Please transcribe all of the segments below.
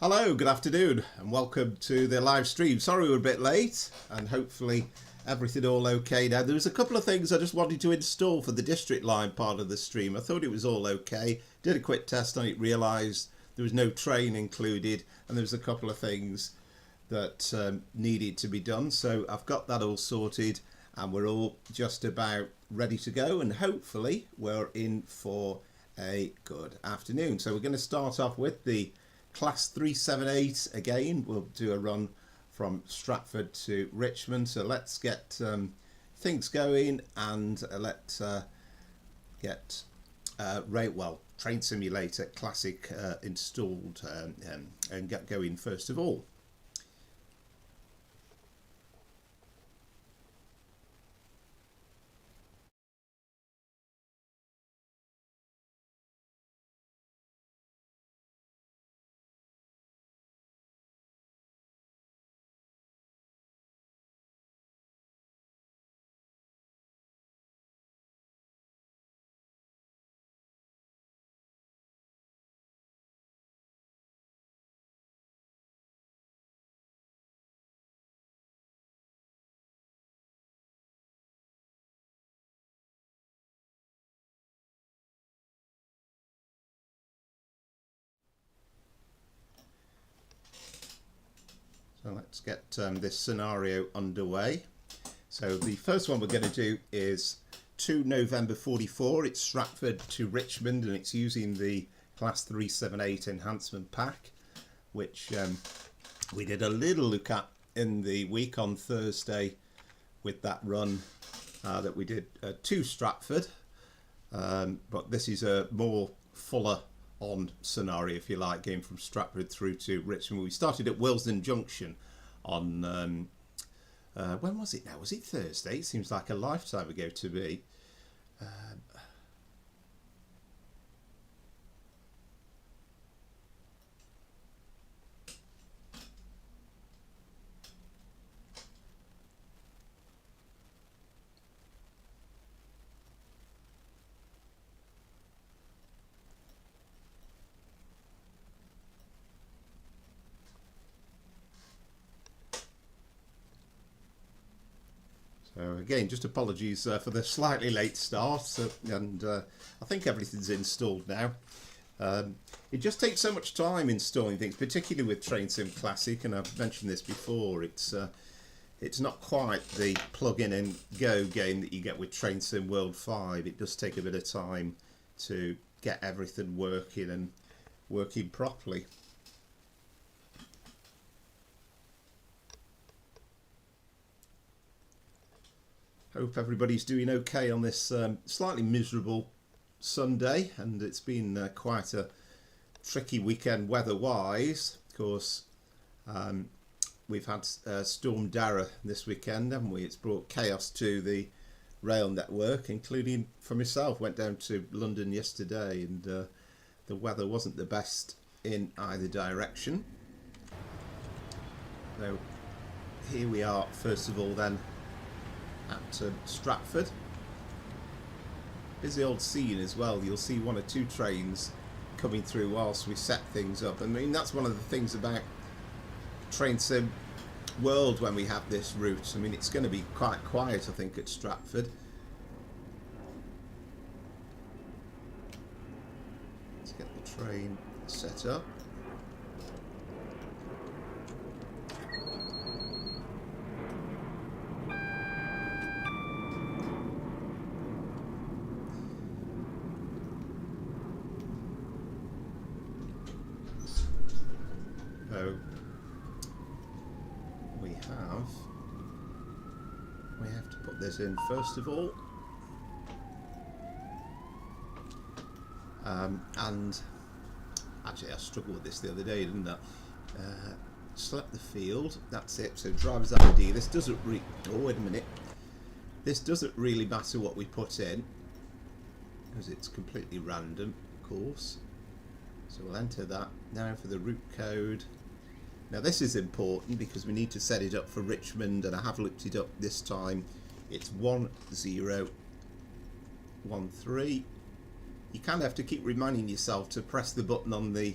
Hello, good afternoon, and welcome to the live stream. Sorry we're a bit late, and hopefully everything all okay now. There was a couple of things I just wanted to install for the district line part of the stream. I thought it was all okay. Did a quick test on it, realised there was no train included, and there was a couple of things that needed to be done. So I've got that all sorted, and we're all just about ready to go, and hopefully we're in for a good afternoon. So we're going to start off with the Class 378 again. We'll do a run from Stratford to Richmond. So let's get things going and let's get Train Simulator Classic installed and get going first of all. So let's get this scenario underway. So the first one we're going to do is 2 November 44. It's Stratford to Richmond, and it's using the Class 378 Enhancement pack, which we did a little look at in the week on Thursday with that run that we did to Stratford. But this is a more fuller on scenario, if you like, going from Stratford through to Richmond. We started at Wimbledon Junction on when was it now? Was it Thursday? It seems like a lifetime ago to me. So again, just apologies for the slightly late start, and I think everything's installed now. It just takes so much time installing things, particularly with Train Sim Classic, and I've mentioned this before. It's not quite the plug-in and go game that you get with Train Sim World 5. It does take a bit of time to get everything working and working properly. Hope everybody's doing okay on this slightly miserable Sunday, and it's been quite a tricky weekend weather-wise. Of course, we've had Storm Dara this weekend, haven't we? It's brought chaos to the rail network, including for myself. Went down to London yesterday, and the weather wasn't the best in either direction. So here we are, first of all then, at Stratford. Busy old scene as well. You'll see 1 or 2 trains coming through whilst we set things up. I mean, that's one of the things about Train Sim World when we have this route. I mean, it's going to be quite quiet, I think, at Stratford. Let's get the train set up. So we have to put this in first of all, and actually I struggled with this the other day, didn't I? Select the field, that's it. So driver's ID. This doesn't this doesn't really matter what we put in, because it's completely random, of course. So we'll enter that now for the route code. Now this is important because we need to set it up for Richmond, and I have looked it up this time. It's 1013. You kind of have to keep reminding yourself to press the button on the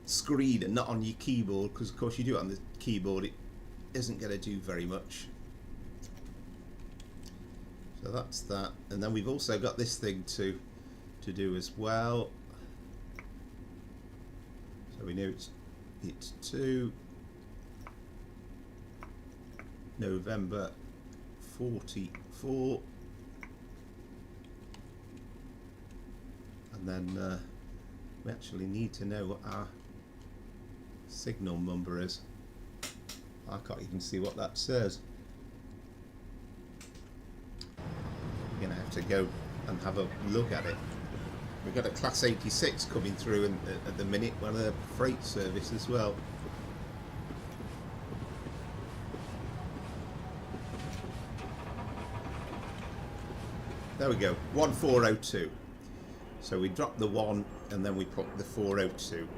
screen and not on your keyboard, because of course you do it on the keyboard, it isn't going to do very much. So that's that, and then we've also got this thing to do as well. So we know it's to November 44, and then we actually need to know what our signal number is. I can't even see what that says. We're going to have to go and have a look at it. We've got a Class 86 coming through at the minute, one of the freight service as well. There we go, 1402. So we drop the 1 and then we put the 402.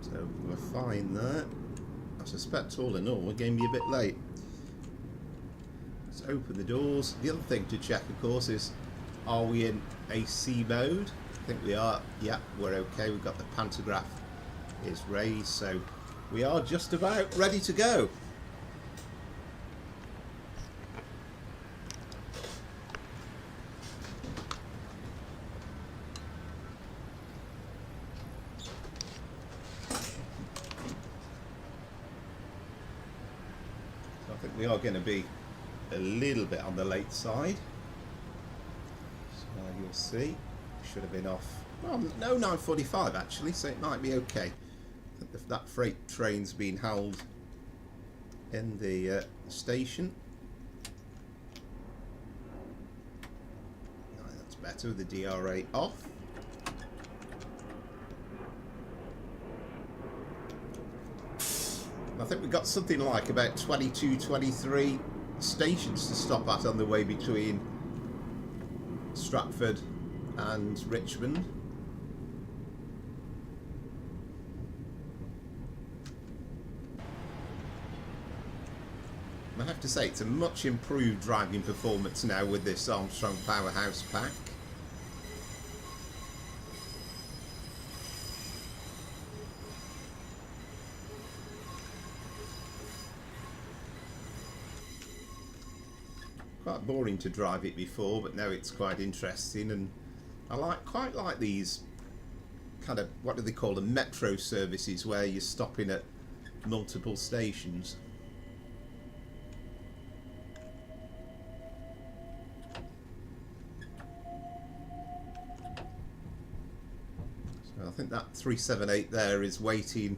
So we're fine there. I suspect all in all we're going to be a bit late. Let's open the doors. The other thing to check, of course, is are we in AC mode? I think we are. Yeah, we're okay. We've got the pantograph is raised, so we are just about ready to go. We are going to be a little bit on the late side, so you'll see. Should have been off, well, no, 9:45 actually, so it might be okay. I think if that freight train's been held in the station. No, that's better with the DRA off. I think we've got something like about 22, 23 stations to stop at on the way between Stratford and Richmond. I have to say, it's a much improved driving performance now with this Armstrong Powerhouse pack. Quite boring to drive it before, but now it's quite interesting, and I quite like these kind of, what do they call them, metro services, where you're stopping at multiple stations. So I think that 378 there is waiting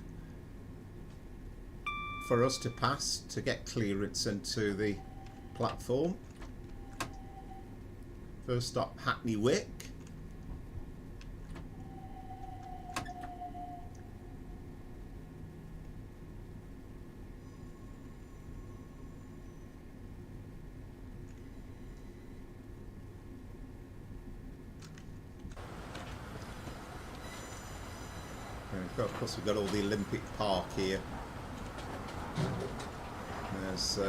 for us to pass to get clearance into the platform. First stop, Hackney Wick. And of course we've got all the Olympic Park here. There's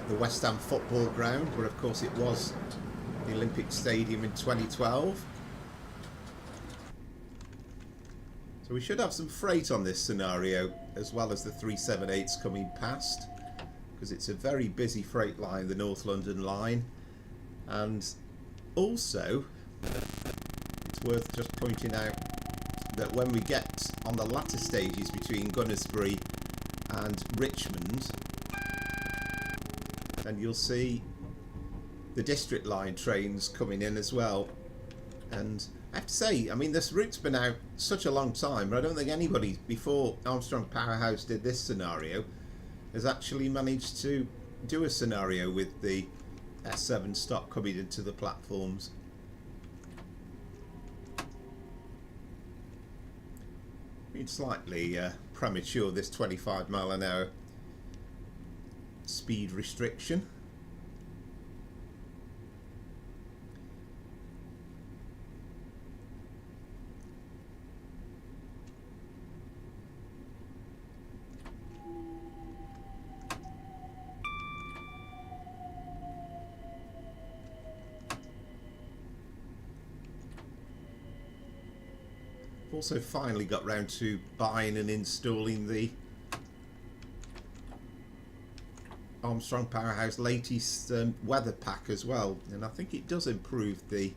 the West Ham football ground, where of course it was the Olympic Stadium in 2012. So we should have some freight on this scenario, as well as the 378s coming past, because it's a very busy freight line, the North London line. And also, it's worth just pointing out that when we get on the latter stages between Gunnersbury and Richmond, and you'll see the District Line trains coming in as well. And I have to say, I mean, this route's been out such a long time, but I don't think anybody before Armstrong Powerhouse did this scenario has actually managed to do a scenario with the S7 stock coming into the platforms. It's slightly premature, this 25 mile an hour speed restriction. Also finally got round to buying and installing the Armstrong Powerhouse latest weather pack as well, and I think it does improve the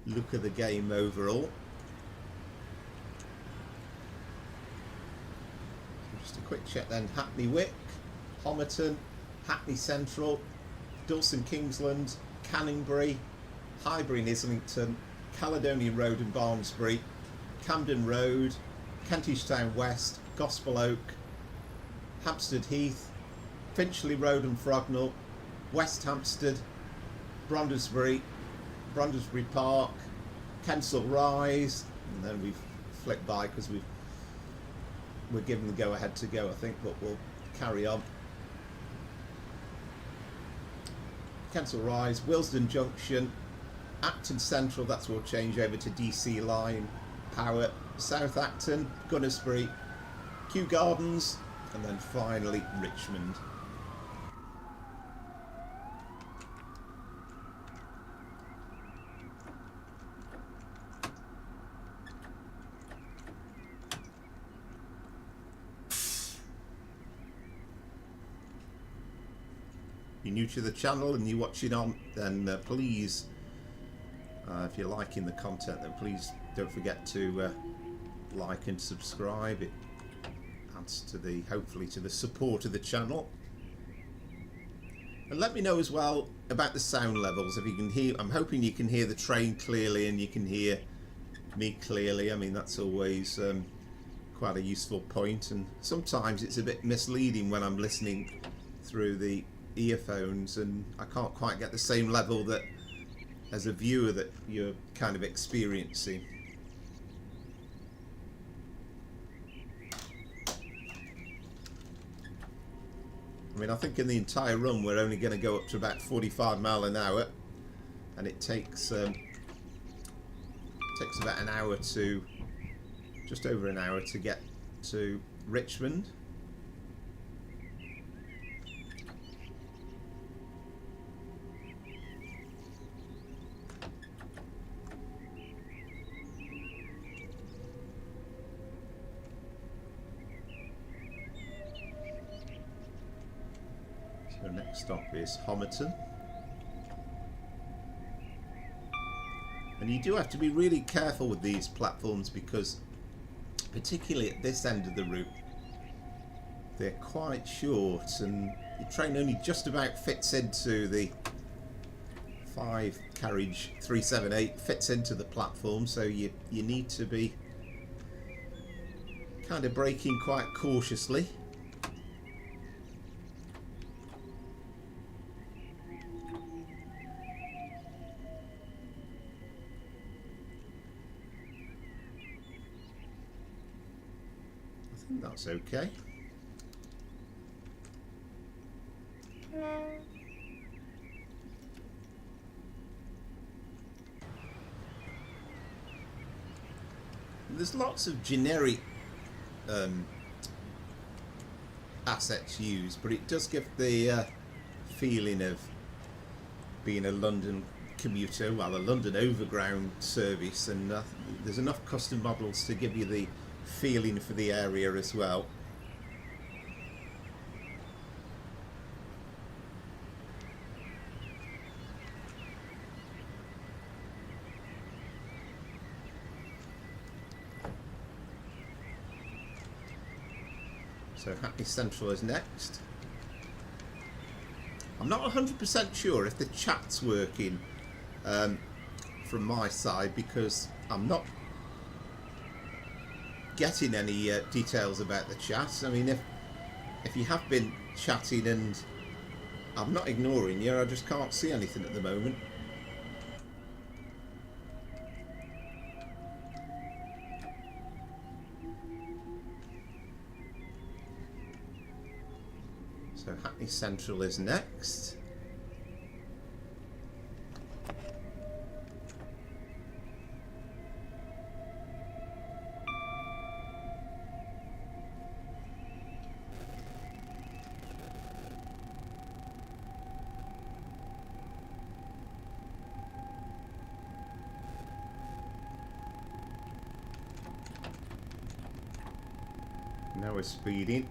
look of the game overall. So just a quick check then: Hackney Wick, Homerton, Hackney Central, Dulcin Kingsland, Canningbury, Highbury and Islington, Caledonian Road and Barnesbury, Camden Road, Kentish Town West, Gospel Oak, Hampstead Heath, Finchley Road and Frognall, West Hampstead, Brondesbury, Brondesbury Park, Kensal Rise, and then we've flicked by because we're given the go ahead to go, I think, but we'll carry on. Kensal Rise, Willesden Junction, Acton Central, that's what we'll change over to DC Line Power, South Acton, Gunnersbury, Kew Gardens, and then finally Richmond. If you're new to the channel and you're watching on, then please, if you're liking the content, then please don't forget to like and subscribe. It adds to the, hopefully, to the support of the channel. And let me know as well about the sound levels. If you can hear, I'm hoping you can hear the train clearly and you can hear me clearly. I mean, that's always quite a useful point, and sometimes it's a bit misleading when I'm listening through the earphones and I can't quite get the same level that as a viewer that you're kind of experiencing. I mean, I think in the entire run we're only going to go up to about 45 miles an hour, and it takes about an hour to, just over an hour to get to Richmond. So next stop is Homerton. And you do have to be really careful with these platforms because, particularly at this end of the route, they're quite short and the train only just about fits into the 5-carriage 378 fits into the platform, so you need to be kind of braking quite cautiously. I think that's okay. There's lots of generic assets used, but it does give the feeling of being a London commuter, well, a London Overground service, and there's enough custom models to give you the feeling for the area as well. So Hackney Central is next. I'm not 100% sure if the chat's working from my side because I'm not getting any details about the chat. I mean, if you have been chatting and I'm not ignoring you, I just can't see anything at the moment. So Hackney Central is next. Now we're speeding.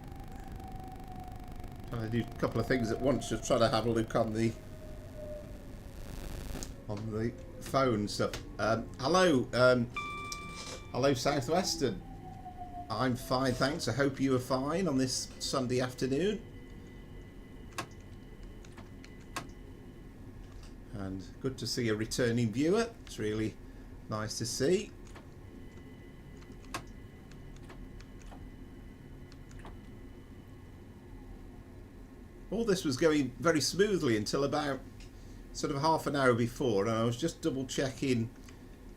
Trying to do a couple of things at once, just trying to have a look on the phone stuff. Hello, hello Southwestern. I'm fine, thanks. I hope you are fine on this Sunday afternoon. And good to see a returning viewer. It's really nice to see. All this was going very smoothly until about sort of half an hour before, and I was just double checking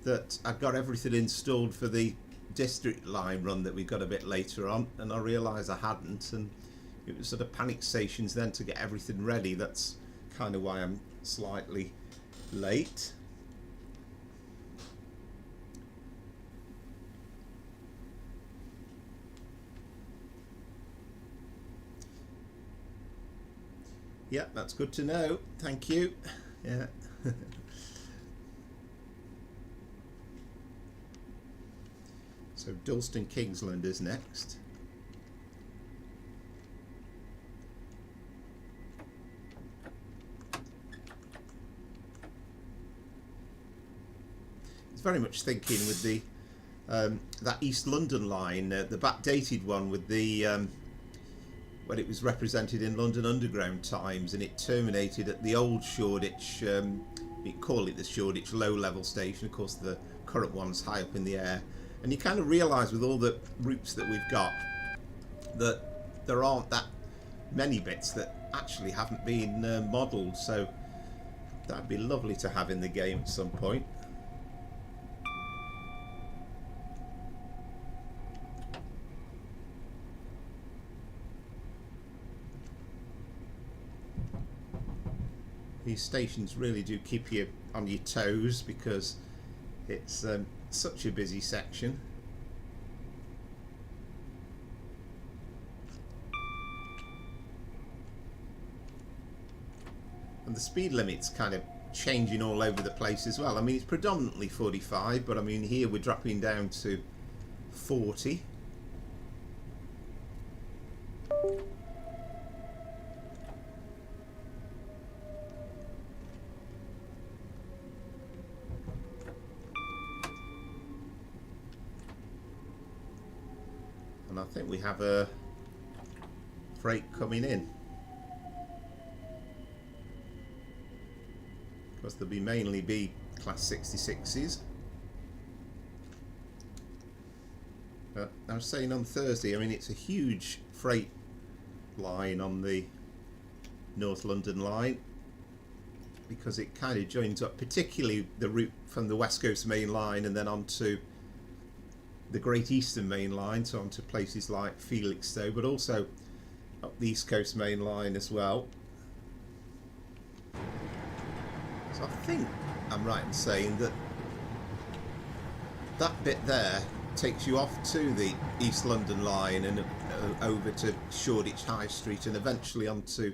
that I got everything installed for the district line run that we got a bit later on, and I realised I hadn't, and it was sort of panic stations then to get everything ready. That's kind of why I'm slightly late. Yeah, that's good to know. Thank you. Yeah. So Dalston Kingsland is next. It's very much thinking with the that East London line, the backdated one with the when it was represented in London Underground times, and it terminated at the old Shoreditch, we call it the Shoreditch low level station, of course the current one's high up in the air, and you kind of realise with all the routes that we've got that there aren't that many bits that actually haven't been modelled, so that'd be lovely to have in the game at some point. These stations really do keep you on your toes because it's such a busy section. And the speed limit's kind of changing all over the place as well. I mean, it's predominantly 45, but I mean here we're dropping down to 40. And I think we have a freight coming in. Because there'll mainly be class 66s. But I was saying on Thursday, I mean it's a huge freight line on the North London line, because it kind of joins up, particularly the route from the West Coast Main Line and then onto the Great Eastern Main Line, so onto places like Felixstowe, but also up the East Coast Main Line as well. So I think I'm right in saying that that bit there takes you off to the East London line and over to Shoreditch High Street and eventually onto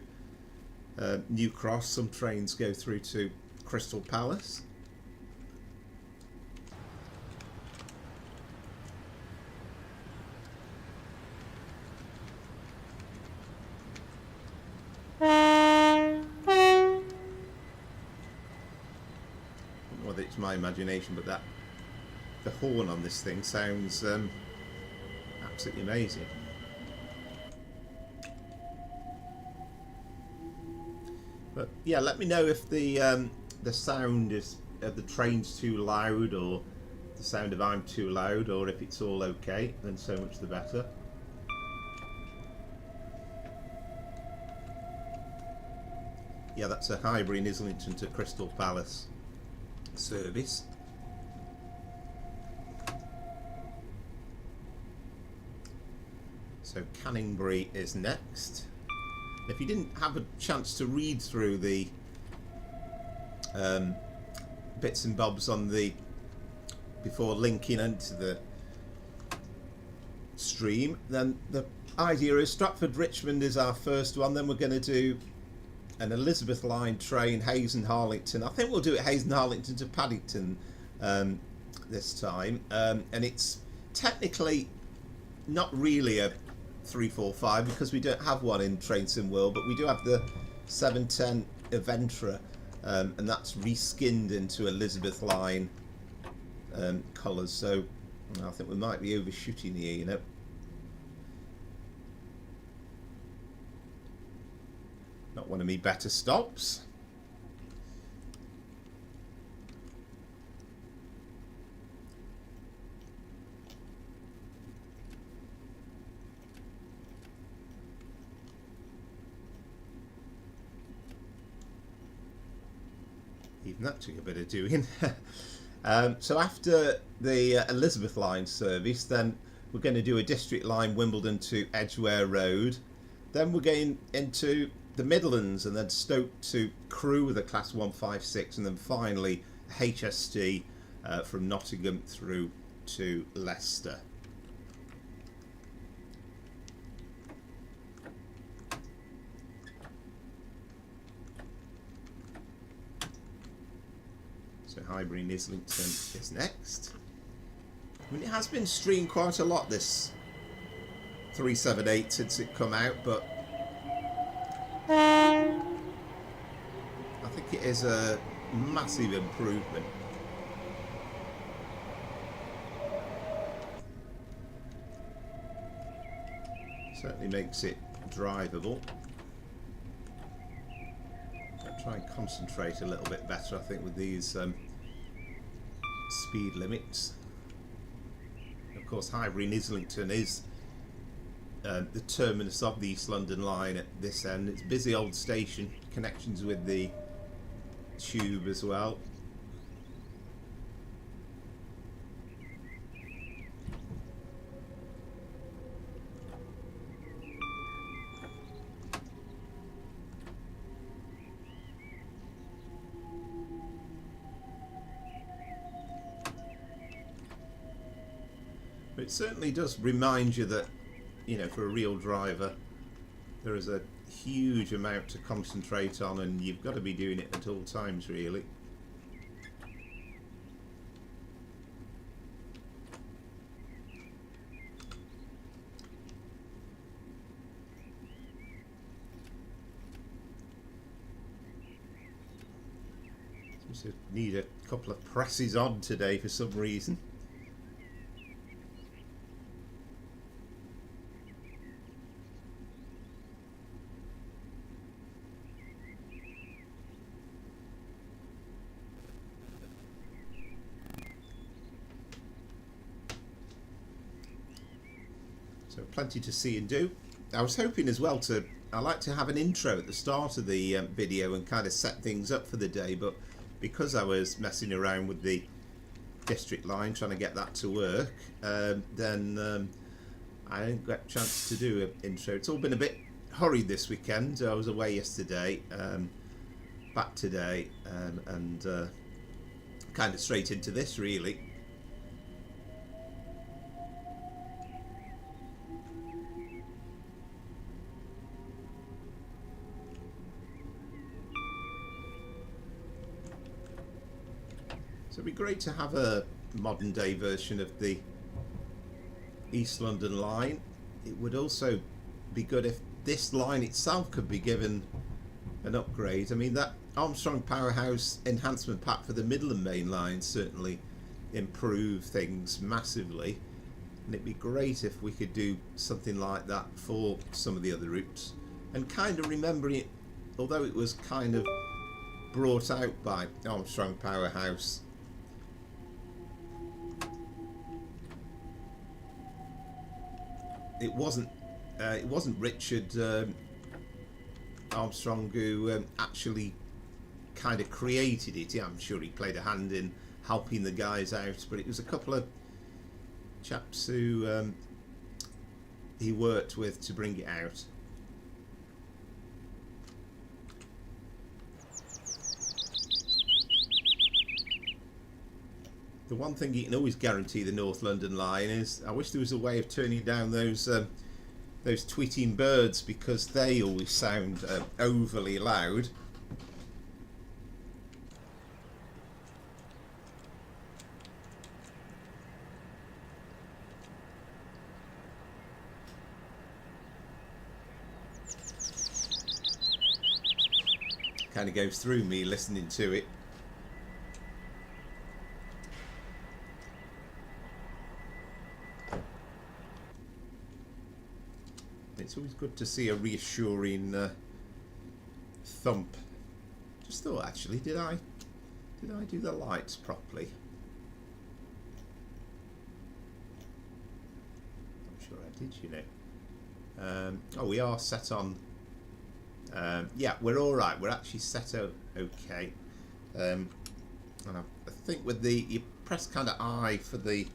New Cross. Some trains go through to Crystal Palace. Whether it's my imagination, but that the horn on this thing sounds absolutely amazing. But yeah, let me know if the sound is of the train's too loud, or the sound of I'm too loud, or if it's all okay, then so much the better. Yeah, that's a Highbury and Islington to Crystal Palace service. So Canningbury is next. If you didn't have a chance to read through the bits and bobs on the before linking into the stream, then the idea is Stratford Richmond is our first one, then we're going to do an Elizabeth line train, Hayes and Harlington. I think we'll do it Hayes and Harlington to Paddington this time, and it's technically not really a 345 because we don't have one in Train Sim World, but we do have the 710 Eventra, and that's reskinned into Elizabeth line colours. So I think we might be overshooting here, you know. Not one of me better stops. Even that took a bit of doing. So after the Elizabeth line service, then we're going to do a district line Wimbledon to Edgware Road. Then we're going into the Midlands and then Stoke to Crewe with a class 156, and then finally HST from Nottingham through to Leicester. So Highbury and Islington is next. I mean, it has been streamed quite a lot, this 378, since it come out, but I think it is a massive improvement. Certainly makes it drivable. I'll try and concentrate a little bit better, I think, with these speed limits. Of course, Highbury and Islington is the terminus of the East London line at this end. It's a busy old station, connections with the tube as well. But it certainly does remind you that, you know, for a real driver, there is a huge amount to concentrate on, and you've got to be doing it at all times, really. Seems to need a couple of presses on today for some reason. So plenty to see and do. I was hoping as well I like to have an intro at the start of the video and kind of set things up for the day, but because I was messing around with the district line trying to get that to work, then I didn't get a chance to do an intro. It's all been a bit hurried this weekend. I was away yesterday, back today, and kind of straight into this, really. So it'd be great to have a modern day version of the East London line. It would also be good if this line itself could be given an upgrade. I mean, that Armstrong Powerhouse enhancement pack for the Midland Main Line certainly improved things massively, and it'd be great if we could do something like that for some of the other routes. And kind of remembering it, although it was kind of brought out by Armstrong Powerhouse, it wasn't Richard Armstrong who actually kind of created it. Yeah, I'm sure he played a hand in helping the guys out, but it was a couple of chaps who he worked with to bring it out. The one thing you can always guarantee the North London line is, I wish there was a way of turning down those tweeting birds, because they always sound overly loud. kind of goes through me listening to it. It's always good to see a reassuring thump. Just thought, actually, did I do the lights properly? I'm sure I did, you know. Oh, we are set on. Yeah, we're all right. We're actually set out okay. And I think with the you press kind of I for the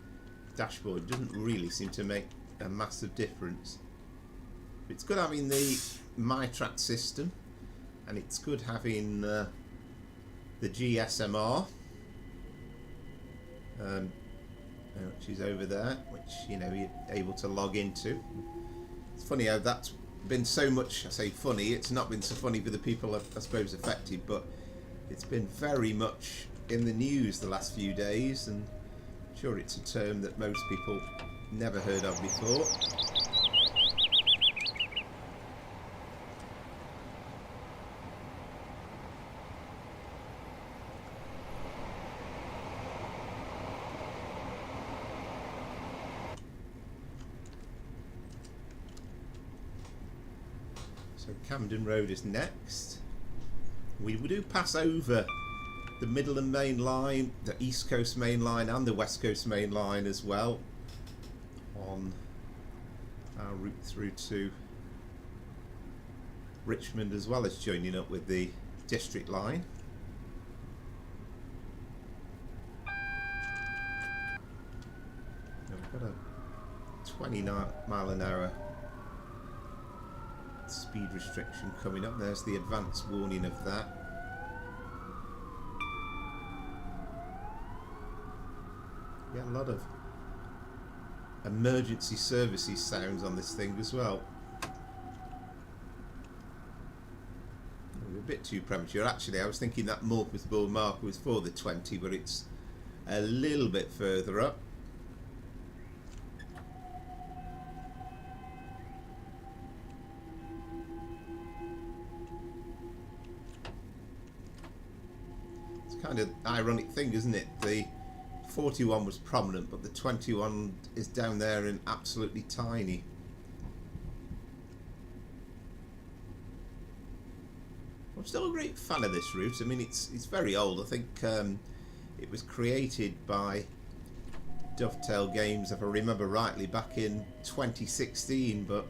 dashboard, it doesn't really seem to make a massive difference. It's good having the MyTrack system, and it's good having the GSMR, which is over there, which you know you're able to log into. It's funny how that's been so much. I say funny. It's not been so funny for the people I suppose affected, but it's been very much in the news the last few days, and I'm sure it's a term that most people never heard of before. So Camden Road is next. We do pass over the Midland Main Line, the East Coast Main Line and the West Coast Main Line as well on our route through to Richmond, as well as joining up with the District Line. Now we've got a 20-mile-an-hour speed restriction coming up. There's the advance warning of that. Yeah, a lot of emergency services sounds on this thing as well. A bit too premature. Actually, I was thinking that Morpeth marker was for the 20, but it's a little bit further up. Kind of ironic thing, isn't it? The 41 was prominent, but the 21 is down there and absolutely tiny. I'm still a great fan of this route. I mean, it's very old. I think it was created by Dovetail Games, if I remember rightly, back in 2016, but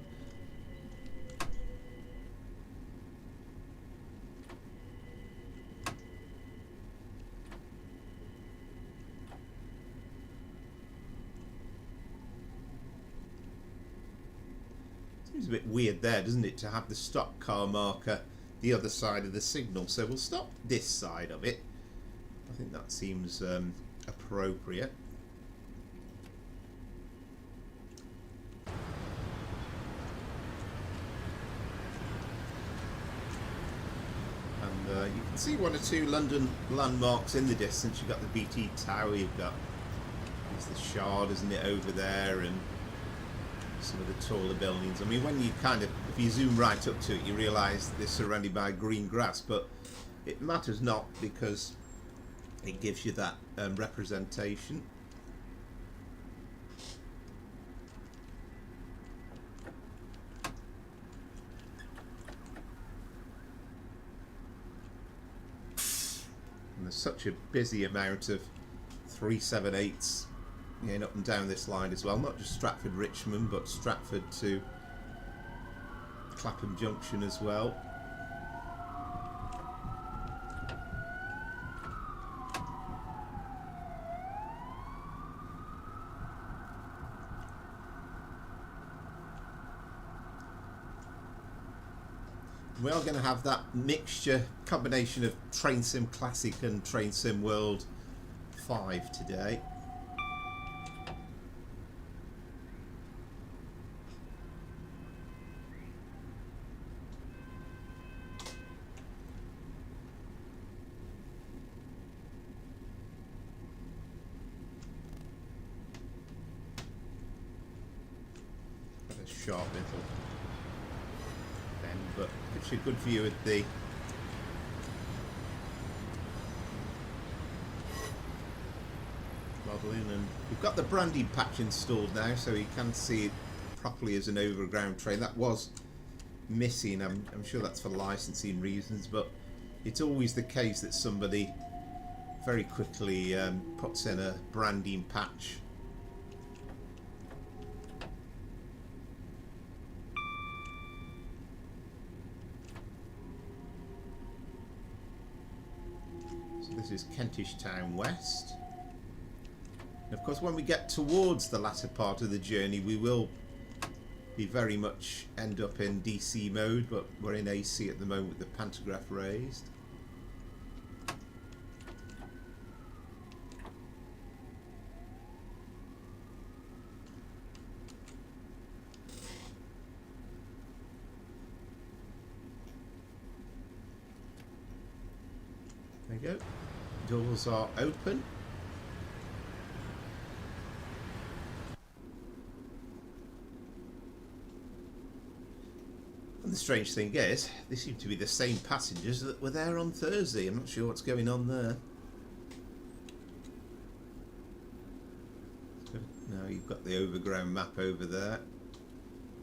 it's a bit weird there, doesn't it, to have the stock car marker the other side of the signal. So we'll stop this side of it. I think that seems appropriate. And you can see one or two London landmarks in the distance. You've got the BT Tower, you've got there's the Shard, isn't it, over there, and some of the taller buildings. I mean, when you kind of, if you zoom right up to it, you realise they're surrounded by green grass, but it matters not because it gives you that representation. And there's such a busy amount of 378s up and down this line as well, not just Stratford Richmond, but Stratford to Clapham Junction as well. We are going to have that mixture, combination of Train Sim Classic and Train Sim World 5 today. Sharp little bend, but it's a good view of the modelling, and we've got the branding patch installed now, so you can see it properly as an overground train. That was missing. I'm sure that's for licensing reasons, but it's always the case that somebody very quickly puts in a branding patch. So this is Kentish Town West. And of course, when we get towards the latter part of the journey, we will be very much end up in DC mode, but we're in AC at the moment with the pantograph raised. There you go. Doors are open. And the strange thing is, they seem to be the same passengers that were there on Thursday. I'm not sure what's going on there. Now you've got the Overground map over there.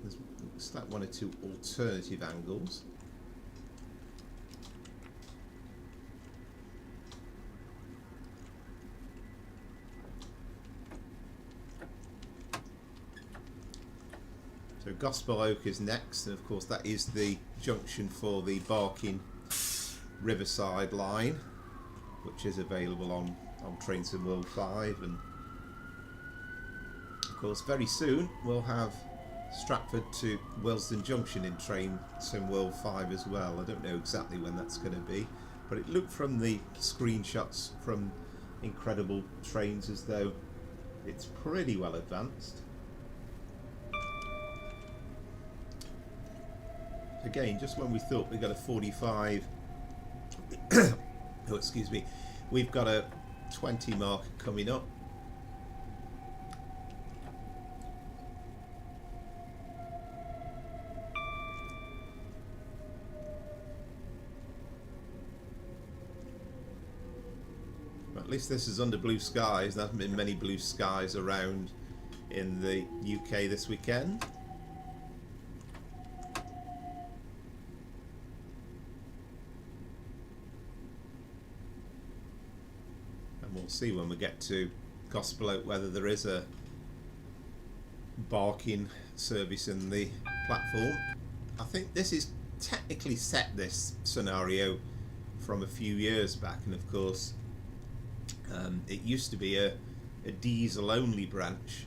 There's looks like one or two alternative angles. So Gospel Oak is next, and of course that is the junction for the Barking Riverside line, which is available on Train Sim World 5, and of course very soon we'll have Stratford to Willesden Junction in Train Sim World 5 as well. I don't know exactly when that's going to be, but it looked from the screenshots from Incredible Trains as though it's pretty well advanced. Again, just when we thought we got a 45, oh excuse me, we've got a 20 mark coming up. But at least this is under blue skies. There haven't been many blue skies around in the UK this weekend. We'll see when we get to Gospel Oak whether there is a Barking service in the platform. I think this is technically set, this scenario, from a few years back, and of course it used to be a diesel only branch.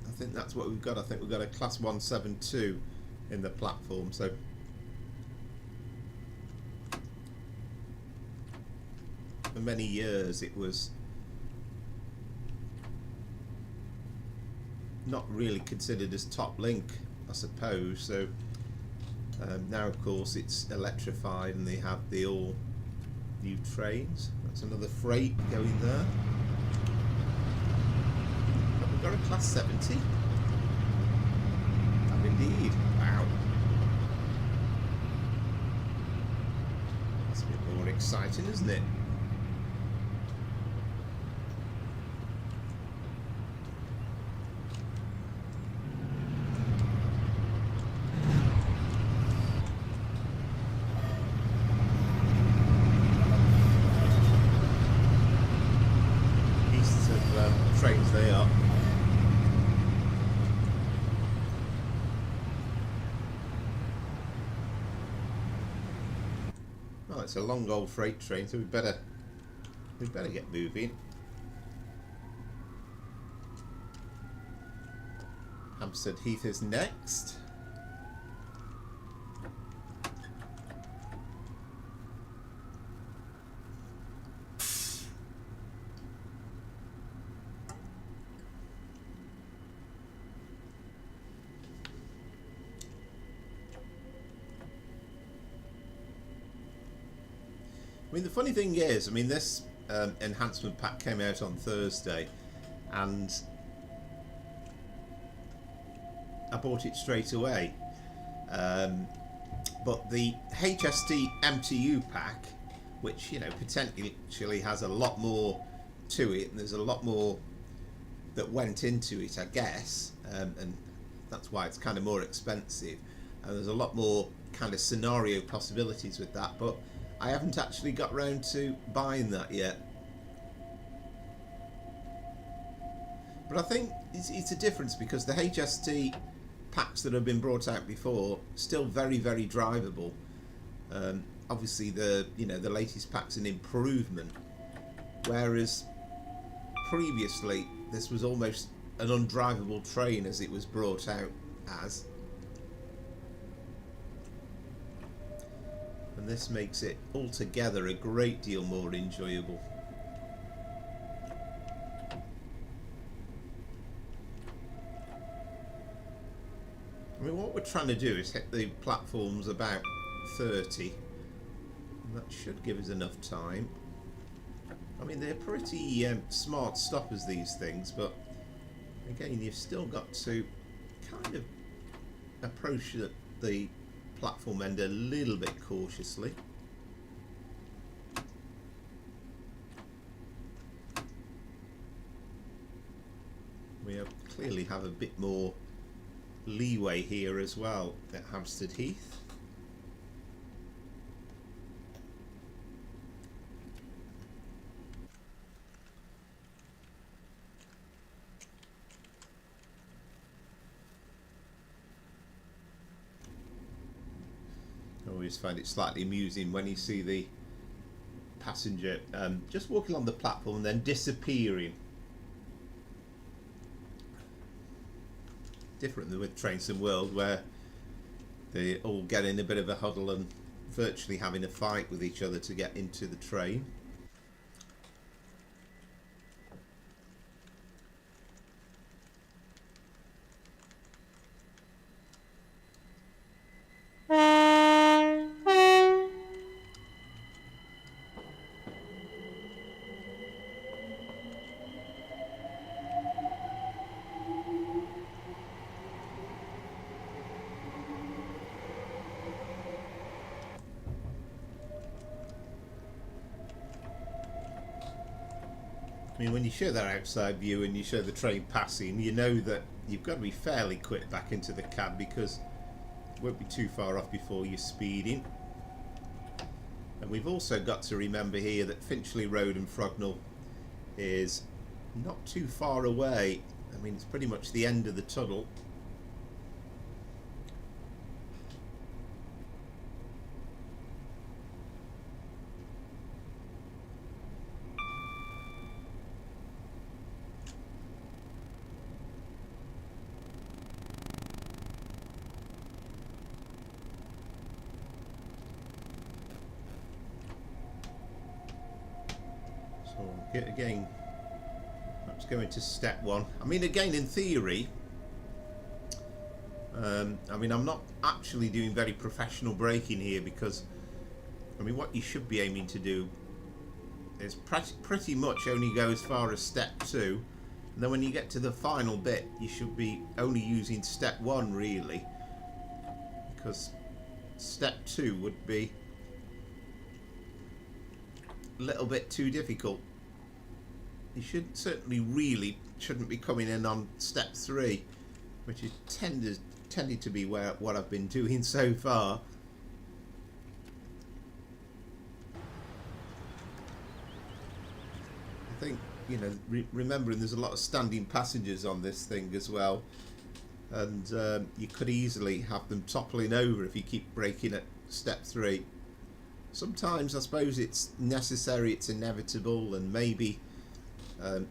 I think that's what we've got. I think we've got a class 172 in the platform, so for many years it was not really considered as top link, I suppose. So now of course it's electrified and they have the all new trains. That's another freight going there. But we've got a class 70. Oh, indeed. Wow. That's a bit more exciting, isn't it? Trains they are. Well, it's a long old freight train, so we better get moving. Hampstead Heath is next. I mean, the funny thing is, I mean, this enhancement pack came out on Thursday, and I bought it straight away. But the HST MTU pack, which, you know, potentially has a lot more to it, and there's a lot more that went into it, I guess, and that's why it's kind of more expensive, and there's a lot more kind of scenario possibilities with that, but I haven't actually got round to buying that yet. But I think it's a difference, because the HST packs that have been brought out before still very, very drivable. Obviously the latest pack's an improvement, whereas previously this was almost an undrivable train as it was brought out as, and this makes it altogether a great deal more enjoyable. I mean, what we're trying to do is hit the platforms about 30, and that should give us enough time. I mean, they're pretty smart stoppers, these things, but again, you've still got to kind of approach the platform end a little bit cautiously. We clearly have a bit more leeway here as well at Hampstead Heath. I always find it slightly amusing when you see the passenger just walking on the platform and then disappearing. Different than with Trains and World, where they all get in a bit of a huddle and virtually having a fight with each other to get into the train. I mean, when you show that outside view and you show the train passing, you know that you've got to be fairly quick back into the cab, because it won't be too far off before you're speeding. And we've also got to remember here that Finchley Road and Frognall is not too far away. I mean, it's pretty much the end of the tunnel. Again, perhaps going to step one. I mean, again, in theory, I mean, I'm not actually doing very professional braking here, because I mean, what you should be aiming to do is pretty much only go as far as step 2, and then when you get to the final bit, you should be only using step 1 really, because step 2 would be a little bit too difficult. You should certainly really shouldn't be coming in on step 3, which is tended to be what I've been doing so far. I think, you know, remembering there's a lot of standing passengers on this thing as well, and you could easily have them toppling over if you keep braking at step 3. Sometimes I suppose it's necessary, it's inevitable, and maybe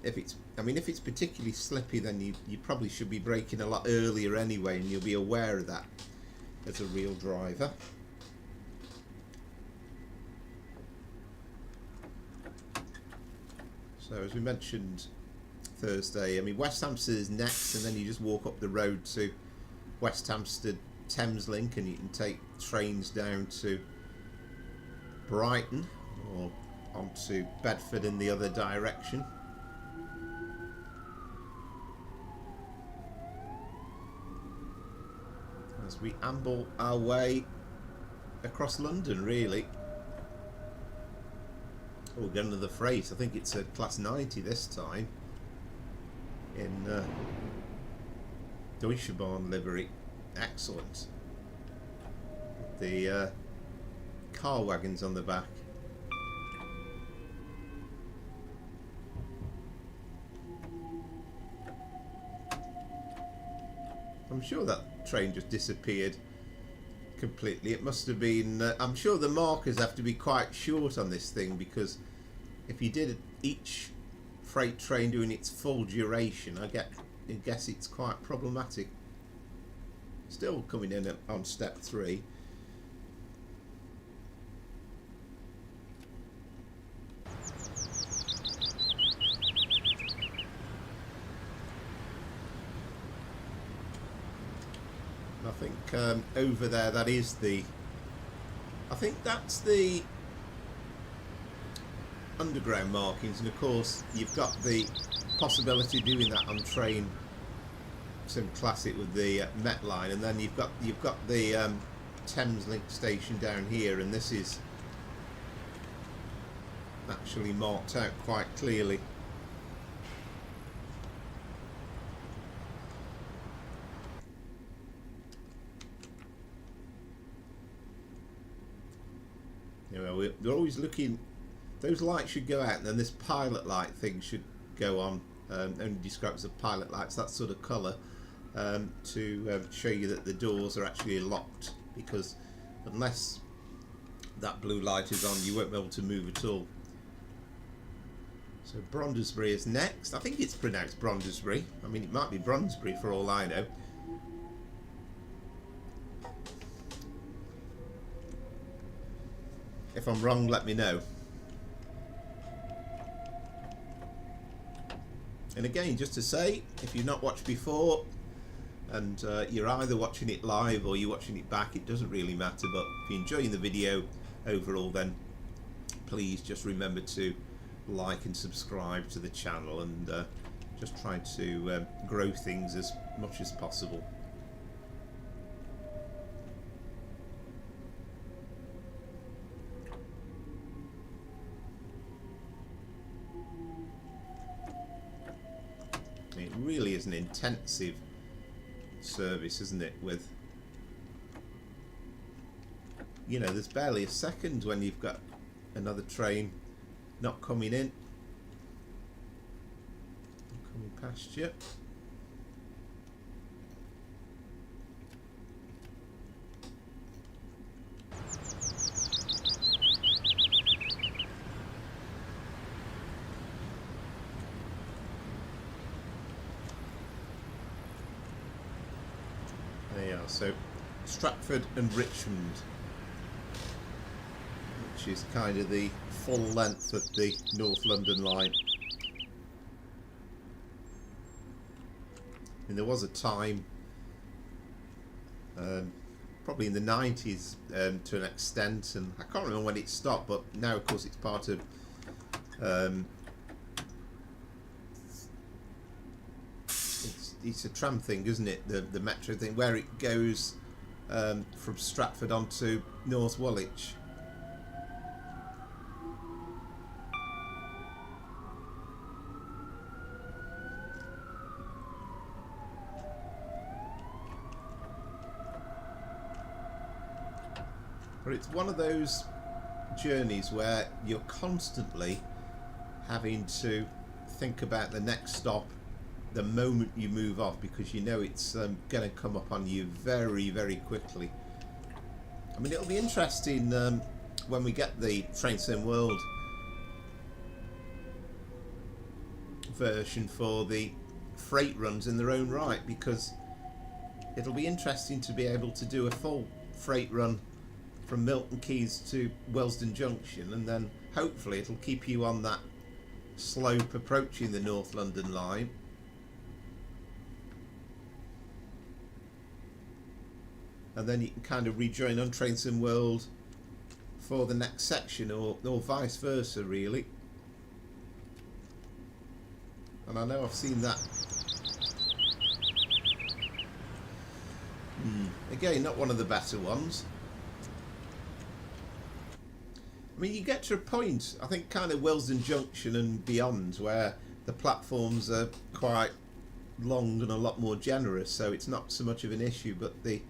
if it's particularly slippy, then you probably should be braking a lot earlier anyway, and you'll be aware of that as a real driver. So as we mentioned Thursday, I mean, West Hampstead is next, and then you just walk up the road to West Hampstead Thameslink, and you can take trains down to Brighton or onto Bedford in the other direction. As we amble our way across London, really. Oh, we've got another freight. I think it's a class 90 this time. In Deutsche Bahn livery. Excellent. The car wagons on the back. I'm sure that train just disappeared completely. It must have been... I'm sure the markers have to be quite short on this thing, because if you did each freight train doing its full duration, I guess it's quite problematic. Still coming in on step 3. I think over there, that is the... I think that's the underground markings, and of course you've got the possibility of doing that on train sim classic with the Met line, and then you've got the Thames Link station down here, and this is actually marked out quite clearly. You know, we're always looking. Those lights should go out, and then this pilot light thing should go on. Only describes the pilot lights, that sort of colour, to show you that the doors are actually locked, because unless that blue light is on, you won't be able to move at all. So Brondesbury is next. I think it's pronounced Brondesbury. I mean, it might be Brondesbury for all I know. If I'm wrong, let me know. And again, just to say, if you've not watched before, and you're either watching it live or you're watching it back, it doesn't really matter, but if you're enjoying the video overall, then please just remember to like and subscribe to the channel, and just try to grow things as much as possible. It really is an intensive service, isn't it? With, you know, there's barely a second when you've got another train not coming in, coming past you. There you are. So Stratford and Richmond, which is kind of the full length of the North London line. And there was a time, probably in the 90s to an extent, and I can't remember when it stopped, but now of course it's part of it's a tram thing, isn't it? The metro thing, where it goes from Stratford onto North Woolwich. But it's one of those journeys where you're constantly having to think about the next stop the moment you move off, because you know it's going to come up on you very, very quickly. I mean, it'll be interesting when we get the Train Sim World version for the freight runs in their own right, because it'll be interesting to be able to do a full freight run from Milton Keynes to Wellsden Junction, and then hopefully it'll keep you on that slope approaching the North London line. And then you can kind of rejoin on Train Sim World for the next section, or vice versa, really. And I know I've seen that. Again, not one of the better ones. I mean, you get to a point, I think, kind of Willesden Junction and beyond, where the platforms are quite long and a lot more generous, so it's not so much of an issue, but the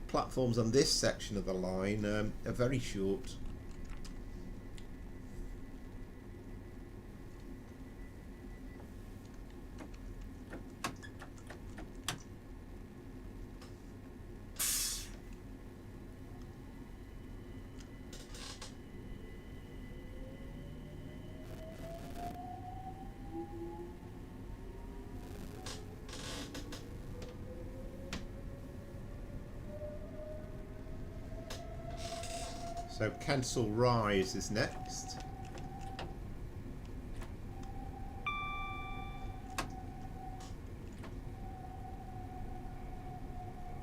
platforms on this section of the line are very short. So Kensal Rise is next.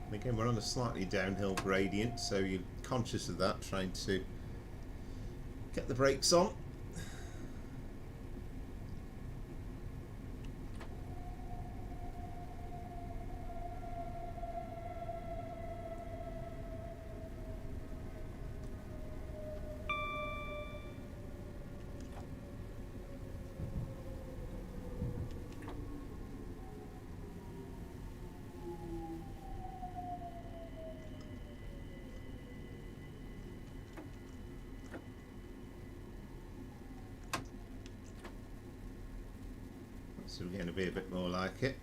And again, we're on a slightly downhill gradient, so you're conscious of that, trying to get the brakes on. So we're going to be a bit more like it.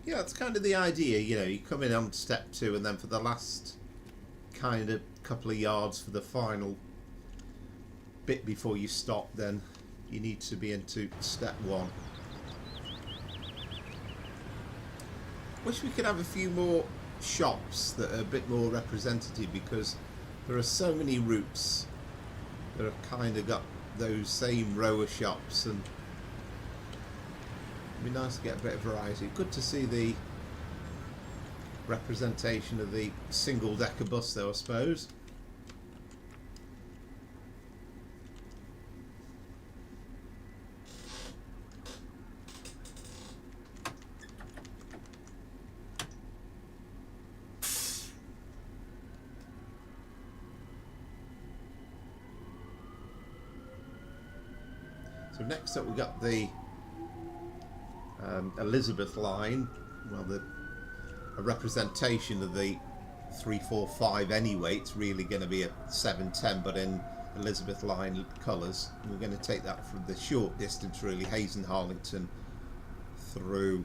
Yeah, that's kind of the idea, you know, you come in on step 2 and then for the last kind of couple of yards for the final bit before you stop, then you need to be into step 1. Wish we could have a few more shops that are a bit more representative, because there are so many routes that have kind of got those same row of shops, and it'd be nice to get a bit of variety. Good to see the representation of the single decker bus though, I suppose. So next up we've got the Elizabeth line. Well, a representation of the 345 anyway. It's really going to be a 710, but in Elizabeth line colours. We're going to take that from the short distance, really, Hayes and Harlington through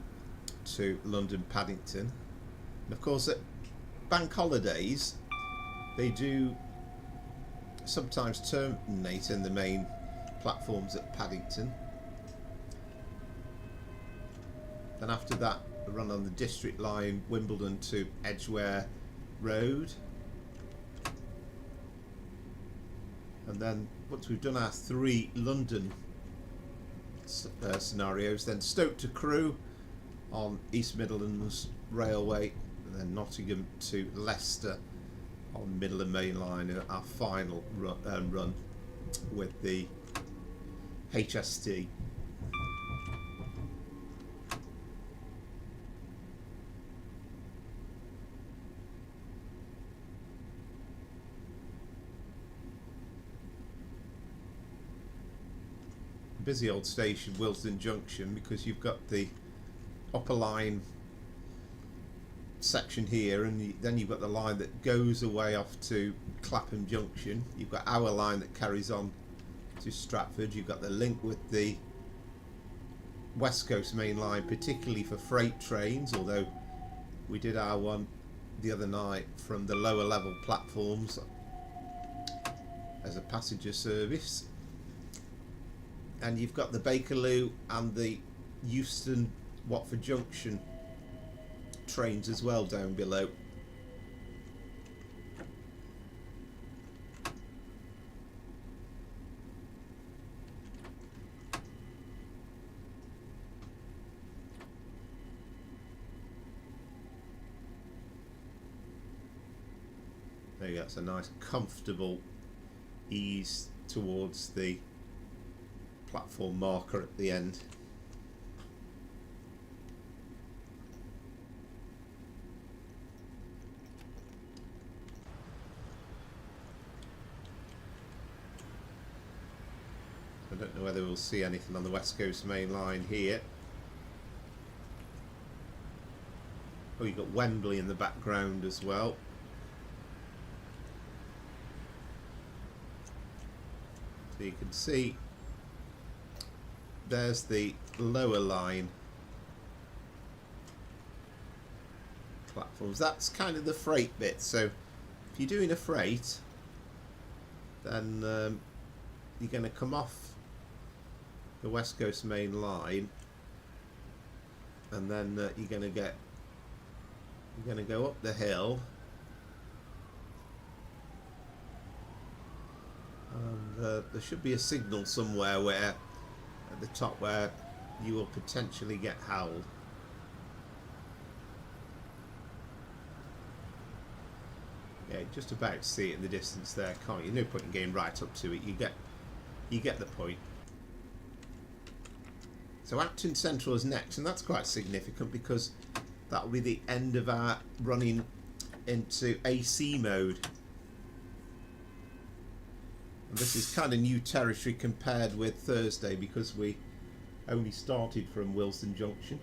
to London Paddington. And of course, at bank holidays, they do sometimes terminate in the main platforms at Paddington. Then after that, we run on the district line, Wimbledon to Edgware Road. And then once we've done our 3 London scenarios, then Stoke to Crewe on East Midlands Railway, and then Nottingham to Leicester on Midland Main Line, our final run with the HST. Busy old station, Willesden Junction, because you've got the upper line section here, and then you've got the line that goes away off to Clapham Junction. You've got our line that carries on to Stratford. You've got the link with the West Coast Main Line, particularly for freight trains, although we did our one the other night from the lower level platforms as a passenger service. And you've got the Bakerloo and the Euston Watford Junction trains as well down below. There you go, it's a nice comfortable ease towards the platform marker at the end. don't know whether we'll see anything on the West Coast Main Line here. Oh, you've got Wembley in the background as well. So you can see there's the lower line platforms. That's kind of the freight bit. So if you're doing a freight, then you're going to come off the West Coast Main Line, and then you're going to go up the hill, and there should be a signal somewhere where at the top where you will potentially get howled. Yeah, just about see it in the distance there, can't you? No point in getting right up to it. You get the point. So Acton Central is next, and that's quite significant because that will be the end of our running into AC mode. And this is kind of new territory compared with Thursday because we only started from Wilson Junction.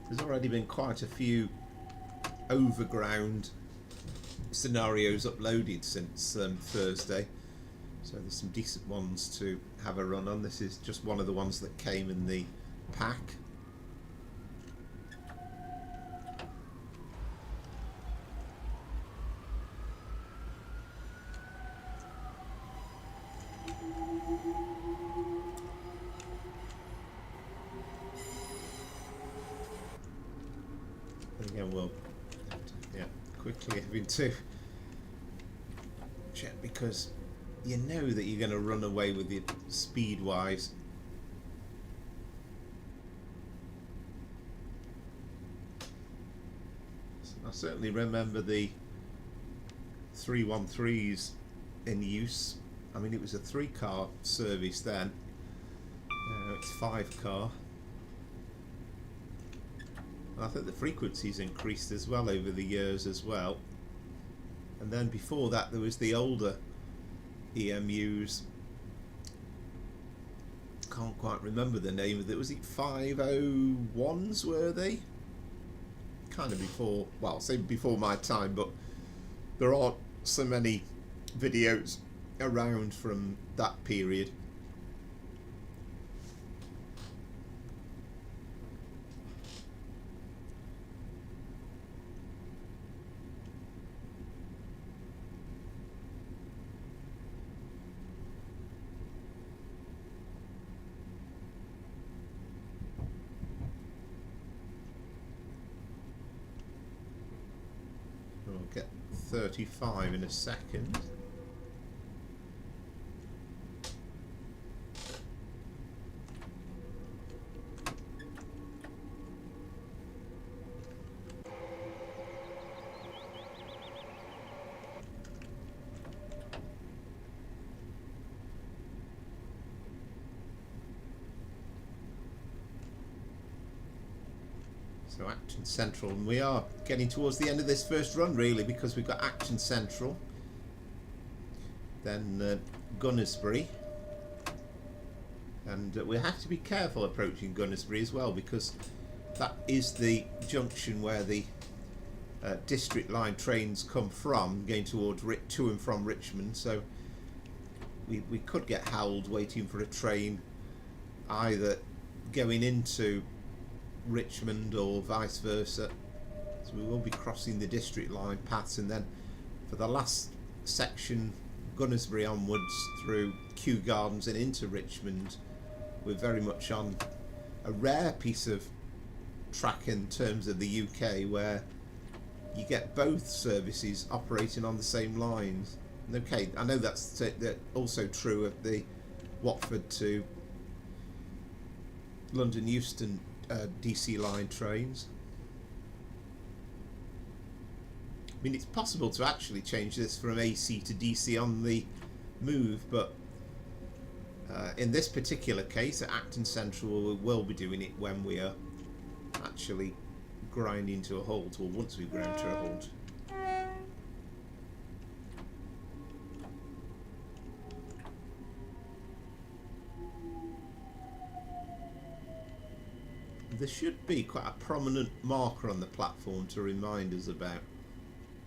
There's already been quite a few Overground scenarios uploaded since Thursday, so there's some decent ones to have a run on. This is just one of the ones that came in the pack. Again, we'll quickly having to check because you know that you're going to run away with it speed wise. I certainly remember the 313s in use. I mean, it was a 3-car service then. It's 5-car. I think the frequency's increased as well over the years as well. And then before that there was the older EMUs. Can't quite remember the name of it. Was it 501s, were they? Kind of before, well, say before my time, but there aren't so many videos around from that period. We'll get 35 in a second. So Acton Central, and we are getting towards the end of this first run really, because we've got Acton Central, then Gunnersbury, and we have to be careful approaching Gunnersbury as well because that is the junction where the district line trains come from, going towards to and from Richmond. So we could get howled waiting for a train either going into Richmond or vice versa. So we will be crossing the district line paths, and then for the last section, Gunnersbury onwards through Kew Gardens and into Richmond, we're very much on a rare piece of track in terms of the UK where you get both services operating on the same lines. And okay, I know that's also true of the Watford to London Euston DC line trains. I mean, it's possible to actually change this from AC to DC on the move, but in this particular case at Acton Central we will be doing it when we are actually grinding to a halt, or once we've ground to a halt. There should be quite a prominent marker on the platform to remind us about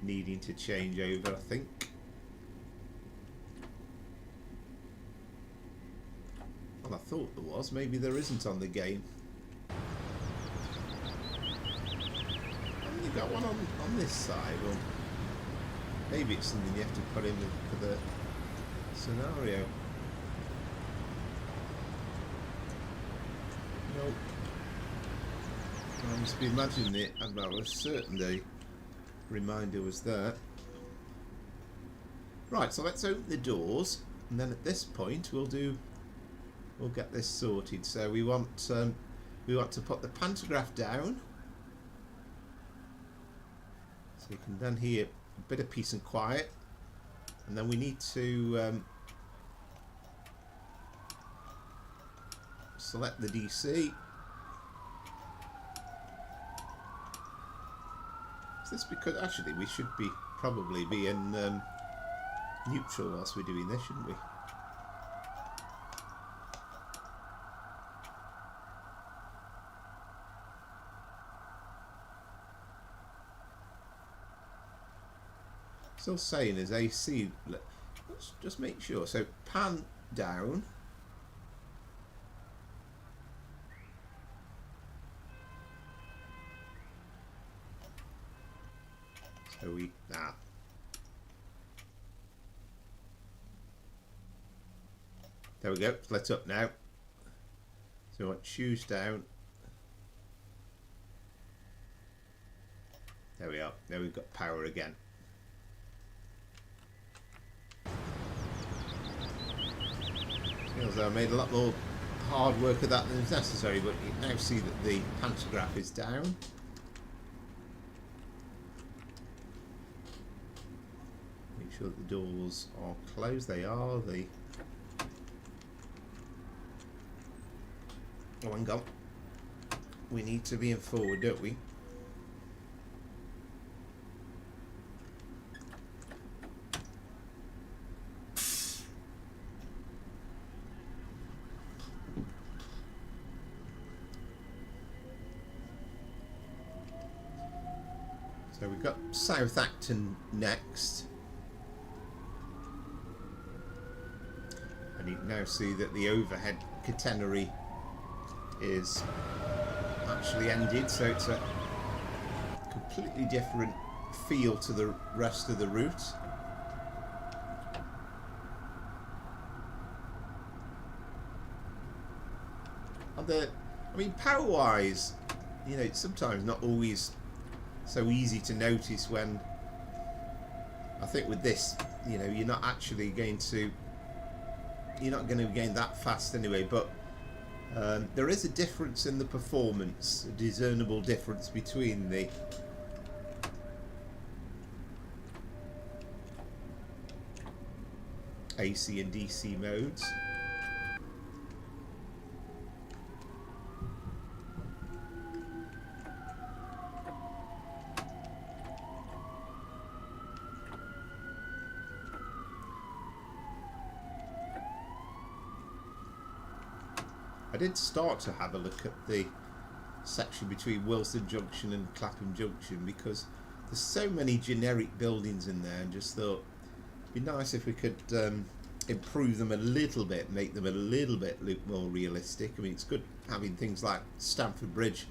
needing to change over, I think. Well, I thought there was. Maybe there isn't on the game. Haven't you got one on this side? Or maybe it's something you have to put in for the scenario. Nope. I must be imagining it. I was certain the reminder was there. Right, so let's open the doors, and then at this point we'll get this sorted. So we want to put the pantograph down, so you can then hear a bit of peace and quiet, and then we need to select the DC. Is this because actually we should probably be in neutral whilst we're doing this, shouldn't we? Still saying is AC. Let's just make sure. So pan down. So there we go. It's lit up now. So we want shoes down. There we are. Now we've got power again. Feels like I made a lot more hard work of that than is necessary, but you can now see that the pantograph is down. Make sure that the doors are closed. They are. Oh, hang on. We need to be in forward, don't we? So we've got South Acton next, and you can now see that the overhead catenary is actually ended, so it's a completely different feel to the rest of the route. And I mean, power-wise, you know, it's sometimes not always so easy to notice when, I think with this, you know, you're not going to gain that fast anyway, but there is a difference in the performance, a discernible difference between the AC and DC modes. I did start to have a look at the section between Wilson Junction and Clapham Junction because there's so many generic buildings in there, and just thought it'd be nice if we could improve them a little bit, make them a little bit look more realistic. I mean, it's good having things like Stamford Bridge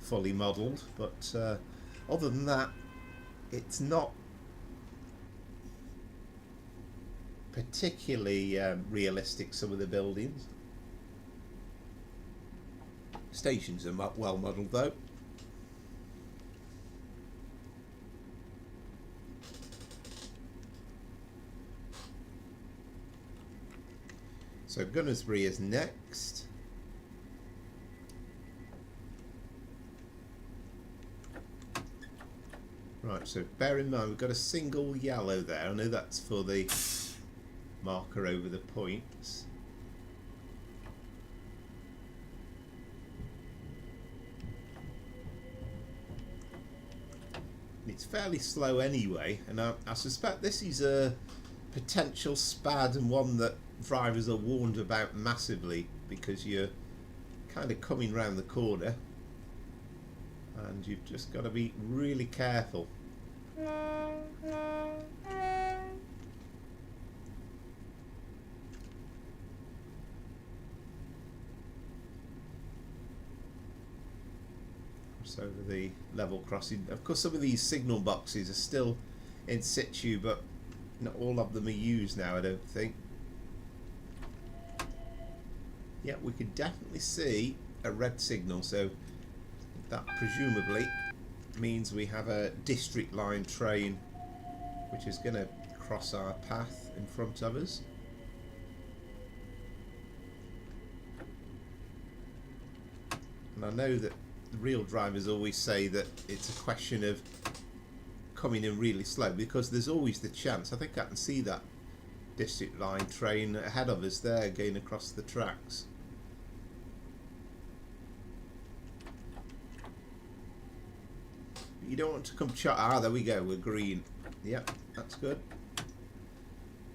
fully modelled, but other than that, it's not particularly realistic, some of the buildings. Stations are well modelled though. So Gunnersbury is next. Right, so bear in mind we've got a single yellow there. I know that's for the marker over the points. It's fairly slow anyway, and I suspect this is a potential spad, and one that drivers are warned about massively, because you're kind of coming round the corner. and you've just got to be really careful. Over the level crossing. Of course, some of these signal boxes are still in situ, but not all of them are used now, I don't think. Yeah, we can definitely see a red signal, so that presumably means we have a district line train which is going to cross our path in front of us. And I know that the real drivers always say that it's a question of coming in really slow, because there's always the chance. I think I can see that district line train ahead of us there going across the tracks. But you don't want to come there we go, we're green. Yep, that's good.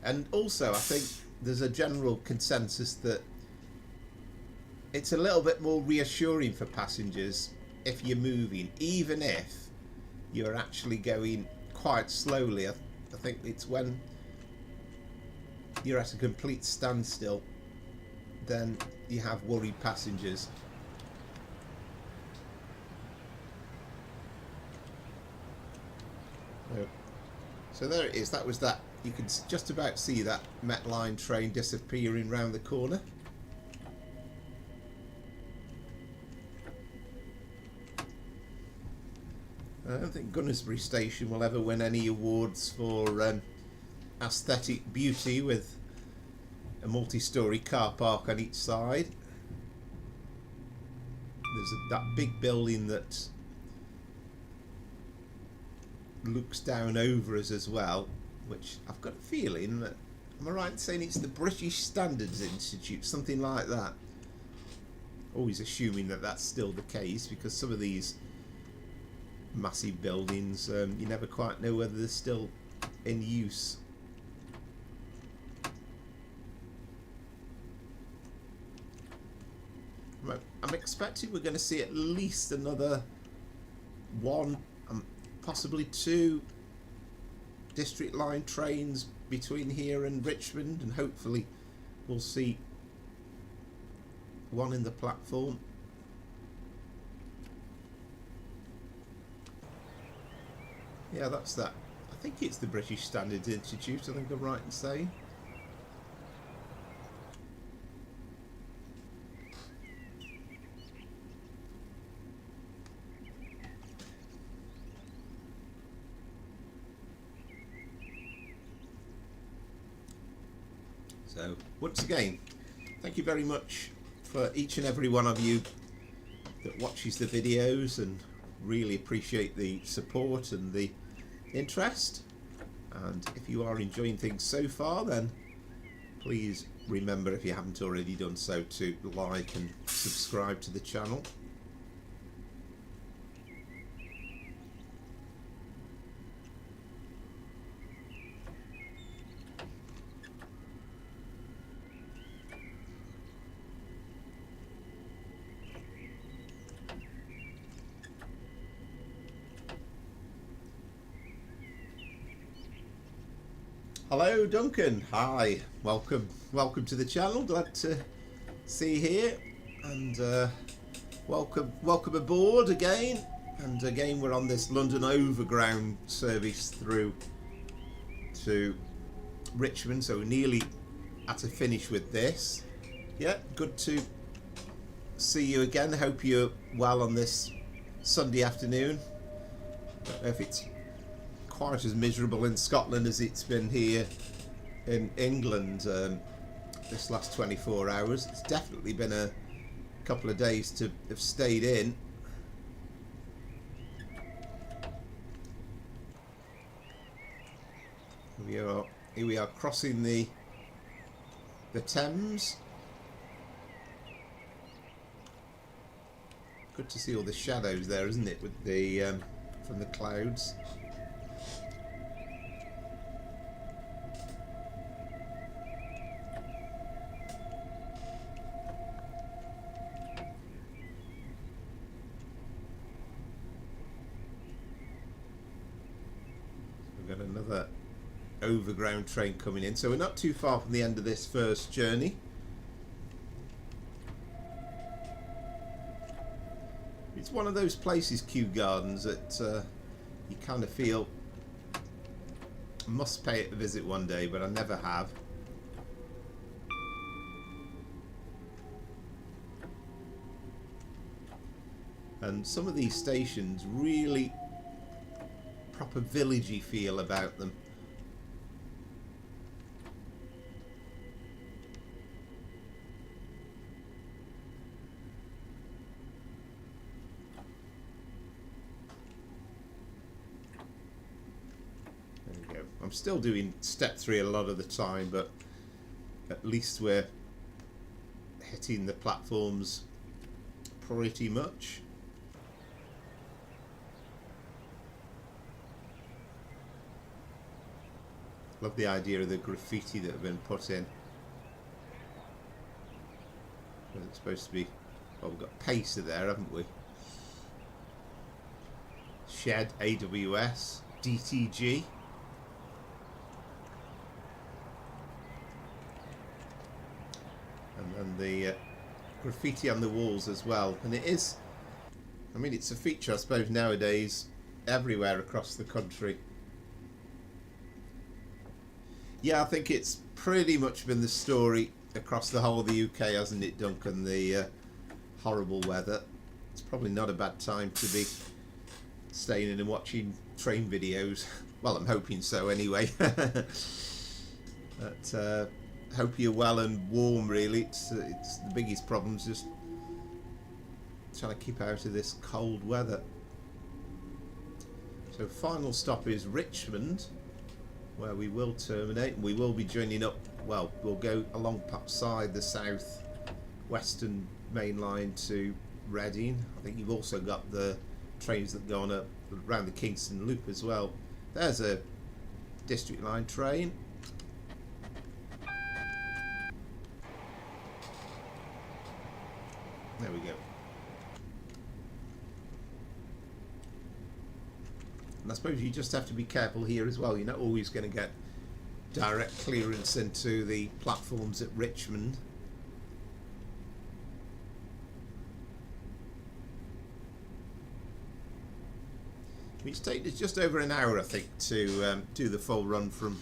And also I think there's a general consensus that it's a little bit more reassuring for passengers if you're moving, even if you're actually going quite slowly. I think it's when you're at a complete standstill then you have worried passengers. So there it is. That was that. You can just about see that Met Line train disappearing round the corner. I don't think Gunnersbury Station will ever win any awards for aesthetic beauty with a multi-storey car park on each side. There's that big building that looks down over us as well, which I've got a feeling that, am I right in saying it's the British Standards Institute, something like that? Always assuming that that's still the case, because some of these massive buildings, you never quite know whether they're still in use. I'm expecting we're going to see at least another one, possibly two district line trains between here and Richmond, and hopefully we'll see one in the platform. Yeah, that's that. I think it's the British Standards Institute, I think I'm right in saying. So, once again, thank you very much for each and every one of you that watches the videos, and really appreciate the support and the interest. And if you are enjoying things so far, then please remember, if you haven't already done so, to like and subscribe to the channel. Hello Duncan, hi, welcome to the channel, glad to see you here, and welcome aboard again. And again, we're on this London Overground service through to Richmond, so we're nearly at a finish with this. Yeah, good to see you again, hope you're well on this Sunday afternoon. Don't know if it's quite as miserable in Scotland as it's been here in England this last 24 hours. It's definitely been a couple of days to have stayed in. Here we are crossing the Thames. Good to see all the shadows there, isn't it, with the from the clouds. Another Overground train coming in, so we're not too far from the end of this first journey. It's one of those places, Kew Gardens, that you kind of feel must pay it a visit one day, but I never have. And some of these stations really proper villagey feel about them. There we go. I'm still doing step 3 a lot of the time, but at least we're hitting the platforms pretty much. Love the idea of the graffiti that have been put in. It's supposed to be... Well, we've got Pacer there, haven't we? Shed, AWS, DTG. And then the graffiti on the walls as well. And it is... I mean, it's a feature, I suppose, nowadays, everywhere across the country. Yeah, I think it's pretty much been the story across the whole of the UK, hasn't it, Duncan? The horrible weather. It's probably not a bad time to be staying in and watching train videos. Well, I'm hoping so anyway. But hope you're well and warm, really. It's the biggest problem's just trying to keep out of this cold weather. So final stop is Richmond, where we will terminate, and we will be joining up, well, we'll go alongside the south western main line to Reading. I think you've also got the trains that go on up around the Kingston Loop as well. There's a district line train. There we go. And I suppose you just have to be careful here as well. You're not always going to get direct clearance into the platforms at Richmond. It's taken us just over an hour, I think, to do the full run from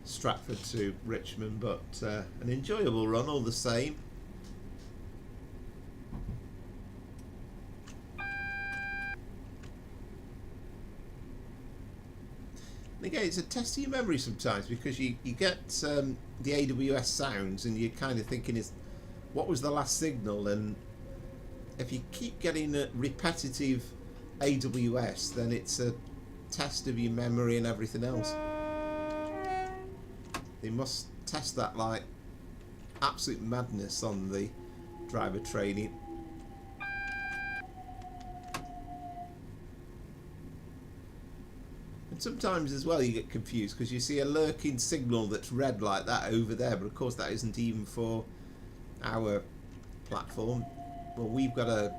Stratford to Richmond, but an enjoyable run all the same. And again, it's a test of your memory sometimes, because you get the AWS sounds and you're kind of thinking, what was the last signal? And if you keep getting a repetitive AWS, then it's a test of your memory and everything else. They must test that like absolute madness on the driver training. And sometimes as well you get confused because you see a lurking signal that's red like that over there, but of course that isn't even for our platform. Well, we've got a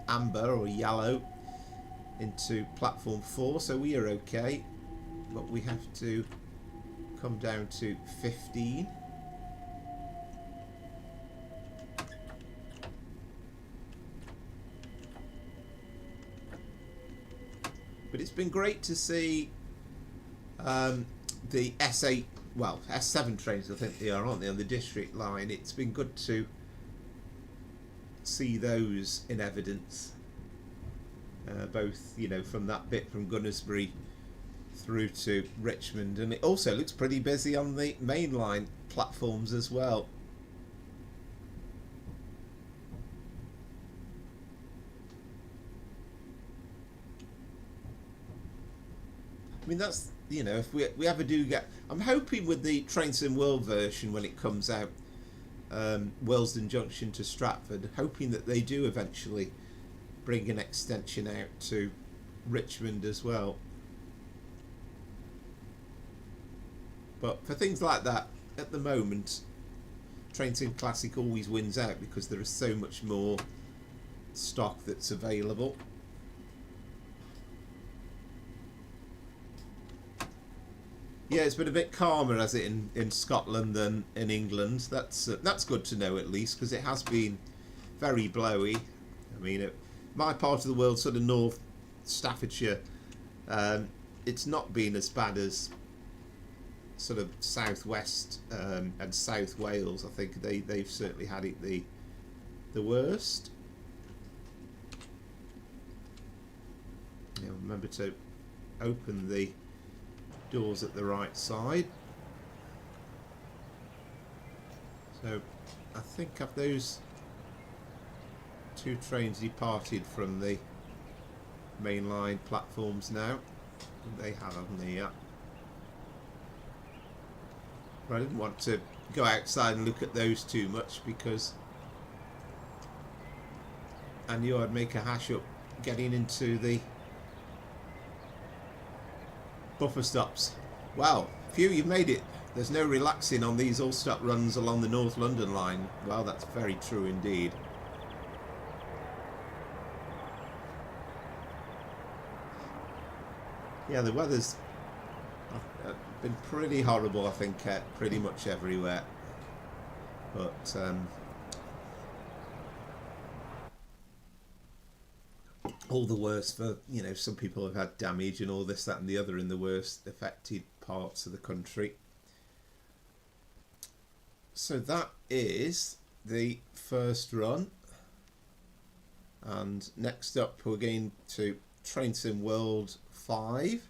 amber or yellow into platform 4, so we are okay, but we have to come down to 15. But it's been great to see the S8, well, S7 trains, I think they are, aren't they, on the district line. It's been good to see those in evidence. Both, you know, from that bit from Gunnersbury through to Richmond, and it also looks pretty busy on the main line platforms as well. I mean, that's, you know, if we ever do get, I'm hoping with the Trains in World version when it comes out, Willesden Junction to Stratford, hoping that they do eventually bring an extension out to Richmond as well. But for things like that, at the moment, Trains in Classic always wins out because there is so much more stock that's available. Yeah, it's been a bit calmer, has it, in Scotland than in England. That's good to know at least, because it has been very blowy. I mean, my part of the world, sort of North Staffordshire, it's not been as bad as sort of southwest and South Wales. I think they've certainly had it the worst. Yeah, remember to open the doors at the right side. So I think have those two trains departed from the main line platforms now? They have, haven't they? Yeah. But I didn't want to go outside and look at those too much because I knew I'd make a hash up getting into the buffer stops. Wow, phew, you've made it. There's no relaxing on these all-stop runs along the North London line. Well, that's very true indeed. Yeah, the weather's been pretty horrible, I think, pretty much everywhere. But all the worse for, you know, some people have had damage and all this, that and the other in the worst affected parts of the country. So that is the first run. And next up we're going to Train Sim World 5.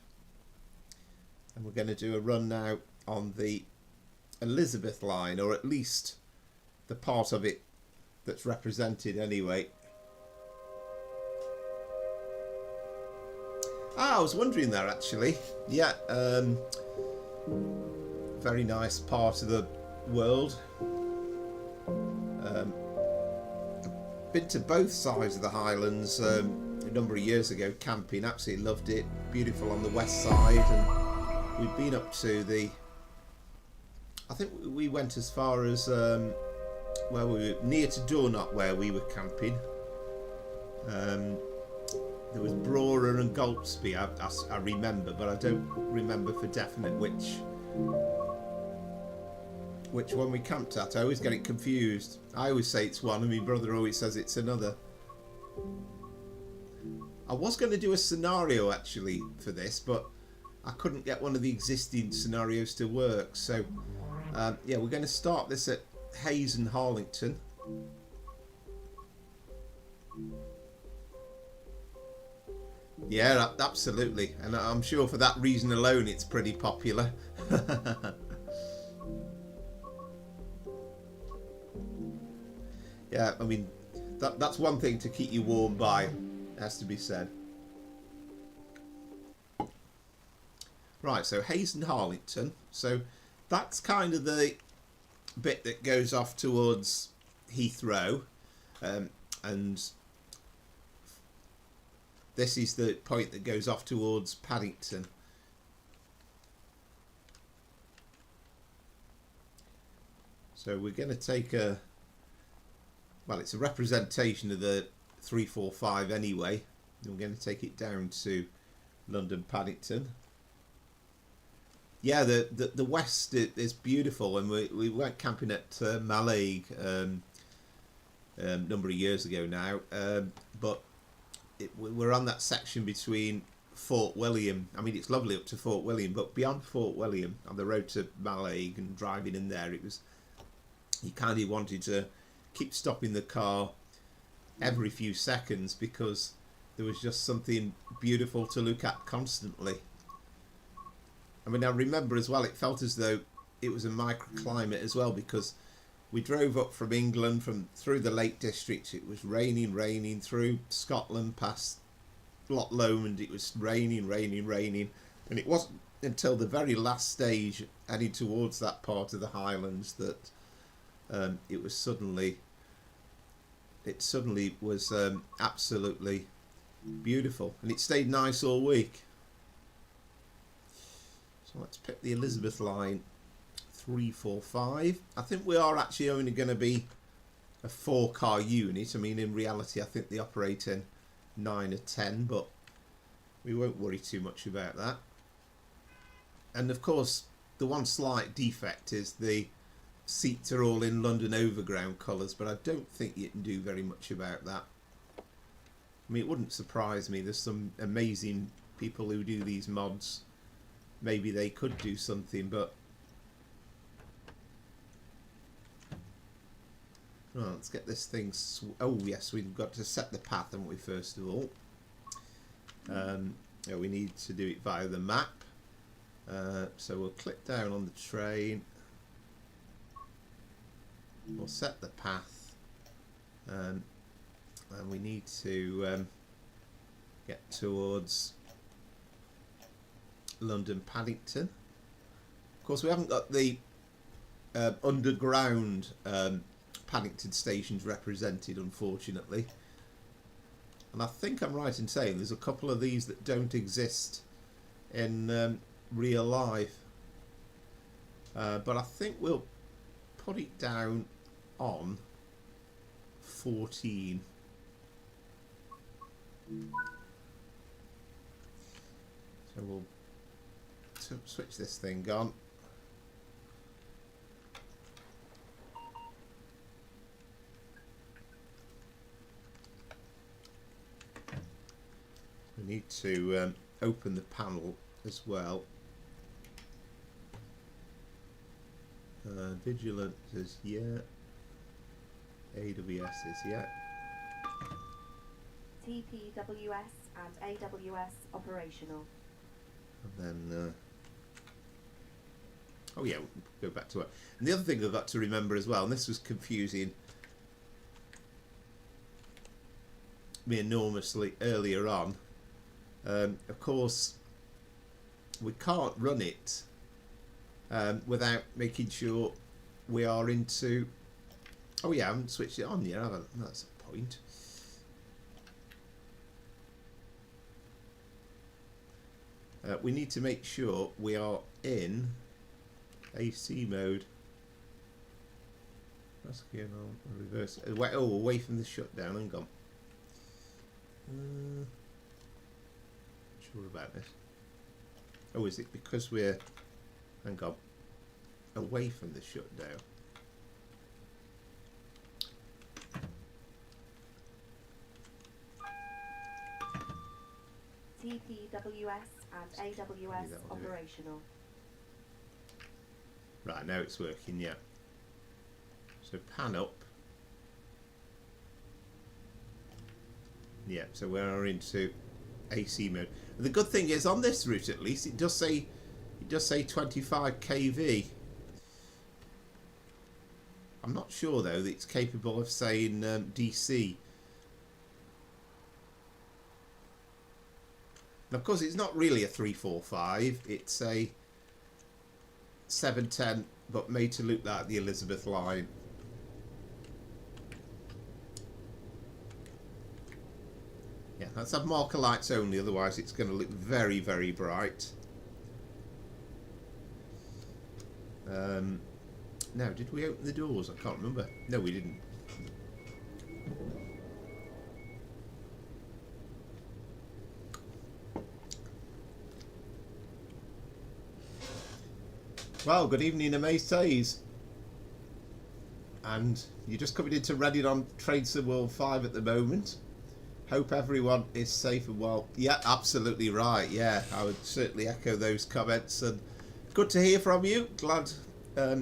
And we're going to do a run now on the Elizabeth line, or at least the part of it that's represented anyway. I was wondering there actually. Yeah, very nice part of the world. Been to both sides of the Highlands a number of years ago camping, absolutely loved it. Beautiful on the west side, and we've been up to the, I think we went as far as where we were near to Dornot where we were camping. There was Brorer and Goldsby, I remember, but I don't remember for definite which one we camped at. I always get it confused. I always say it's one and my brother always says it's another. I was going to do a scenario actually for this, but I couldn't get one of the existing scenarios to work. So yeah, we're going to start this at Hayes and Harlington. Yeah, absolutely, and I'm sure for that reason alone it's pretty popular. Yeah, I mean, that's one thing to keep you warm by, has to be said. Right, so Hayes and Harlington. So that's kind of the bit that goes off towards Heathrow, and this is the point that goes off towards Paddington. So we're going to take a, well, it's a representation of the 345 anyway. And we're going to take it down to London Paddington. Yeah, the west is beautiful, and we went camping at Mallaig a number of years ago now, but we're on that section between Fort William. I mean, it's lovely up to Fort William, but beyond Fort William, on the road to Mallaig and driving in there, it was, you kind of wanted to keep stopping the car every few seconds because there was just something beautiful to look at constantly. I mean, I remember as well, it felt as though it was a microclimate as well, because we drove up from England, through the Lake District. It was raining through Scotland past Loch Lomond. It was raining, and it wasn't until the very last stage, heading towards that part of the Highlands, that it suddenly was absolutely beautiful, and it stayed nice all week. So let's pick the Elizabeth line 345. I think we are actually only going to be a 4-car unit. I mean, in reality, I think they operate in 9 or 10, but we won't worry too much about that. And of course, the one slight defect is the seats are all in London Overground colours, but I don't think you can do very much about that. I mean, it wouldn't surprise me. There's some amazing people who do these mods. Maybe they could do something, but... Well, let's get this thing... Oh, yes, we've got to set the path, haven't we, first of all? Yeah, we need to do it via the map. So we'll click down on the train. We'll set the path. And we need to get towards London Paddington. Of course, we haven't got the underground Paddington stations represented, unfortunately. And I think I'm right in saying there's a couple of these that don't exist in real life. But I think we'll put it down on 14. So we'll switch this thing on. We need to open the panel as well. Vigilant is yeah. AWS is yeah. TPWS and AWS operational. And then, oh yeah, we'll go back to it. And the other thing I've got to remember as well, and this was confusing me enormously earlier on, of course, we can't run it without making sure we are into... Oh yeah, I haven't switched it on yet, have I? That's a point. We need to make sure we are in AC mode. That's going on. Reverse. Oh, away from the shutdown. Hang on. Sure about this. Oh, is it because we're... Hang on. Away from the shutdown. TPWS and AWS operational. Right, now it's working, yeah. So pan up. Yeah, so we're into AC mode. And the good thing is on this route at least it does say 25 kV. I'm not sure though that it's capable of saying DC. And of course it's not really a 345, it's a 710 but made to look like the Elizabeth line. Yeah, let's have marker lights only, otherwise it's going to look very, very bright. Now, did we open the doors? I can't remember. No, we didn't. Well, good evening, amazees. And you're just coming into Reading on Tradesome World 5 at the moment. Hope everyone is safe and well. Yeah, absolutely right. Yeah, I would certainly echo those comments. And good to hear from you. Glad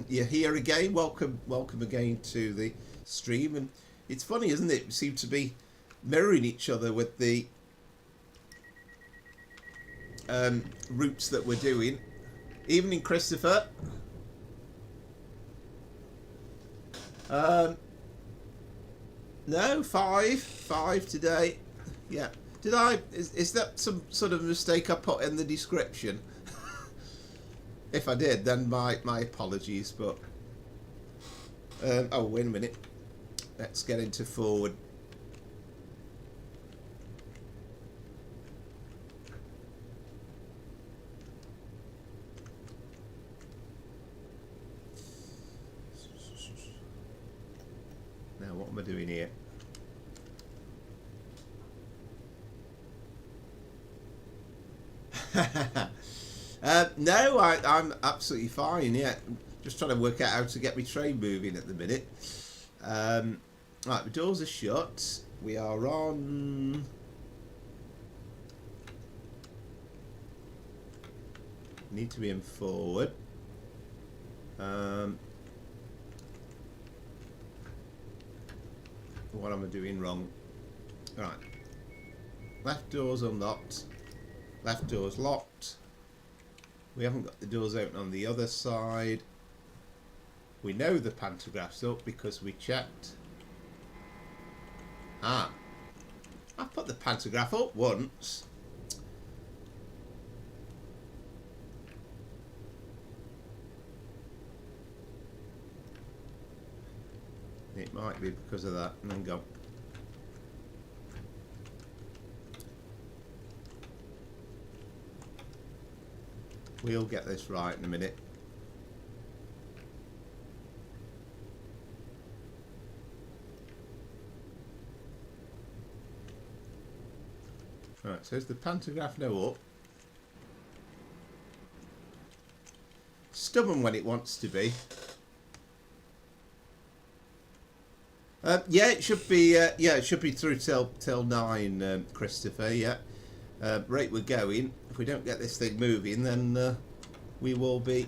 you're here again. Welcome again to the stream. And it's funny, isn't it? We seem to be mirroring each other with the routes that we're doing. Evening, Christopher. No, five today. Yeah. Did I? Is that some sort of mistake I put in the description? If I did, then my apologies. But oh, wait a minute. Let's get into forward. Now, what am I doing here? No, I'm absolutely fine. Yeah, just trying to work out how to get my train moving at the minute. Right, the doors are shut. We are on. Need to be in forward. What am I doing wrong? Right. Left door's unlocked. Left door's locked. We haven't got the doors open on the other side. We know the pantograph's up because we checked. Ah. I put the pantograph up once. It might be because of that. And then go. We'll get this right in a minute. Right, so is the pantograph now up? Stubborn when it wants to be. Yeah, it should be. Yeah, it should be through till 9, Christopher. Yeah, rate we're going. If we don't get this thing moving, then we will be.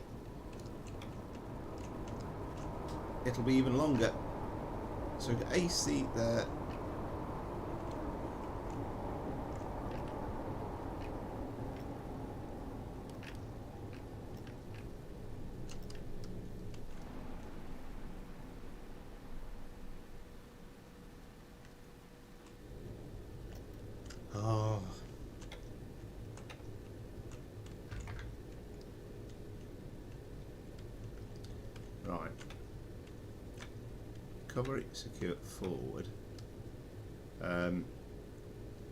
It'll be even longer. So we've got AC there. Oh. Right. Cover it, secure it forward.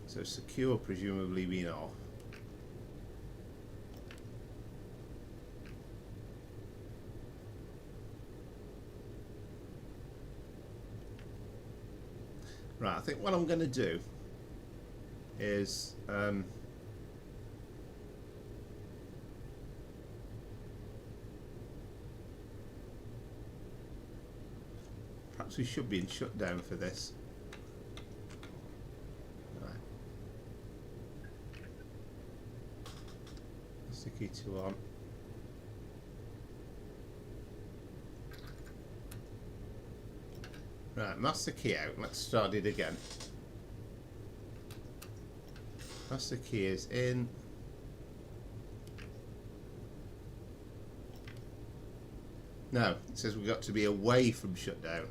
So secure presumably being off. Right, I think what I'm going to do is perhaps we should be in shutdown for this. Right. Sticky to on. Right, master key out. Let's start it again. Master key is in. No, it says we've got to be away from shutdown.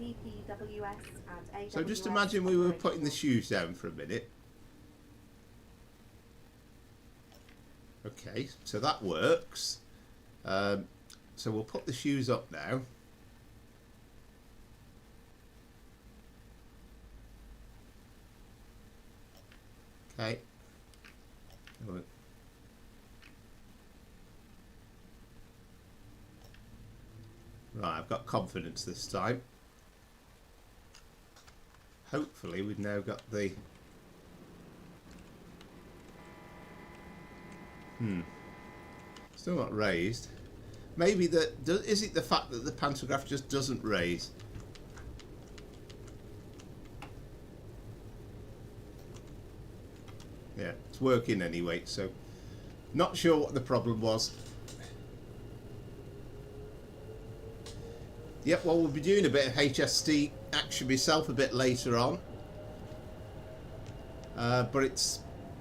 TPWS and AWS. So just imagine we were putting the shoes down for a minute. Okay, so that works. So we'll put the shoes up now. Okay. Right, I've got confidence this time. Hopefully we've now got the... Still not raised. Maybe that... Is it the fact that the pantograph just doesn't raise? Yeah, it's working anyway, so... Not sure what the problem was. Yep, well, we'll be doing a bit of HST action myself a bit later on. But it's...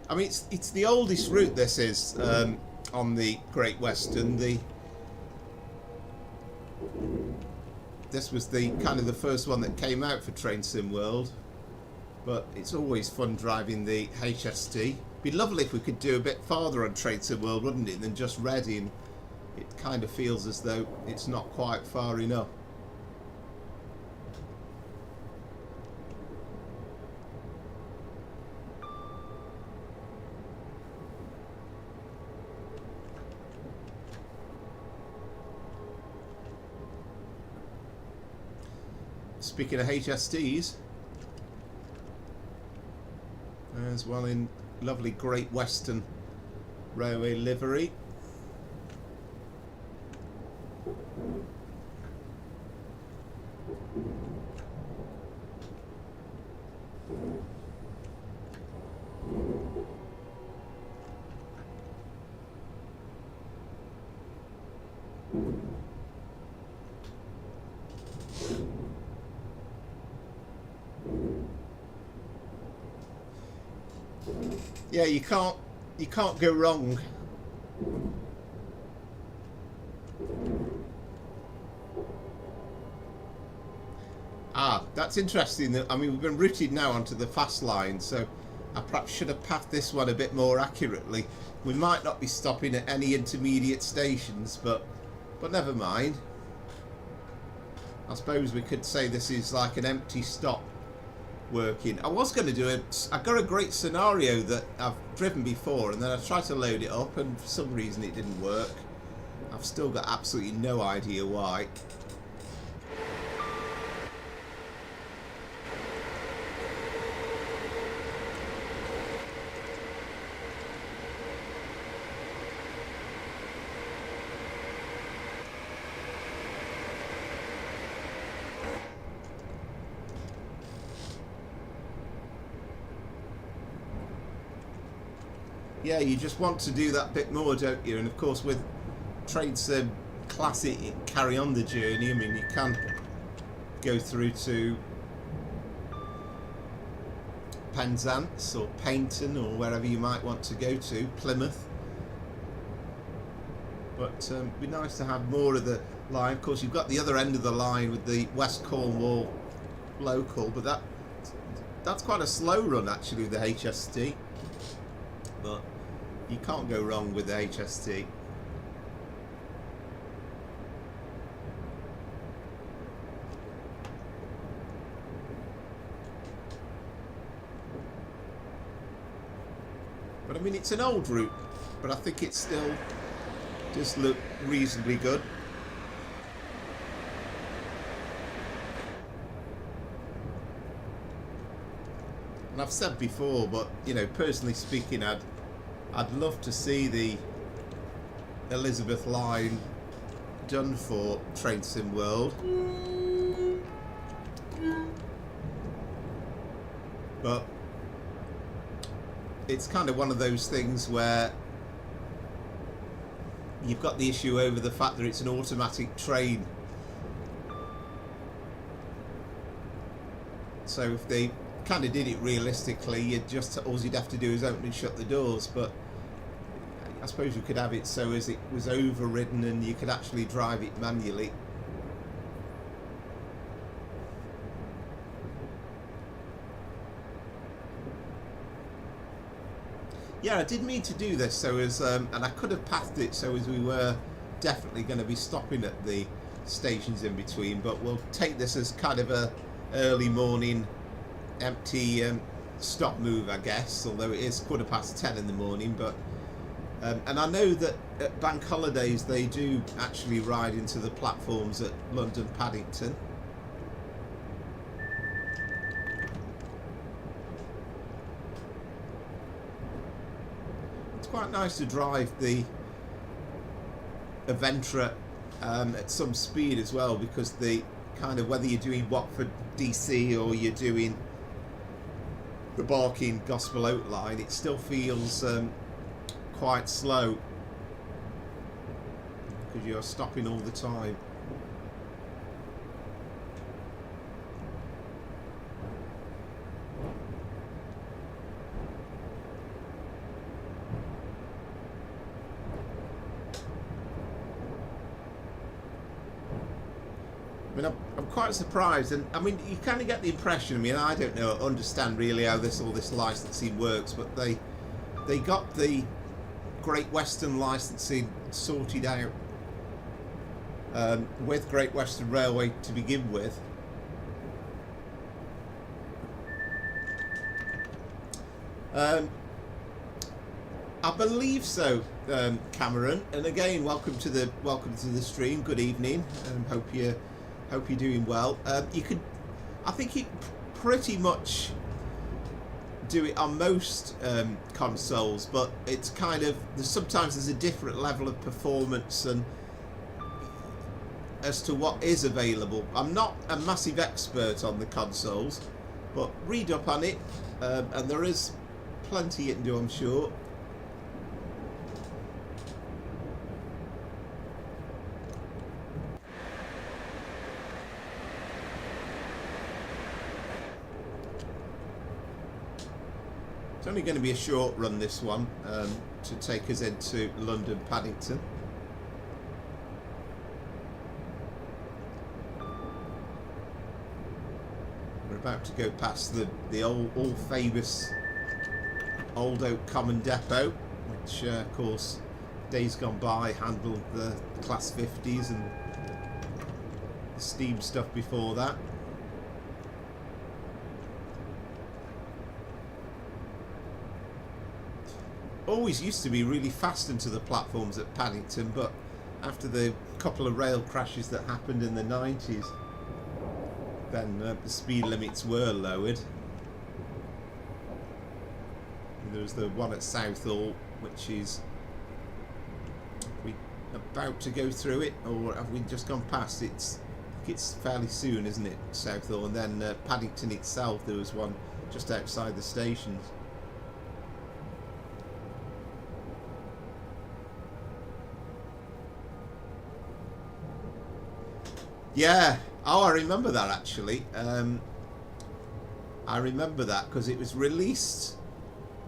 I mean, it's the oldest route, this is, on the Great Western. This was the kind of the first one that came out for Train Sim World. But it's always fun driving the HST. Be lovely if we could do a bit farther on Train Sim World, wouldn't it, than just Reading. It kind of feels as though it's not quite far enough. Speaking of HSTs, as well in lovely Great Western Railway livery. Yeah, you can't go wrong. Ah, that's interesting. I mean, we've been routed now onto the fast line, so I perhaps should have pathed this one a bit more accurately. We might not be stopping at any intermediate stations, but never mind. I suppose we could say this is like an empty stop working. I was going to do I got a great scenario that I've driven before, and then I tried to load it up, and for some reason it didn't work. I've still got absolutely no idea why. Yeah, you just want to do that bit more, don't you? And of course, with Trades Classic, carry on the journey. I mean, you can go through to Penzance or Paddington or wherever you might want to go to, Plymouth. But it'd be nice to have more of the line. Of course, you've got the other end of the line with the West Cornwall local, but that's quite a slow run actually, the HST. But you can't go wrong with the HST. But I mean, it's an old route, but I think it still does look reasonably good. And I've said before, but you know, personally speaking, I'd love to see the Elizabeth line done for Train Sim World. But it's kind of one of those things where you've got the issue over the fact that it's an automatic train. So if they kind of did it realistically, all you'd have to do is open and shut the doors. But I suppose you could have it so as it was overridden and you could actually drive it manually. Yeah, I did mean to do this so as, and I could have pathed it so as we were definitely going to be stopping at the stations in between, but we'll take this as kind of a early morning empty stop move, I guess, although it is 10:15 in the morning. But and I know that at bank holidays they do actually ride into the platforms at London Paddington. It's quite nice to drive the Aventra at some speed as well, because the kind of, whether you're doing Watford DC or you're doing the Barking Gospel Oak line, it still feels quite slow because you're stopping all the time. I mean, I'm quite surprised, and I mean, you kind of get the impression, I mean, I don't know, understand really how all this licensing works, but they got the Great Western licensing sorted out with Great Western Railway to begin with. I believe so, Cameron. And again, welcome to the stream. Good evening. Hope you're doing well. You could, I think it pretty much do it on most consoles, but it's kind of sometimes there's a different level of performance and as to what is available. I'm not a massive expert on the consoles, but read up on it, and there is plenty you can do, I'm sure. It's only going to be a short run, this one, to take us into London Paddington. We're about to go past the all famous Old Oak Common Depot, which of course days gone by handled the Class 50s and the steam stuff before that. Always used to be really fast into the platforms at Paddington, but after the couple of rail crashes that happened in the 90s, then the speed limits were lowered. And there was the one at Southall, which is, are we about to go through it, or have we just gone past it? I think it's fairly soon, isn't it, Southall? And then Paddington itself, there was one just outside the stations. Yeah, oh, I remember that actually. I remember that because it was released.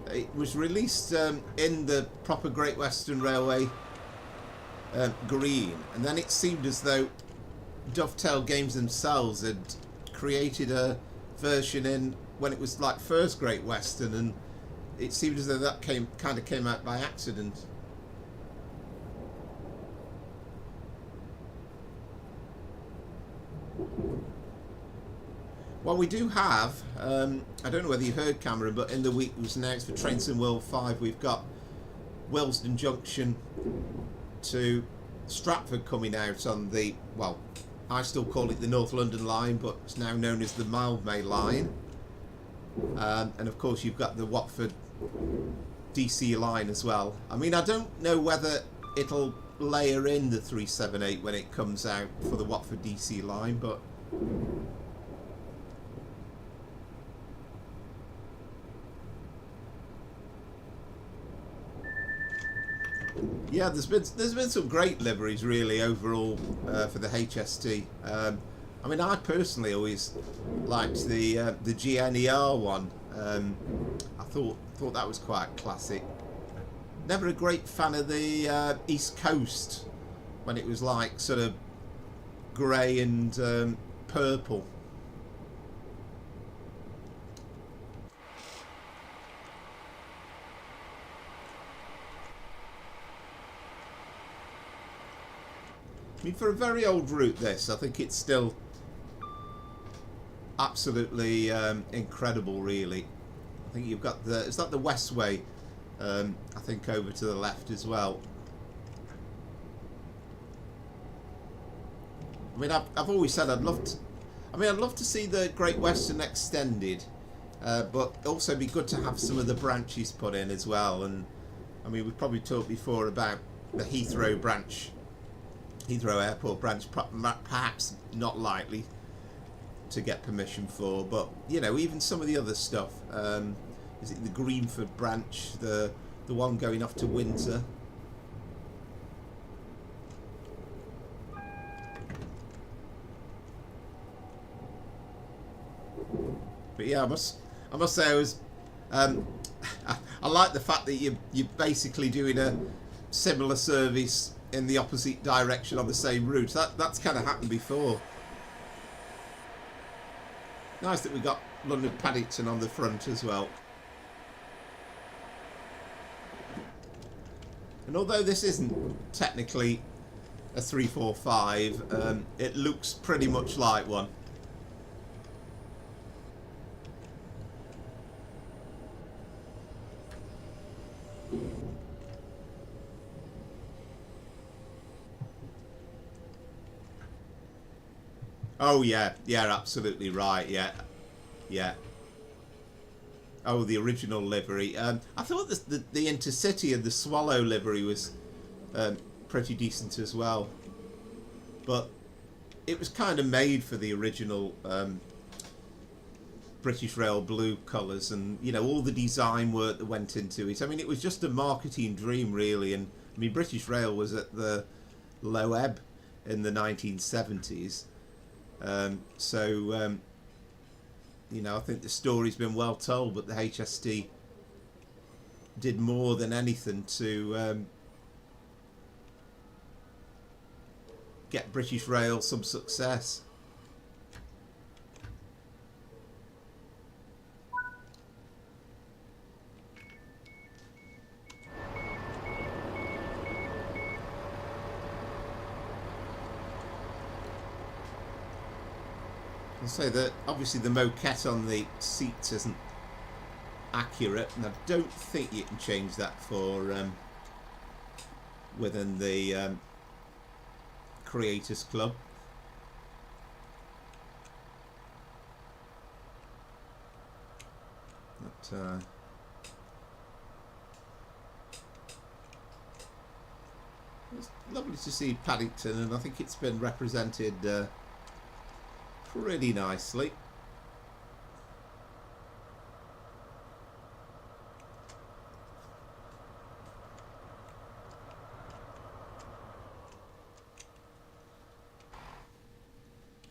It was released in the proper Great Western Railway green, and then it seemed as though Dovetail Games themselves had created a version in when it was like first Great Western, and it seemed as though that kind of came out by accident. Well, we do have, I don't know whether you heard, Cameron, but in the week it was announced for Trains in World 5, we've got Willesden Junction to Stratford coming out on the, well, I still call it the North London line, but it's now known as the Midland Main Line. And of course you've got the Watford DC line as well. I mean, I don't know whether it'll layer in the 378 when it comes out for the Watford DC line, but yeah, there's been some great liveries really overall for the HST. I mean, I personally always liked the GNER one. I thought that was quite classic. Never a great fan of the East Coast when it was like sort of grey and purple. I mean, for a very old route, this, I think it's still absolutely incredible, really. I think you've got the, is that the Westway? I think over to the left as well. I mean, I've always said I'd love to see the Great Western extended, but also be good to have some of the branches put in as well. And I mean, we've probably talked before about the Heathrow branch. Heathrow Airport branch, perhaps not likely to get permission for, but you know, even some of the other stuff. Is it the Greenford branch, the one going off to Windsor? But yeah, I must say I was I like the fact that you're basically doing a similar service in the opposite direction on the same route. That's kind of happened before. Nice that we got London Paddington on the front as well. And although this isn't technically a 345, it looks pretty much like one. Oh yeah, yeah, absolutely right, yeah, yeah. Oh, the original livery. I thought the Intercity and the Swallow livery was pretty decent as well, but it was kind of made for the original British Rail blue colours, and you know, all the design work that went into it. I mean, it was just a marketing dream, really. And I mean, British Rail was at the low ebb in the 1970s, you know, I think the story's been well told, but the HST did more than anything to get British Rail some success. I'll say that obviously the moquette on the seats isn't accurate, and I don't think you can change that for within the Creators Club. But, it's lovely to see Paddington, and I think it's been represented pretty nicely.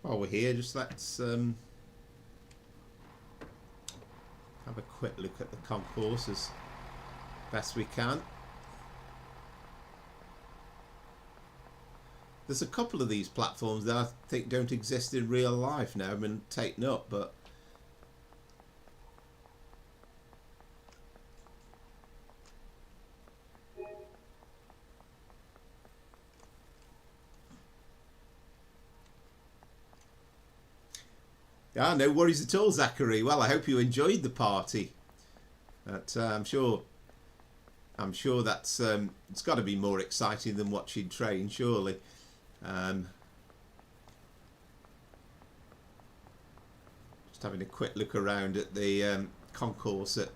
While we're here, just let's have a quick look at the concourse as best we can. There's a couple of these platforms that I think don't exist in real life now. I've been taken up, but no worries at all, Zachary. Well, I hope you enjoyed the party. But I'm sure that's it's got to be more exciting than watching trains, surely. Just having a quick look around at the concourse at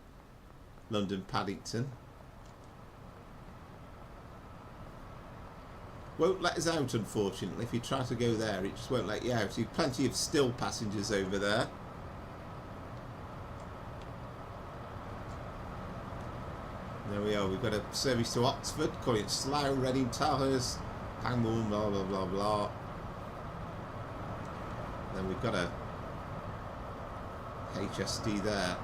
London Paddington. Won't let us out, unfortunately. If you try to go there, it just won't let you out. You've plenty of still passengers over there. There we are. We've got a service to Oxford, calling it Slough, Reading, Towers, Pangbourne, blah blah blah blah. Then we've got a HSD there.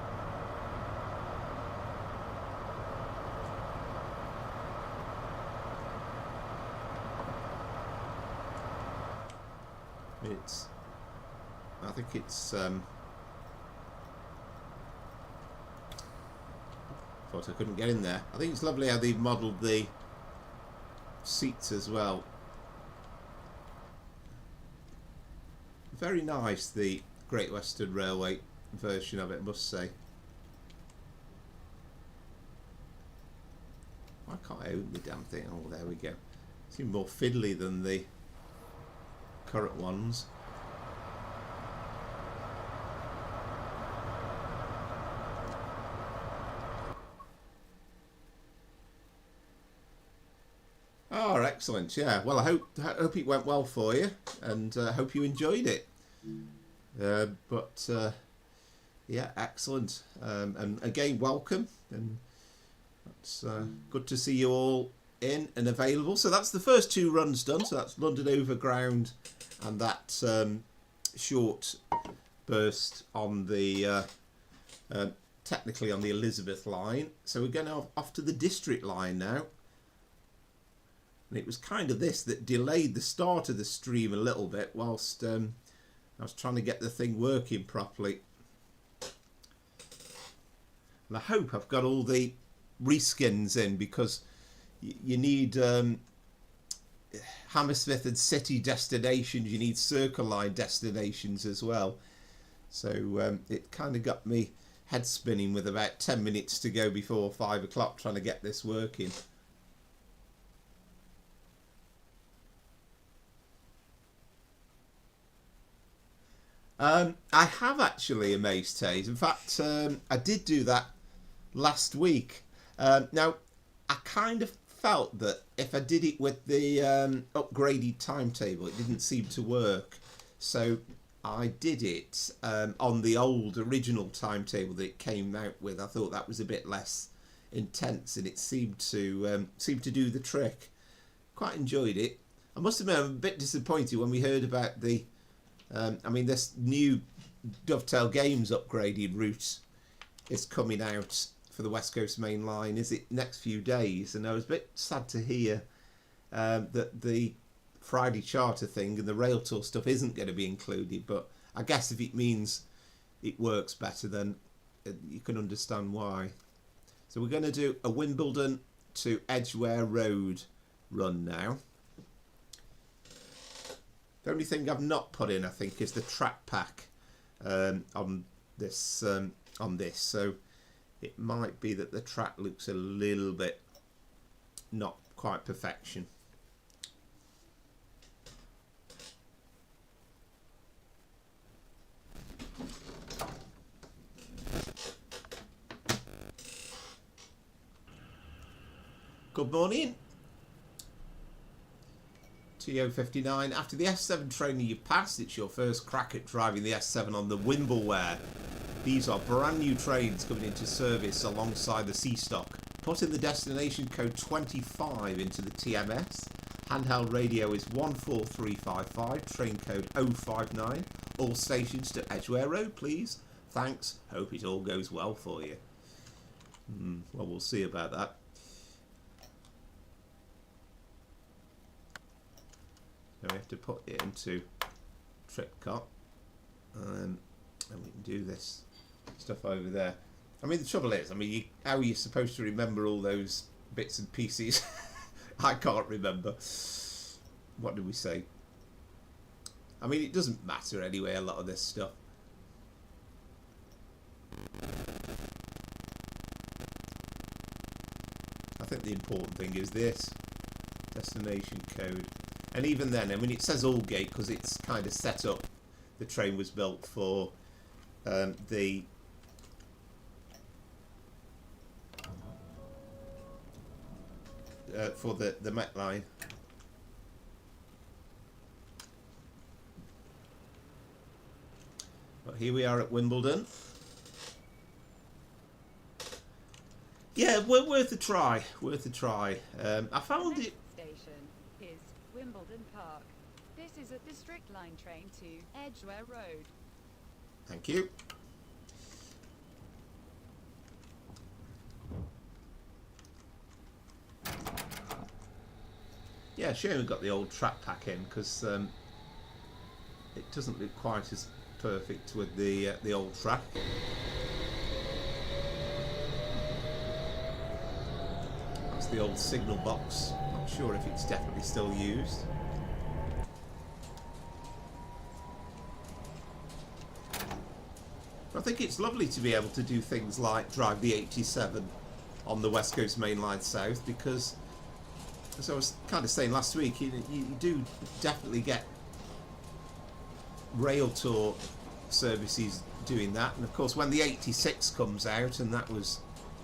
I think it's thought I couldn't get in there. I think it's lovely how they've modelled the seats as well. Very nice, the Great Western Railway version of it, must say. Why can't I open the damn thing? Oh, there we go. Seem more fiddly than the current ones. Oh, excellent! Yeah. Well, I hope it went well for you, and hope you enjoyed it. Yeah, excellent. And again, welcome, and it's good to see you all in and available. So that's the first two runs done. So that's London Overground and that short burst on the technically on the Elizabeth line. So we're going off to the District line now. And it was kind of this that delayed the start of the stream a little bit whilst I was trying to get the thing working properly. And I hope I've got all the reskins in, because you need Hammersmith and City destinations, you need Circle Line destinations as well. So it kind of got me head spinning with about 10 minutes to go before 5 o'clock trying to get this working. I have actually a mace tase. In fact, I did do that last week. Now, I kind of felt that if I did it with the upgraded timetable, it didn't seem to work. So I did it on the old original timetable that it came out with. I thought that was a bit less intense, and it seemed to do the trick. Quite enjoyed it. I must admit, I'm a bit disappointed when we heard about the this new Dovetail Games upgraded route is coming out for the West Coast Main Line. Is it next few days? And I was a bit sad to hear that the Friday charter thing and the rail tour stuff isn't going to be included. But I guess if it means it works better, then you can understand why. So we're going to do a Wimbledon to Edgware Road run now. The only thing I've not put in, I think, is the track pack on this. So it might be that the track looks a little bit not quite perfection. Good morning. TO59. After the S7 training you've passed, it's your first crack at driving the S7 on the Wimbledon. These are brand new trains coming into service alongside the C-Stock. Put in the destination code 25 into the TMS. Handheld radio is 14355, train code 059. All stations to Edgware Road, please. Thanks. Hope it all goes well for you. Well, we'll see about that. So we have to put it into Tripcot, and we can do this stuff over there. I mean, the trouble is, how are you supposed to remember all those bits and pieces? I can't remember. What did we say? I mean, it doesn't matter anyway, a lot of this stuff. I think the important thing is this destination code. And even then, I mean, it says Aldgate because it's kind of set up. The train was built for the Met Line. But here we are at Wimbledon. Yeah, worth a try. Worth a try. I found it. Wimbledon Park. This is a District Line train to Edgware Road. Thank you. Yeah, shame we got the old track pack in because it doesn't look quite as perfect with the old track. That's the old signal box. Not sure if it's definitely still used. I think it's lovely to be able to do things like drive the 87 on the West Coast Main Line South, because, as I was kind of saying last week, you do definitely get rail tour services doing that. And of course, when the 86 comes out, and that was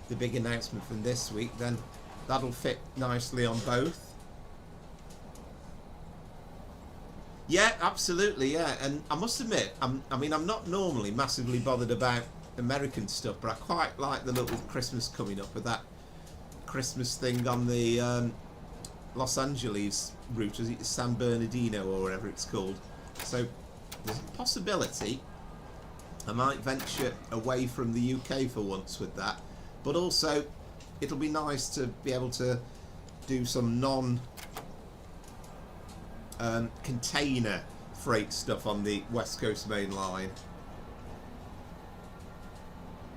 the big announcement from this week, then that'll fit nicely on both. Yeah, absolutely, yeah. And I must admit, I'm not normally massively bothered about American stuff, but I quite like the look with Christmas coming up, with that Christmas thing on the Los Angeles route, is it San Bernardino or whatever it's called. So there's a possibility I might venture away from the UK for once with that, but also it'll be nice to be able to do some container freight stuff on the West Coast Main Line.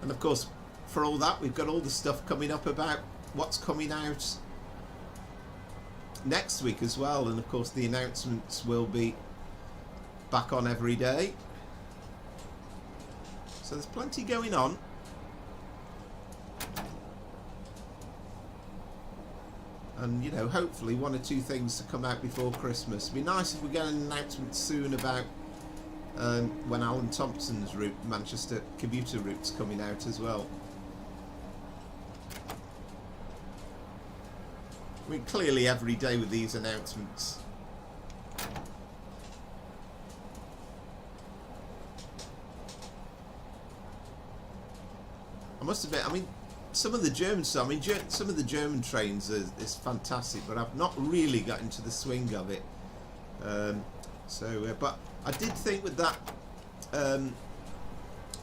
And of course, for all that, we've got all the stuff coming up about what's coming out next week as well. And of course, the announcements will be back on every day. So there's plenty going on. And, you know, hopefully one or two things to come out before Christmas. It'd be nice if we get an announcement soon about when Alan Thompson's route, Manchester commuter route's coming out as well. I mean, clearly every day with these announcements. I must admit, I mean, some of the German stuff, I mean, some of the German trains is fantastic, but I've not really got into the swing of it. But I did think with that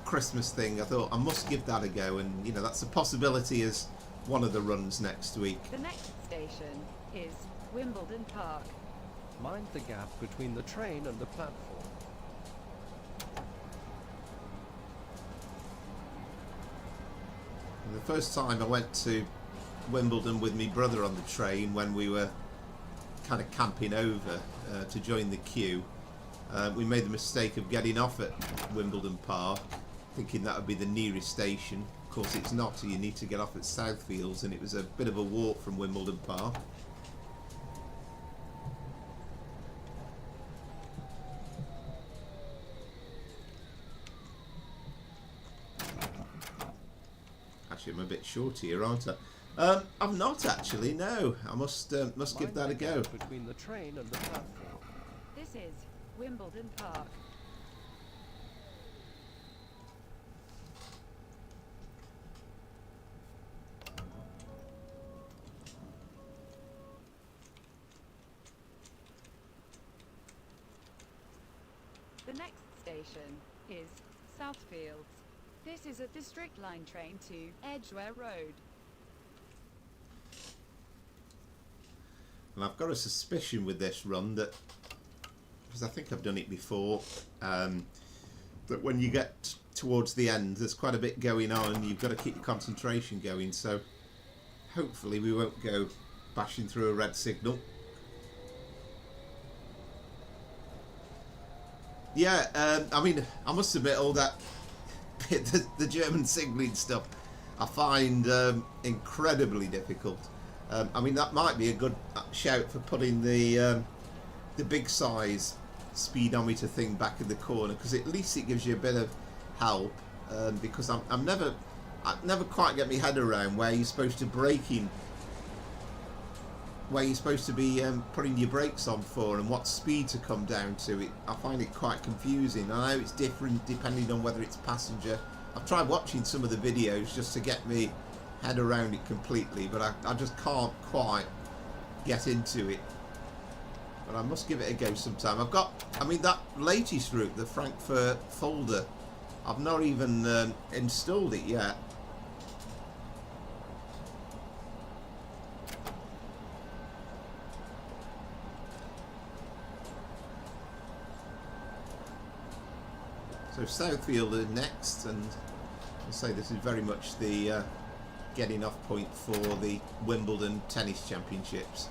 Christmas thing, I thought I must give that a go, and you know, that's a possibility as one of the runs next week. The next station is Wimbledon Park. Mind the gap between the train and the platform. The first time I went to Wimbledon with my brother on the train when we were kind of camping over to join the queue, we made the mistake of getting off at Wimbledon Park, thinking that would be the nearest station. Of course it's not, so you need to get off at Southfields, and it was a bit of a walk from Wimbledon Park. Actually, I'm a bit short here, aren't I? I'm not actually. No, I must give that a go. Between the train and the platform. This is Wimbledon Park. The next station is Southfields. This is a District Line train to Edgware Road. And I've got a suspicion with this run that, because I think I've done it before, that when you get towards the end, there's quite a bit going on, and you've got to keep your concentration going. So hopefully we won't go bashing through a red signal. Yeah, I mean, I must admit, all that the German signalling stuff I find incredibly difficult. I mean, that might be a good shout for putting the big size speedometer thing back in the corner, because at least it gives you a bit of help. Because I never quite get my head around where you're supposed to braking, where you're supposed to be putting your brakes on for, and what speed to come down to. I find it quite confusing. I know it's different depending on whether it's passenger. I've tried watching some of the videos just to get me head around it completely, but I just can't quite get into it. But I must give it a go sometime. I mean, that latest route, the Frankfurt folder, I've not even installed it yet. So Southfield are next, and I'll say this is very much the getting off point for the Wimbledon Tennis Championships.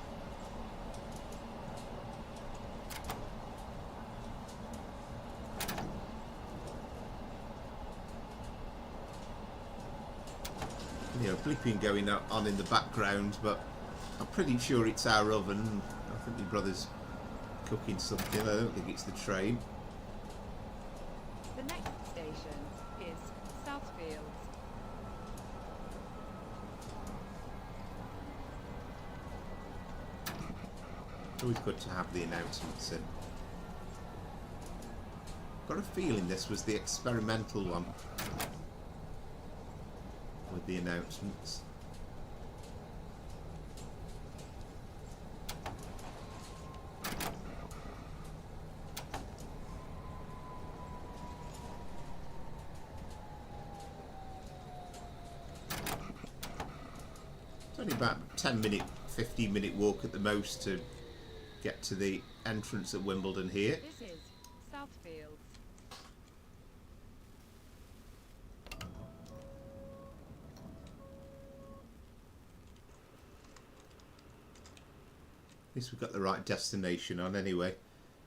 You know, bleeping going on in the background, but I'm pretty sure it's our oven. I think my brother's cooking something. I don't think it's the train. The next station is Southfields. It's always good to have the announcements in. Got a feeling this was the experimental one with the announcements. It's only about 10-minute, 15-minute walk at the most to get to the entrance at Wimbledon here. This is Southfields. At least we've got the right destination on anyway,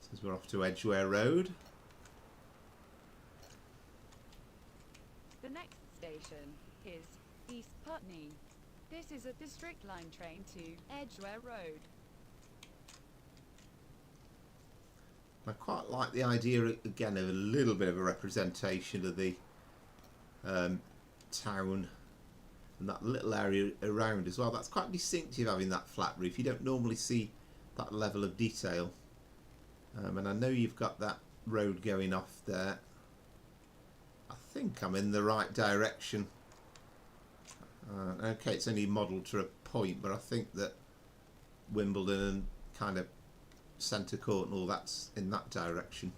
since we're off to Edgware Road. The next station is East Putney. This is a District Line train to Edgware Road. I quite like the idea, again, of a little bit of a representation of the town and that little area around as well. That's quite distinctive, having that flat roof. You don't normally see that level of detail. And I know you've got that road going off there. I think I'm in the right direction. Okay, it's only modelled to a point, but I think that Wimbledon and kind of Centre Court and all that's in that direction.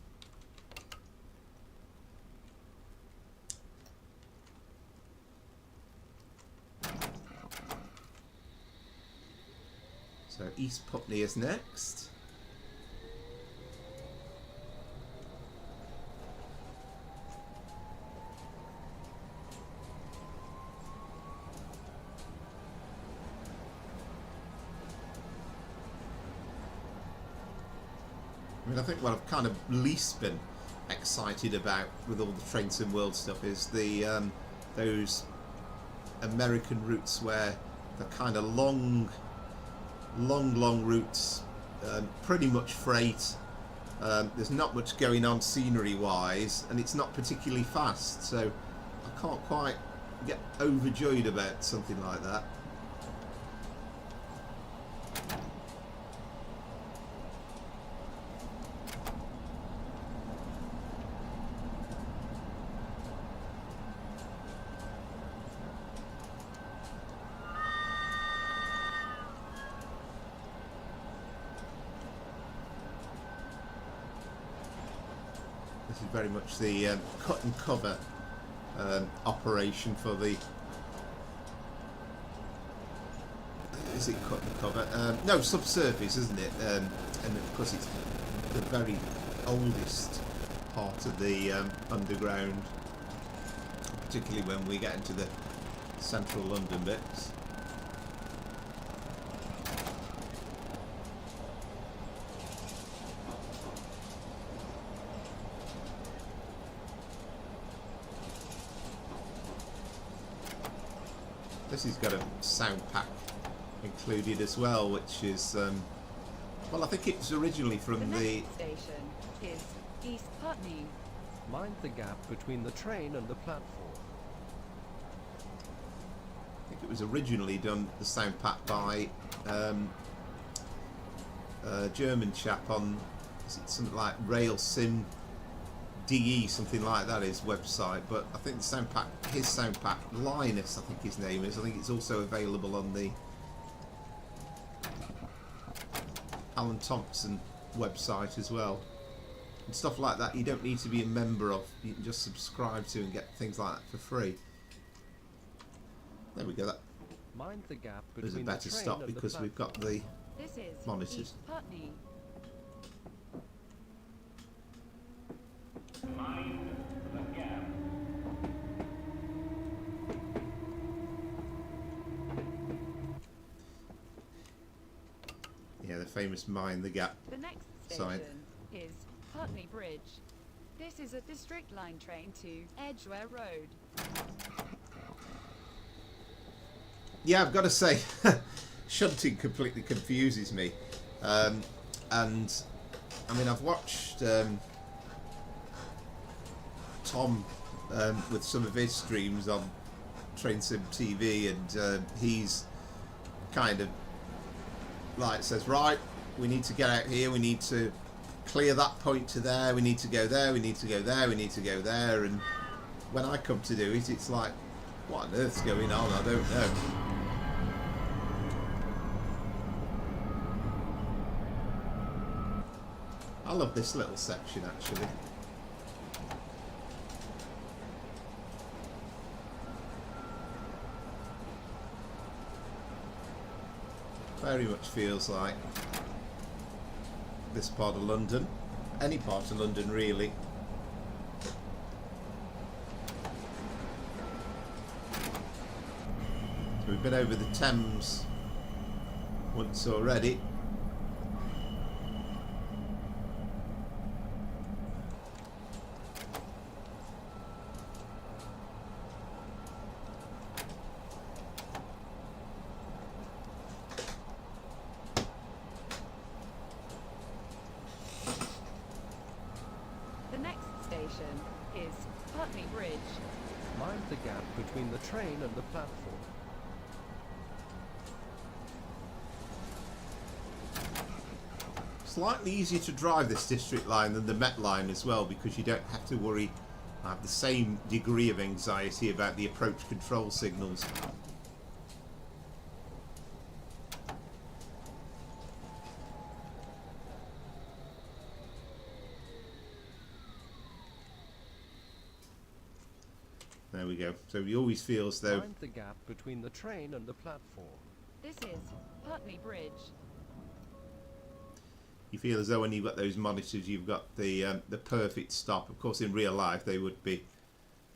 So East Putney is next. I mean, I think what I've kind of least been excited about with all the Train Sim World stuff is the those American routes where the kind of long routes, pretty much freight. There's not much going on scenery wise, and it's not particularly fast, so I can't quite get overjoyed about something like that. This is very much the cut and cover operation for the... Is it cut and cover? No, subsurface, isn't it? And of course it's the very oldest part of the underground, particularly when we get into the central London bits. This has got a sound pack included as well, which is, well, I think it's originally from the next station is East Putney. Mind the gap between the train and the platform. I think it was originally done, the sound pack, by a German chap on, is it something like Rail Sim DE, something like that, his website. But I think the sound pack, his sound pack, Linus, I think his name is. I think it's also available on the Alan Thompson website as well. And stuff like that you don't need to be a member of. You can just subscribe to and get things like that for free. There we go. That Mind the gap was a between better the train stop and because the we've got the This is monitors. East Putney. Yeah, the famous Mind the Gap. The next Side. station is Putney Bridge. This is a district line train to Edgware Road. Yeah, I've got to say, shunting completely confuses me. And I mean, I've watched Tom with some of his streams on Train Sim TV, and he's kind of like says, right, we need to get out here, we need to clear that point to there, we need to go there, we need to go there, we need to go there, and when I come to do it, it's like, what on earth's going on? I don't know. I love this little section actually. Very much feels like this part of London, any part of London really. So we've been over the Thames once already. station is Putney Bridge. Mind the gap between the train and the platform. Slightly easier to drive this district line than the Met line as well, because you don't have to worry, have the same degree of anxiety about the approach control signals. There we go. So you always feel as though... Mind the gap between the train and the platform. This is Putney Bridge. You feel as though when you've got those monitors, you've got the perfect stop. Of course, in real life, they would be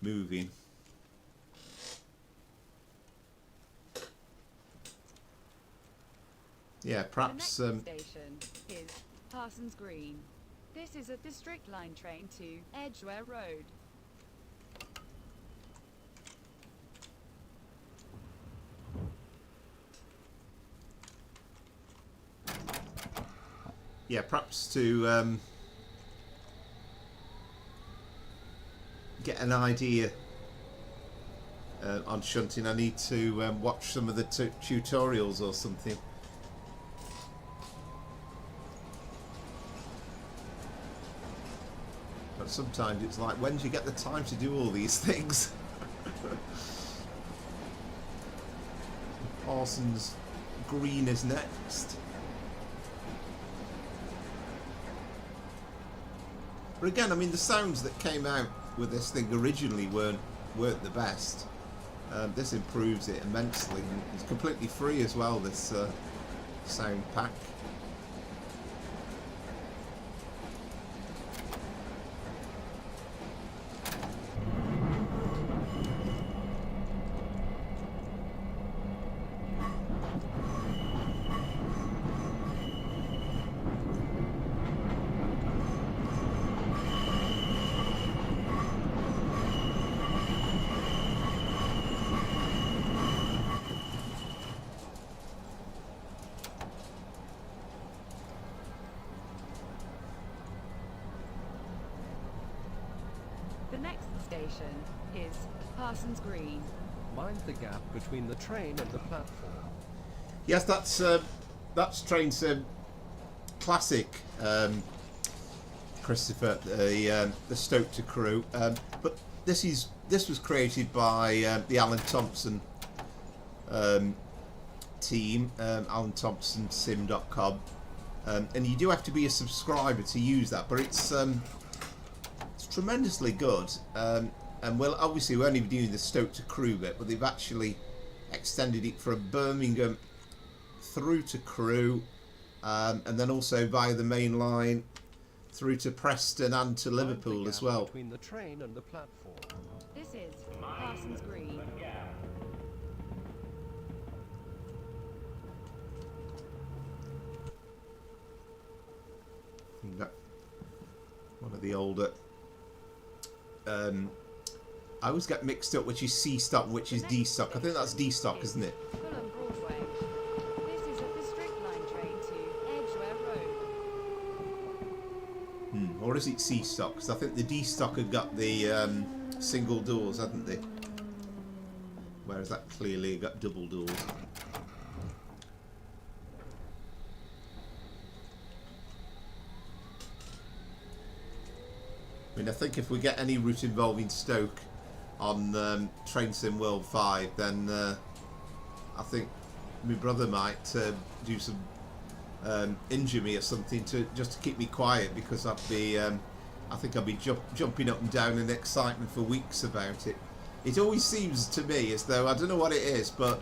moving. Yeah, perhaps... The next station is Parsons Green. This is a District Line train to Edgware Road. yeah, perhaps to get an idea on shunting, I need to watch some of the tutorials or something. But sometimes it's like, when do you get the time to do all these things? Parsons Green is next. But again, I mean, the sounds that came out with this thing originally weren't the best. This improves it immensely. And it's completely free as well, this sound pack. The next station is Parsons Green. Mind the gap between the train and the platform. Yes, that's train's classic, Christopher, the Stoke to Crewe. But this was created by the Alan Thompson team, AlanThompsonSim.com, and you do have to be a subscriber to use that. But it's tremendously good. And well, obviously we're only doing the Stoke to Crewe bit, but they've actually extended it from Birmingham through to Crewe, and then also via the main line through to Preston and to Liverpool as well. Between the train and the platform. This is Parsons Green. I think that one of the older. I always get mixed up which is C stock and which is D stock. I think that's D stock, isn't it? Fulham Broadway. This is a District Line train to Edgware Road. Or is it C stock? Because I think the D stock had got the single doors, hadn't they? Whereas that clearly got double doors. I mean, I think if we get any route involving Stoke on Train Sim World 5, then I think my brother might do some injure me or something just to keep me quiet, because I'd be I think I'd be jumping up and down in excitement for weeks about it. It always seems to me as though, I don't know what it is, but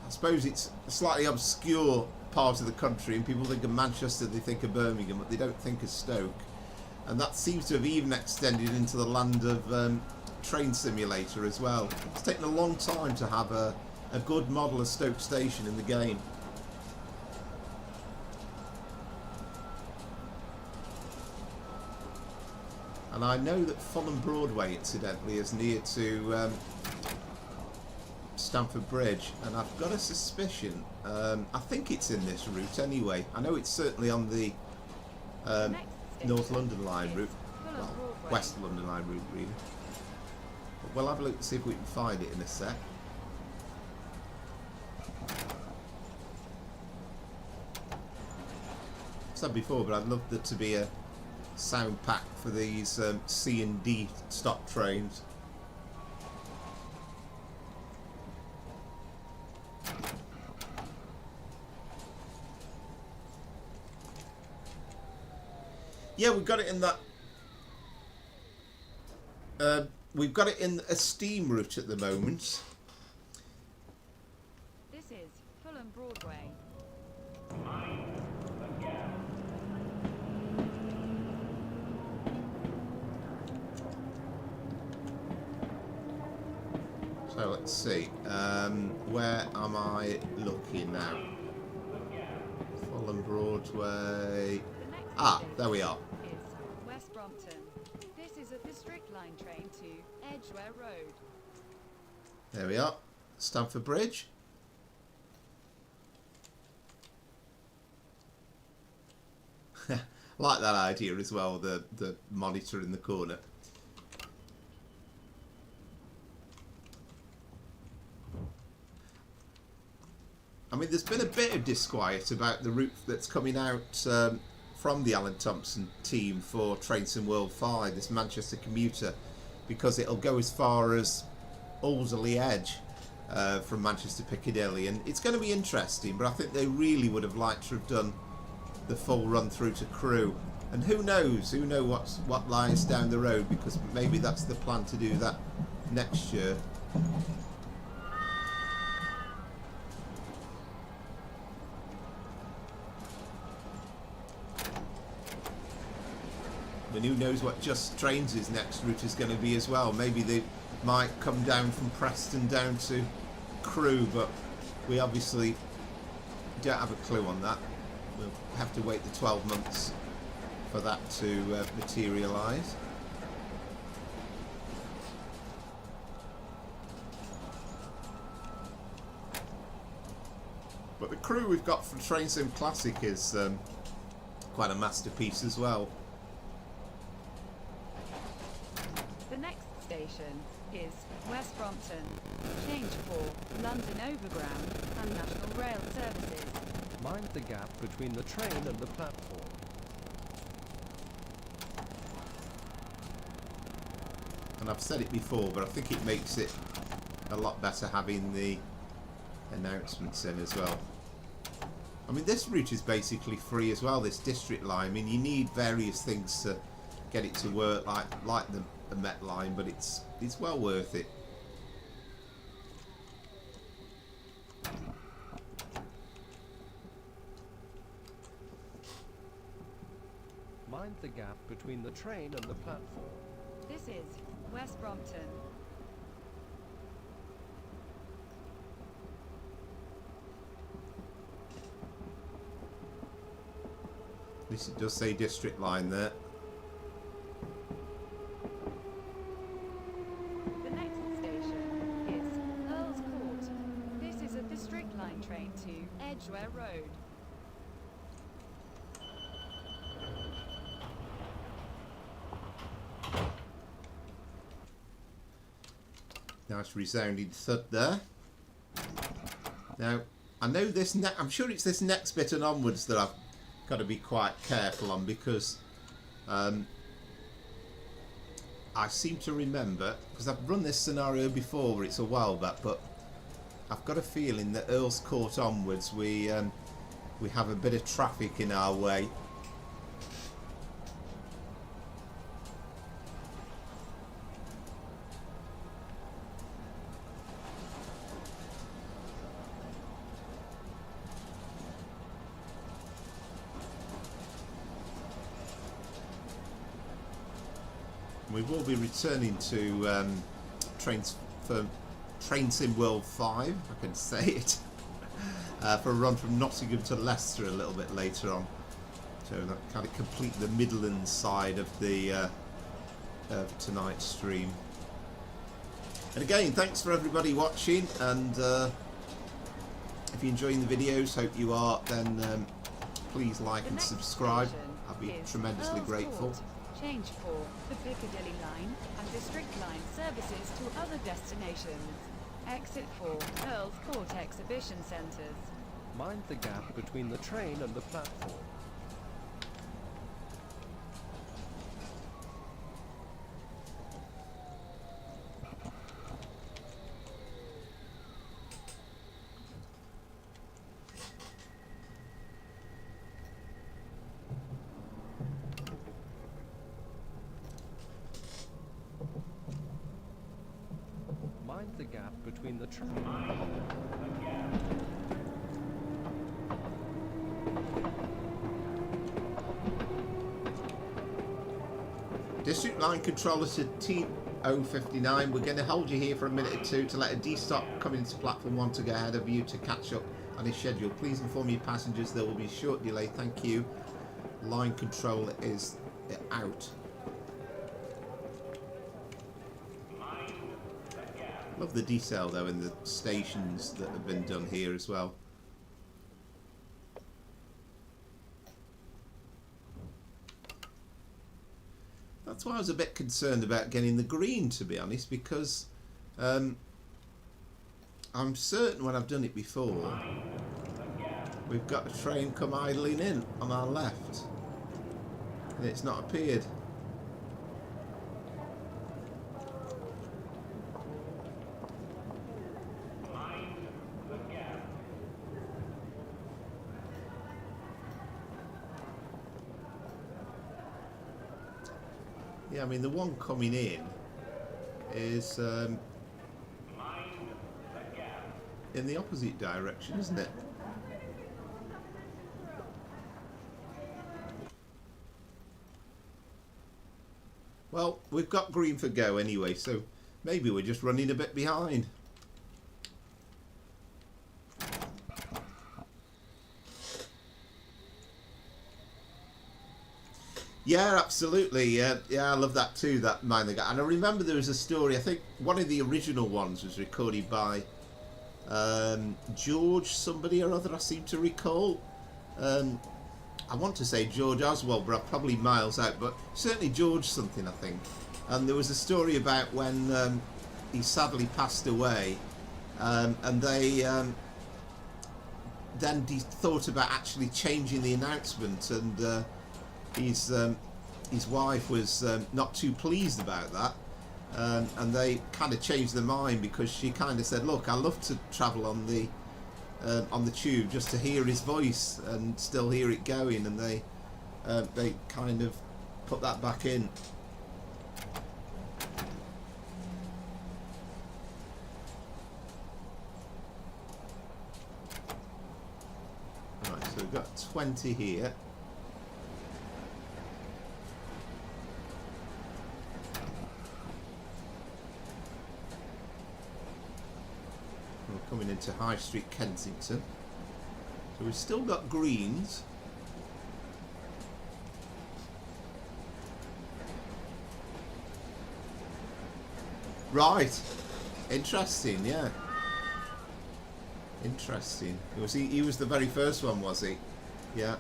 I suppose it's a slightly obscure part of the country, and people think of Manchester, they think of Birmingham, but they don't think of Stoke. And that seems to have even extended into the land of Train Simulator as well. It's taken a long time to have a good model of Stoke Station in the game. And I know that Fulham Broadway, incidentally, is near to Stamford Bridge, and I've got a suspicion, I think it's in this route anyway. I know it's certainly on the North London line route. Well, West London Line route, really. But we'll have a look to see if we can find it in a sec. I've said before, but I'd love there to be a sound pack for these C and D stop trains. Yeah, we've got it in that. We've got it in a steam route at the moment. This is Fulham Broadway. So let's see. Where am I looking now? Fulham Broadway. Ah, there we are. Is West Brompton. This is a District Line train to Edgware Road. There we are. Stamford Bridge. Like that idea as well, the monitor in the corner. I mean, there's been a bit of disquiet about the route that's coming out from the Alan Thompson team for Trainson World 5, this Manchester commuter, because it'll go as far as Alderley Edge from Manchester Piccadilly, and it's going to be interesting, but I think they really would have liked to have done the full run through to Crewe. And who knows what lies down the road, because maybe that's the plan to do that next year. And who knows what Just Trains' next route is going to be as well. Maybe they might come down from Preston down to Crewe, but we obviously don't have a clue on that. We'll have to wait the 12 months for that to materialise. But the Crewe we've got from Train Sim Classic is quite a masterpiece as well. The next station is West Brompton. Change for London Overground and National Rail services. Mind the gap between the train and the platform. And I've said it before, but I think it makes it a lot better having the announcements in as well. I mean, this route is basically free as well, this district line. I mean, you need various things to get it to work, like the Met line, but it's well worth it. Mind the gap between the train and the platform. This is West Brompton. At least it does say district line there. The next station is Earl's Court. This is a District Line train to Edgware Road. Nice resounding thud there. Now, I know this. I'm sure it's this next bit and onwards that I've got to be quite careful on, because I seem to remember, because I've run this scenario before, where it's a while back, but I've got a feeling that Earl's Court onwards we have a bit of traffic in our way. We will be returning to Train Sim World 5, if I can say it, for a run from Nottingham to Leicester a little bit later on. So that kind of complete the Midlands side of the tonight's stream. And again, thanks for everybody watching, and if you're enjoying the videos, hope you are, then please like and subscribe. I'll be tremendously grateful. Change for the Piccadilly line and District line services to other destinations. Exit for Earls Court Exhibition Centres. Mind the gap between the train and the platform. Mind the gap between the train. District line controller to T059. We're going to hold you here for a minute or two to let a D-stop come into platform 1 to go ahead of you to catch up on his schedule. Please inform your passengers there will be a short delay. Thank you. Line control is out. Love the detail though in the stations that have been done here as well. That's why I was a bit concerned about getting the green, to be honest, because I'm certain when I've done it before we've got a train come idling in on our left and it's not appeared. Yeah, I mean the one coming in is in the opposite direction, isn't it? Well, we've got green for go anyway, so maybe we're just running a bit behind. Yeah, absolutely. Yeah, I love that too, that Mind the Gap. And I remember there was a story, I think one of the original ones was recorded by George somebody or other, I seem to recall. I want to say George Oswald, but I'm probably miles out, but certainly George something, I think. And there was a story about when he sadly passed away, and they then thought about actually changing the announcement, and his wife was not too pleased about that, and they kind of changed their mind because she kind of said, look, I love to travel on the tube just to hear his voice and still hear it going, and they kind of put that back in. Right, so we've got 20 here. Coming into High Street, Kensington. So we've still got greens. Right. Interesting, yeah. Interesting. He was the very first one, was he? Yeah.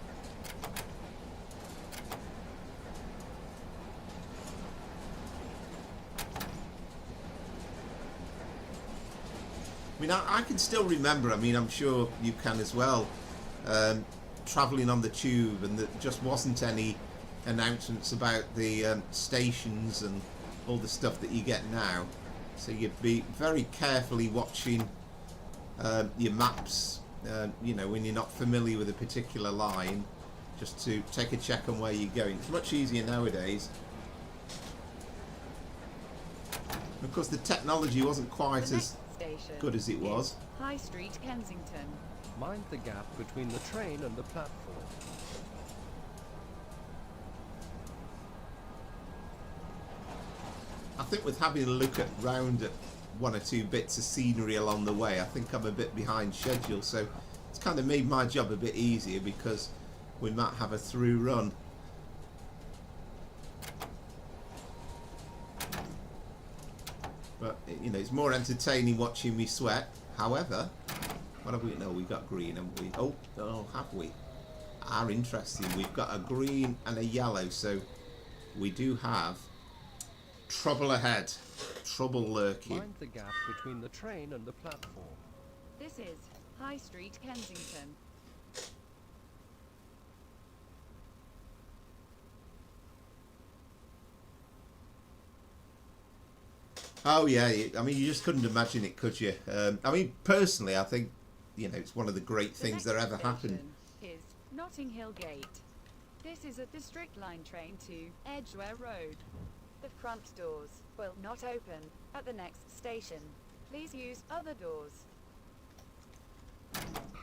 I mean, I can still remember, I mean, I'm sure you can as well, travelling on the tube, and there just wasn't any announcements about the stations and all the stuff that you get now. So you'd be very carefully watching your maps, you know, when you're not familiar with a particular line, just to take a check on where you're going. It's much easier nowadays. And of course, the technology wasn't quite as good as it was. High Street, Kensington. Mind the gap between the train and the platform. I think with having a look round at one or two bits of scenery along the way, I think I'm a bit behind schedule, so it's kind of made my job a bit easier because we might have a through run. But, you know, it's more entertaining watching me sweat. However, what have we? No, we got green, haven't we? Oh, have we? Interesting. We've got a green and a yellow, so we do have trouble ahead. Trouble lurking. Mind the gap between the train and the platform. This is High Street, Kensington. Oh yeah, I mean, you just couldn't imagine it, could you? I mean, personally, I think, you know, it's one of the great things that ever happened. Is Notting Hill Gate. This is a District Line train to Edgware Road. The front doors will not open at the next station. Please use other doors.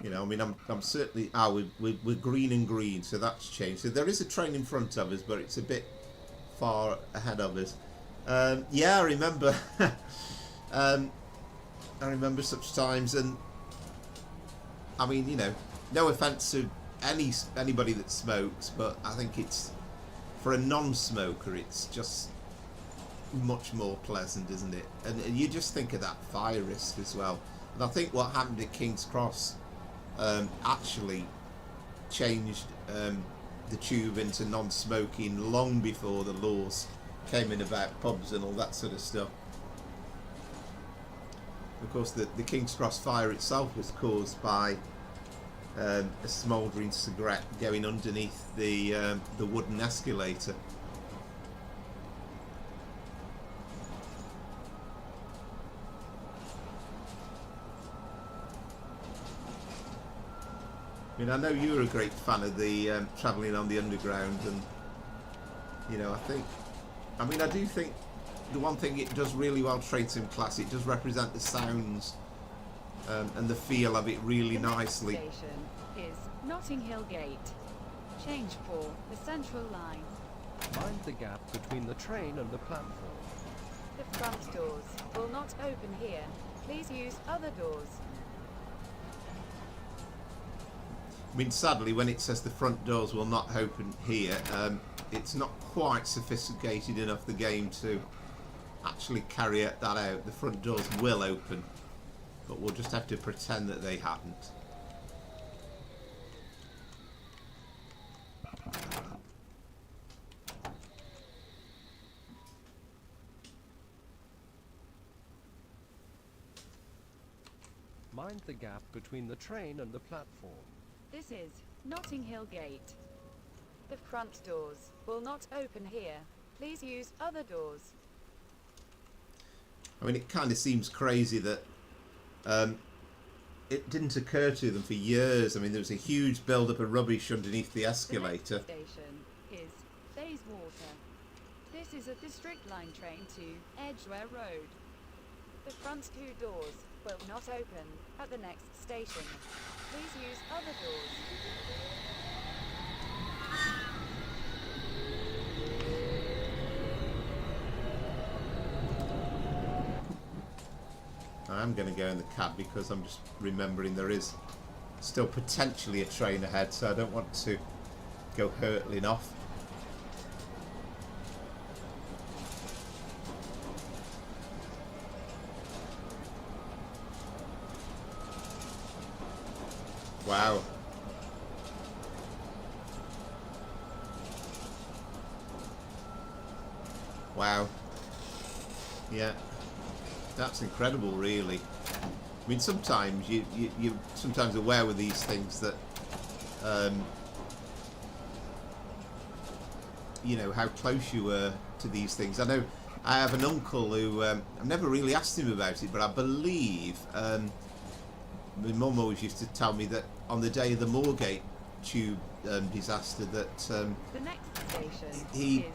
You know, I mean, I'm certainly... we're green and green, so that's changed. So there is a train in front of us, but it's a bit far ahead of us. Yeah, I remember. I remember such times, and I mean, you know, no offence to anybody that smokes, but I think it's, for a non-smoker, it's just much more pleasant, isn't it? And you just think of that fire risk as well. And I think what happened at King's Cross actually changed the tube into non-smoking long before the laws came in about pubs and all that sort of stuff. Of course, the King's Cross fire itself was caused by a smouldering cigarette going underneath the wooden escalator. I mean, I know you're a great fan of the travelling on the Underground, and you know, I do think the one thing it does really well, Train Sim Class, it does represent the sounds and the feel of it really nicely. The next station is Notting Hill Gate. Change for the Central Line. Mind the gap between the train and the platform. The front doors will not open here. Please use other doors. I mean, sadly, when it says the front doors will not open here, it's not quite sophisticated enough, the game, to actually carry that out. The front doors will open, but we'll just have to pretend that they haven't. Mind the gap between the train and the platform. This is Notting Hill Gate. The front doors will not open here. Please use other doors. I mean, it kind of seems crazy that it didn't occur to them for years. I mean, there was a huge build-up of rubbish underneath the escalator. The next station is Bayswater. This is a District Line train to Edgware Road. The front two doors will not open at the next station. Please use other doors. I am going to go in the cab because I'm just remembering there is still potentially a train ahead, so I don't want to go hurtling off. Wow. Wow. Yeah. That's incredible, really. I mean, sometimes you're sometimes aware with these things that, you know, how close you were to these things. I know I have an uncle who, I've never really asked him about it, but I believe, my mum always used to tell me that on the day of the Moorgate tube disaster that The next station he is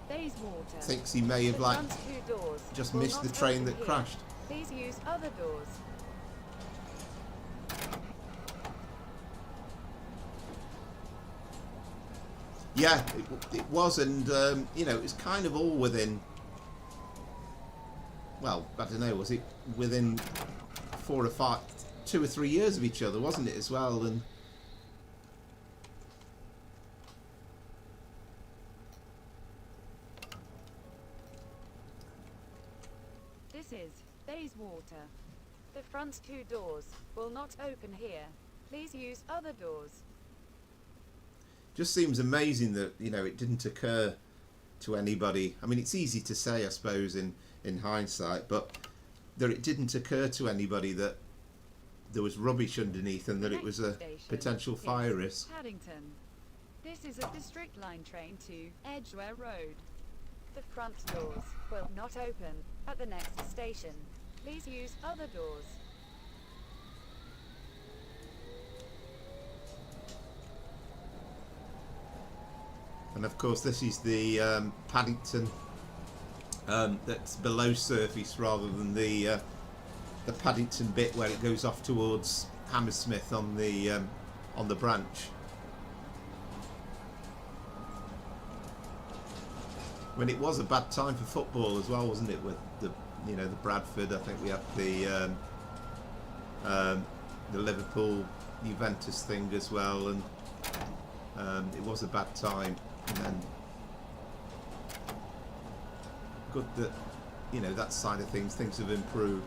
Bayswater. thinks he may have The like front two doors just will missed the not train open that here. crashed. Please use other doors. Yeah, it was, and you know, it's kind of all within. Well, I don't know. Was it within 4 or 5, 2 or 3 years of each other, wasn't it, as well? And This is Bayswater. The front two doors will not open here. Please use other doors. just seems amazing that, you know, it didn't occur to anybody. I mean, it's easy to say, I suppose, in hindsight, but that it didn't occur to anybody that there was rubbish underneath and that it was a potential fire risk. Paddington. This is a District Line train to Edgware Road. The front doors will not open at the next station. Please use other doors. And of course, this is the Paddington that's below surface rather than the Paddington bit where it goes off towards Hammersmith on the branch. When it was a bad time for football as well, wasn't it? With the the Bradford, I think we had the Liverpool Juventus thing as well, and it was a bad time. And then good that that side of things have improved.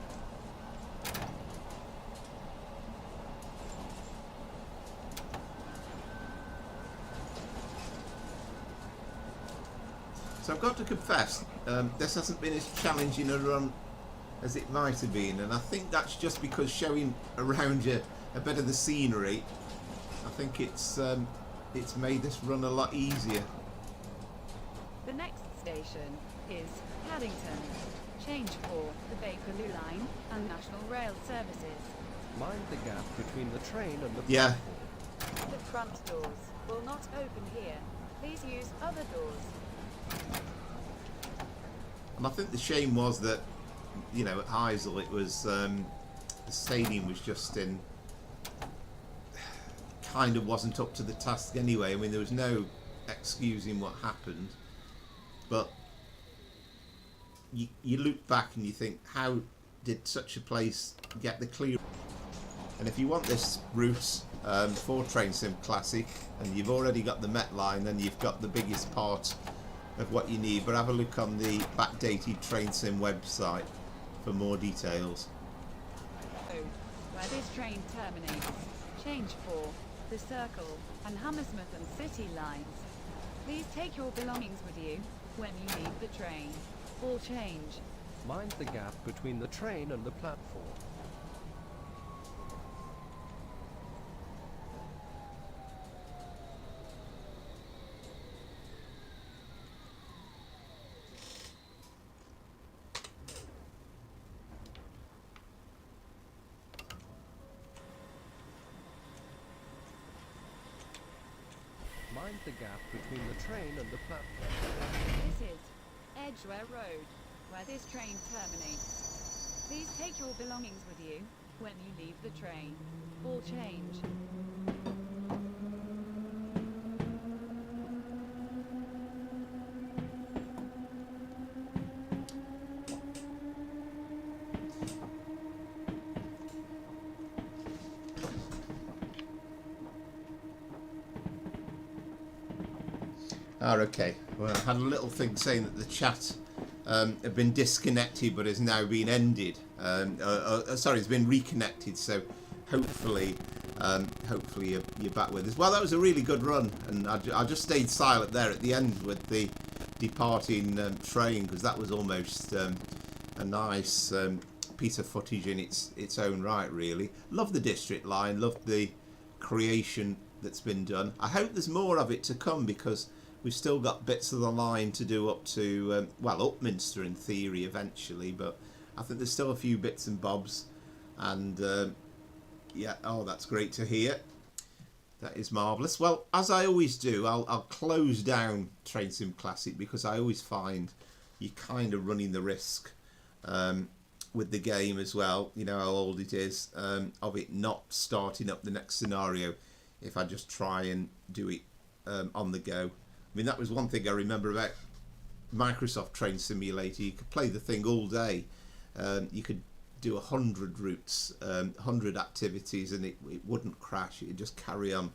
So I've got to confess, this hasn't been as challenging a run as it might have been, and I think that's just because showing around you a bit of the scenery, I think it's made this run a lot easier. The next station is Paddington. Change for the Bakerloo Line and National Rail services. Mind the gap between the train and the Yeah. platform. The front doors will not open here. Please use other doors. And I think the shame was that, at Heysel it was the stadium was just kind of wasn't up to the task anyway. I mean, there was no excusing what happened, but you look back and you think, how did such a place get the clear? And if you want this route for Train Sim Classic and you've already got the Met Line, then you've got the biggest part of what you need. But have a look on the backdated Train Sim website for more details. Where this train terminates. Change for the Circle and Hammersmith and City lines. Please take your belongings with you when you leave the train. All change. Mind the gap between the train and the platform. Mind the gap between the train and the platform. This is Edgware Road, where this train terminates. Please take your belongings with you when you leave the train. All change. Okay. Well, I had a little thing saying that the chat had been disconnected but has now been ended. Sorry, it's been reconnected. So hopefully you're back with us. Well, that was a really good run, and I just stayed silent there at the end with the departing train, because that was almost a nice piece of footage in its own right. Really, love the District Line, love the creation that's been done. I hope there's more of it to come, because we've still got bits of the line to do up to, Upminster in theory eventually, but I think there's still a few bits and bobs. And that's great to hear. That is marvellous. Well, as I always do, I'll close down Train Sim Classic, because I always find you're kind of running the risk with the game as well. You know how old it is, of it not starting up the next scenario if I just try and do it on the go. I mean, that was one thing I remember about Microsoft Train Simulator. You could play the thing all day. You could do 100 routes, 100 activities, and it wouldn't crash. It would just carry on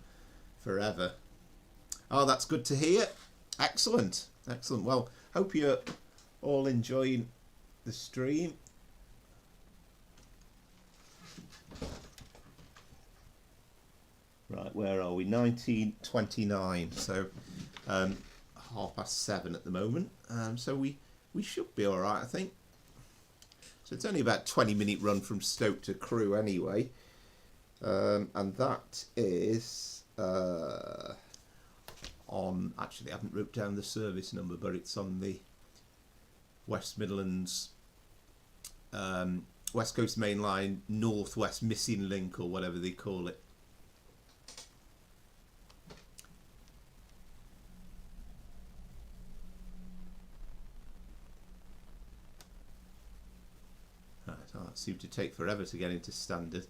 forever. Oh, that's good to hear. Excellent. Excellent. Well, hope you're all enjoying the stream. Right, where are we? 1929. So 7:30 at the moment, so we should be all right, I think. So it's only about 20-minute run from Stoke to Crewe anyway, and that is on. Actually, I haven't wrote down the service number, but it's on the West Midlands, West Coast Main Line, Northwest Missing Link, or whatever they call it. Right, oh, that seemed to take forever to get into standard.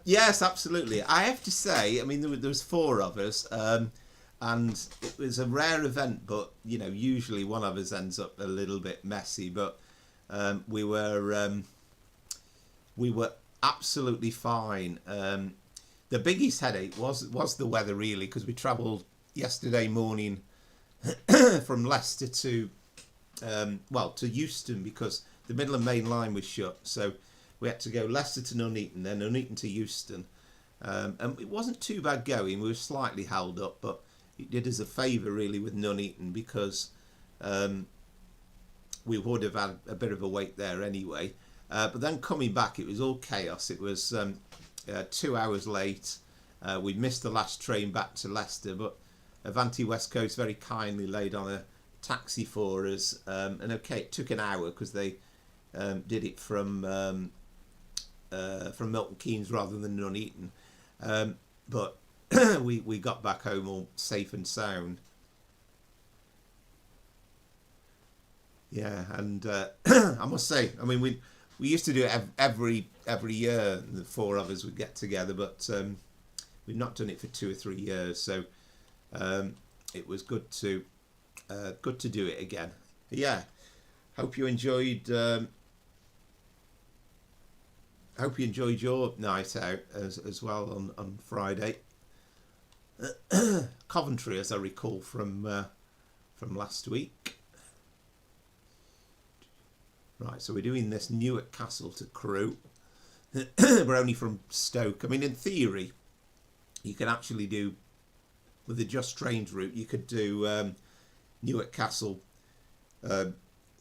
Yes, absolutely. I have to say, I mean, there was 4 of us, and it was a rare event, but you know, usually one of us ends up a little bit messy. But we were absolutely fine. The biggest headache was the weather, really, because we travelled yesterday morning from Leicester to to Euston, because the Midland Main Line was shut, so we had to go Leicester to Nuneaton, then Nuneaton to Euston, and it wasn't too bad going. We were slightly held up, but it did us a favour really with Nuneaton, because we would have had a bit of a wait there anyway. But then coming back, it was all chaos. It was 2 hours late. We missed the last train back to Leicester, but Avanti West Coast very kindly laid on a taxi for us, and okay, it took an hour because they did it from Milton Keynes rather than Nuneaton, but we got back home all safe and sound. Yeah, and I must say, I mean, we used to do it every year. The 4 of us would get together, but we've not done it for 2 or 3 years, so it was good to do it again. Yeah, hope you enjoyed. Hope you enjoyed your night out as well on Friday. Coventry, as I recall from last week. Right, so we're doing this Newark Castle to Crewe. We're only from Stoke. I mean, in theory, you could actually do, with the Just Trains route, you could do Newark Castle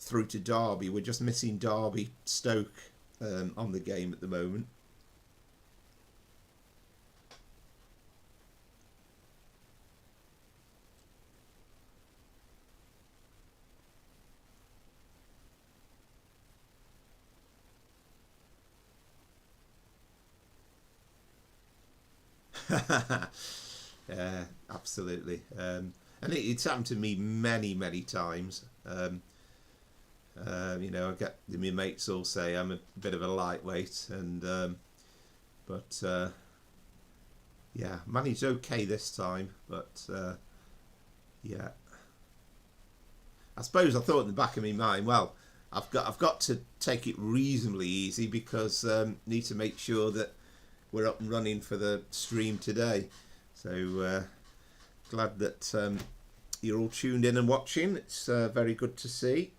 through to Derby. We're just missing Derby, Stoke on the game at the moment. Yeah, absolutely. And it's happened to me many times. You know, I get my mates all say I'm a bit of a lightweight, and but yeah, managed okay this time. But yeah, I suppose I thought in the back of my mind, well, I've got to take it reasonably easy, because need to make sure that we're up and running for the stream today. So glad that you're all tuned in and watching. It's very good to see.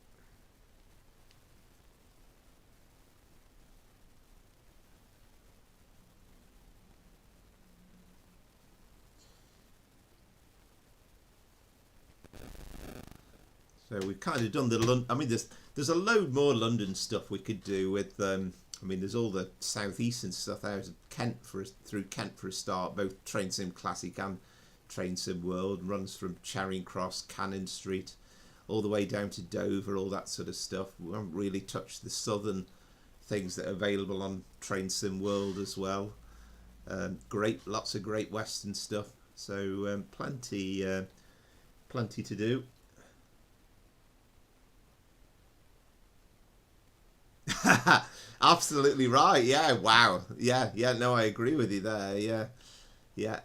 So we've kind of done the London. I mean, there's a load more London stuff we could do with. I mean, there's all the southeastern stuff out of Kent through Kent for a start. Both Train Sim Classic and Train Sim World runs from Charing Cross, Cannon Street, all the way down to Dover. All that sort of stuff. We haven't really touched the southern things that are available on Train Sim World as well. Lots of Great Western stuff. So plenty to do. Absolutely right. Yeah. Wow. Yeah. No, I agree with you there. Yeah.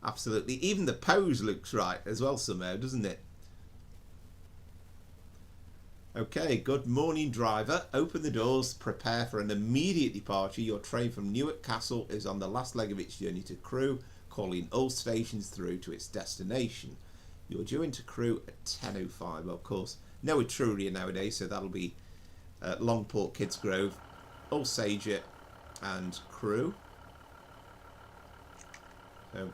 Absolutely. Even the pose looks right as well somehow, doesn't it? Okay. Good morning, driver. Open the doors. Prepare for an immediate departure. Your train from Newark Castle is on the last leg of its journey to Crewe, calling all stations through to its destination. You're due into Crewe at 10:05. Of course, no Etruria nowadays, so that'll be Longport, Kidsgrove, Alsager and Crewe. So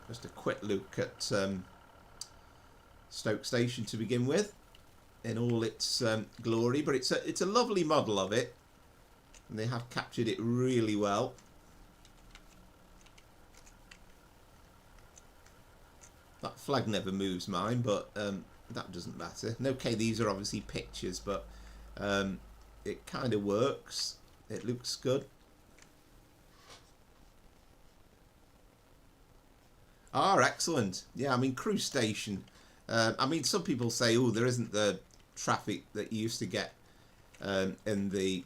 just a quick look at Stoke Station to begin with in all its glory, but it's a lovely model of it, and they have captured it really well. That flag never moves mine, but that doesn't matter. And okay, these are obviously pictures, but it kind of works. It looks good. Ah, excellent. Yeah, I mean, Crewe Station. I mean, some people say, oh, there isn't the traffic that you used to get in the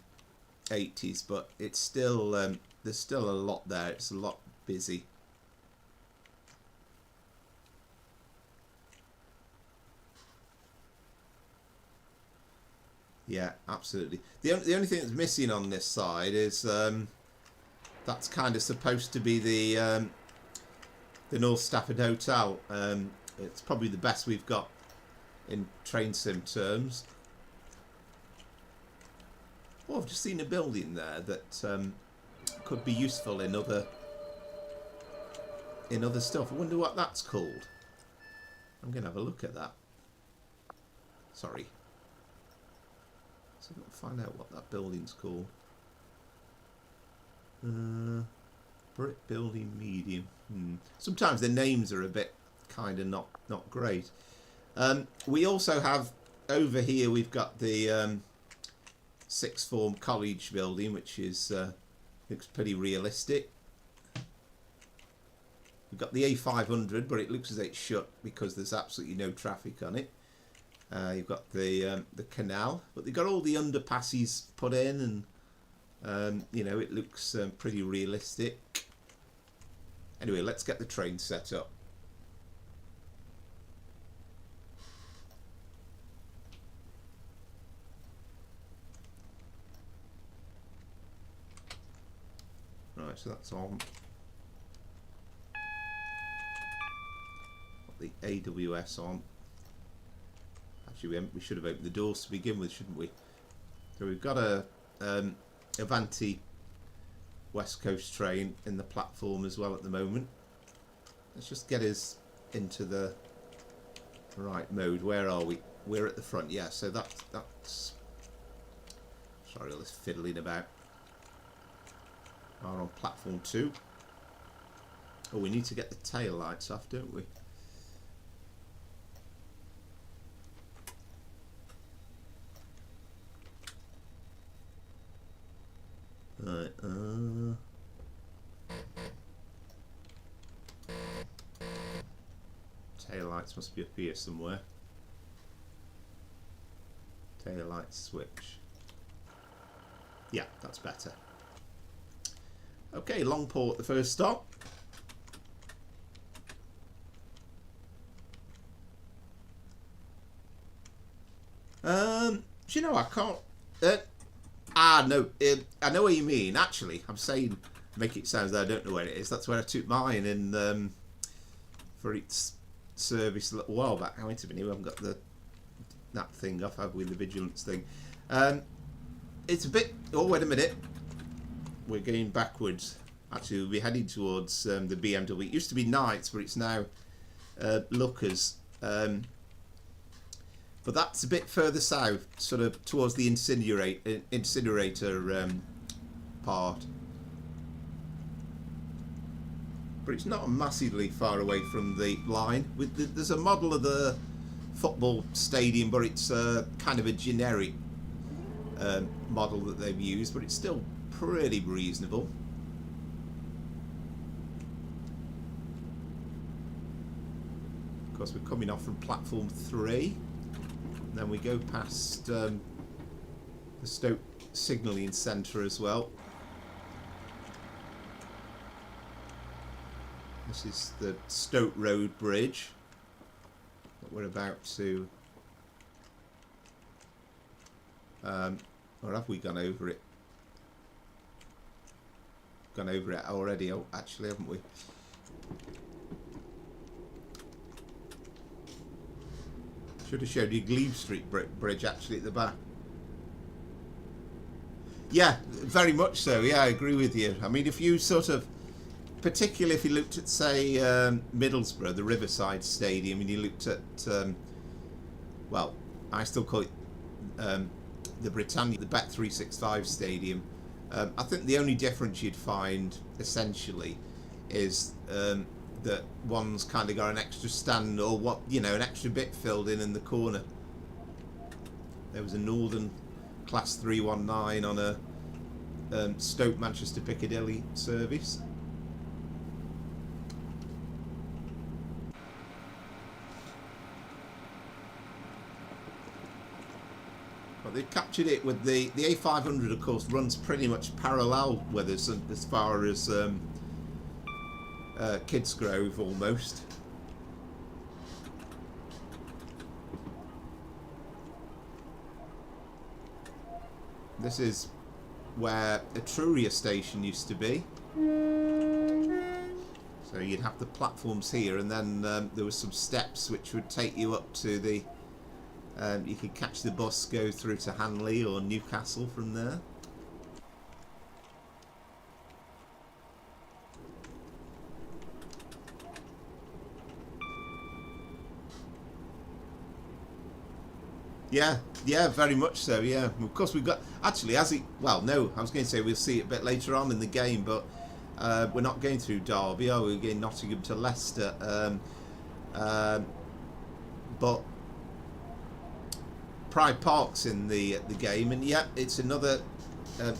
80s, but it's still, there's still a lot there. It's a lot busy. Yeah, absolutely. The only thing that's missing on this side is that's kind of supposed to be the North Stafford Hotel. It's probably the best we've got in train sim terms. Oh, I've just seen a building there that could be useful in other stuff. I wonder what that's called. I'm going to have a look at that. Sorry. So I've got to find out what that building's called. Brick building medium. Sometimes the names are a bit kind of not great. We also have over here, we've got the sixth form college building, which is looks pretty realistic. We've got the A500, but it looks as though it's shut because there's absolutely no traffic on it. You've got the canal, but they've got all the underpasses put in, and you know, it looks pretty realistic. Anyway, let's get the train set up. Right, so that's on. Got the AWS on. Actually, we should have opened the doors to begin with, shouldn't we? So we've got a Avanti West Coast train in the platform as well at the moment. Let's just get us into the right mode. Where are we? We're at the front. Yeah, so that's sorry, all this fiddling about. We're on platform 2. Oh, we need to get the tail lights off, don't we? Right, tail lights must be up here somewhere. Tail light switch. Yeah, that's better. Okay, Longport, the first stop. Do you know, I can't. No, I know what you mean. Actually, I'm saying, make it sound as though I don't know where it is. That's where I took mine in for its service a little while back. Wait a minute, we haven't got that thing off, have we? The vigilance thing. It's a bit. Oh, wait a minute. We're going backwards. Actually, we'll be heading towards the BMW. It used to be Knights, but it's now Lookers. But that's a bit further south, sort of towards the incinerator part. But it's not massively far away from the line. There's a model of the football stadium, but it's kind of a generic model that they've used, but it's still pretty reasonable. Of course, we're coming off from platform 3. Then we go past the Stoke signalling centre as well. This is the Stoke Road Bridge that we're about to... or have we gone over it? Gone over it already, actually, haven't we? Should have showed you Glebe Street Bridge actually at the back. Yeah, very much so. Yeah, I agree with you. I mean, if you sort of, particularly if you looked at, say, Middlesbrough, the Riverside Stadium, and you looked at, well, I still call it the Britannia, the Bet365 Stadium. I think the only difference you'd find, essentially, is that one's kind of got an extra stand, or what, you know, an extra bit filled in the corner. There was a Northern Class 319 on a Stoke Manchester Piccadilly service. But they've captured it with the A500, of course, runs pretty much parallel with us as far as Kidsgrove almost. This is where Etruria station used to be. So you'd have the platforms here, and then there were some steps which would take you up to the... you could catch the bus, go through to Hanley or Newcastle from there. Yeah, very much so, yeah. Of course, we've got... Actually, well, no, I was going to say we'll see it a bit later on in the game, but we're not going through Derby, are we? We're going Nottingham to Leicester. But Pride Park's in the game, and yeah, it's another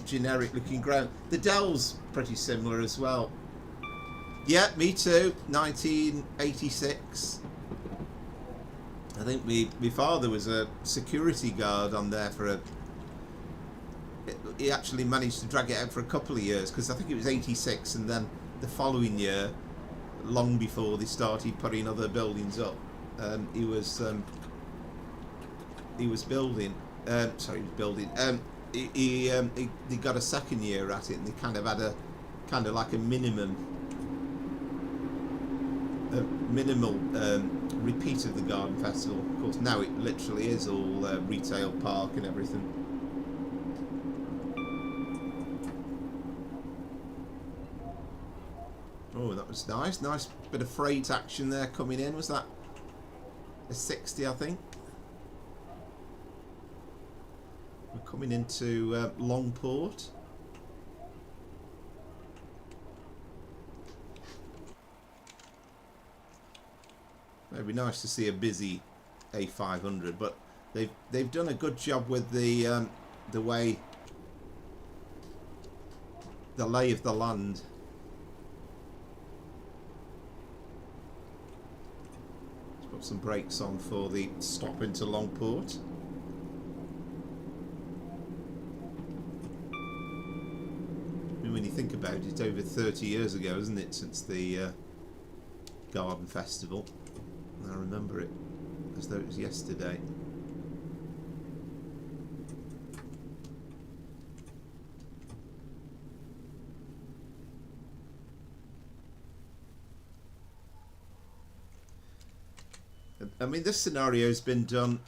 generic-looking ground. The Dell's pretty similar as well. Yeah, me too. 1986. I think my father was a security guard on there for he actually managed to drag it out for a couple of years, because I think it was 86, and then the following year, long before they started putting other buildings up, he was building. He got a second year at it, and they kind of had a like a minimal repeat of the garden festival. Of course, now it literally is all retail park and everything. Oh, that was nice. Nice bit of freight action there coming in. Was that a 60, I think? We're coming into Longport. It'd be nice to see a busy A500, but they've done a good job with the way, the lay of the land. Let's put some brakes on for the stop into Longport. I mean, when you think about it, over 30 years ago, isn't it, since the Garden Festival? I remember it as though it was yesterday. I mean, this scenario has been done.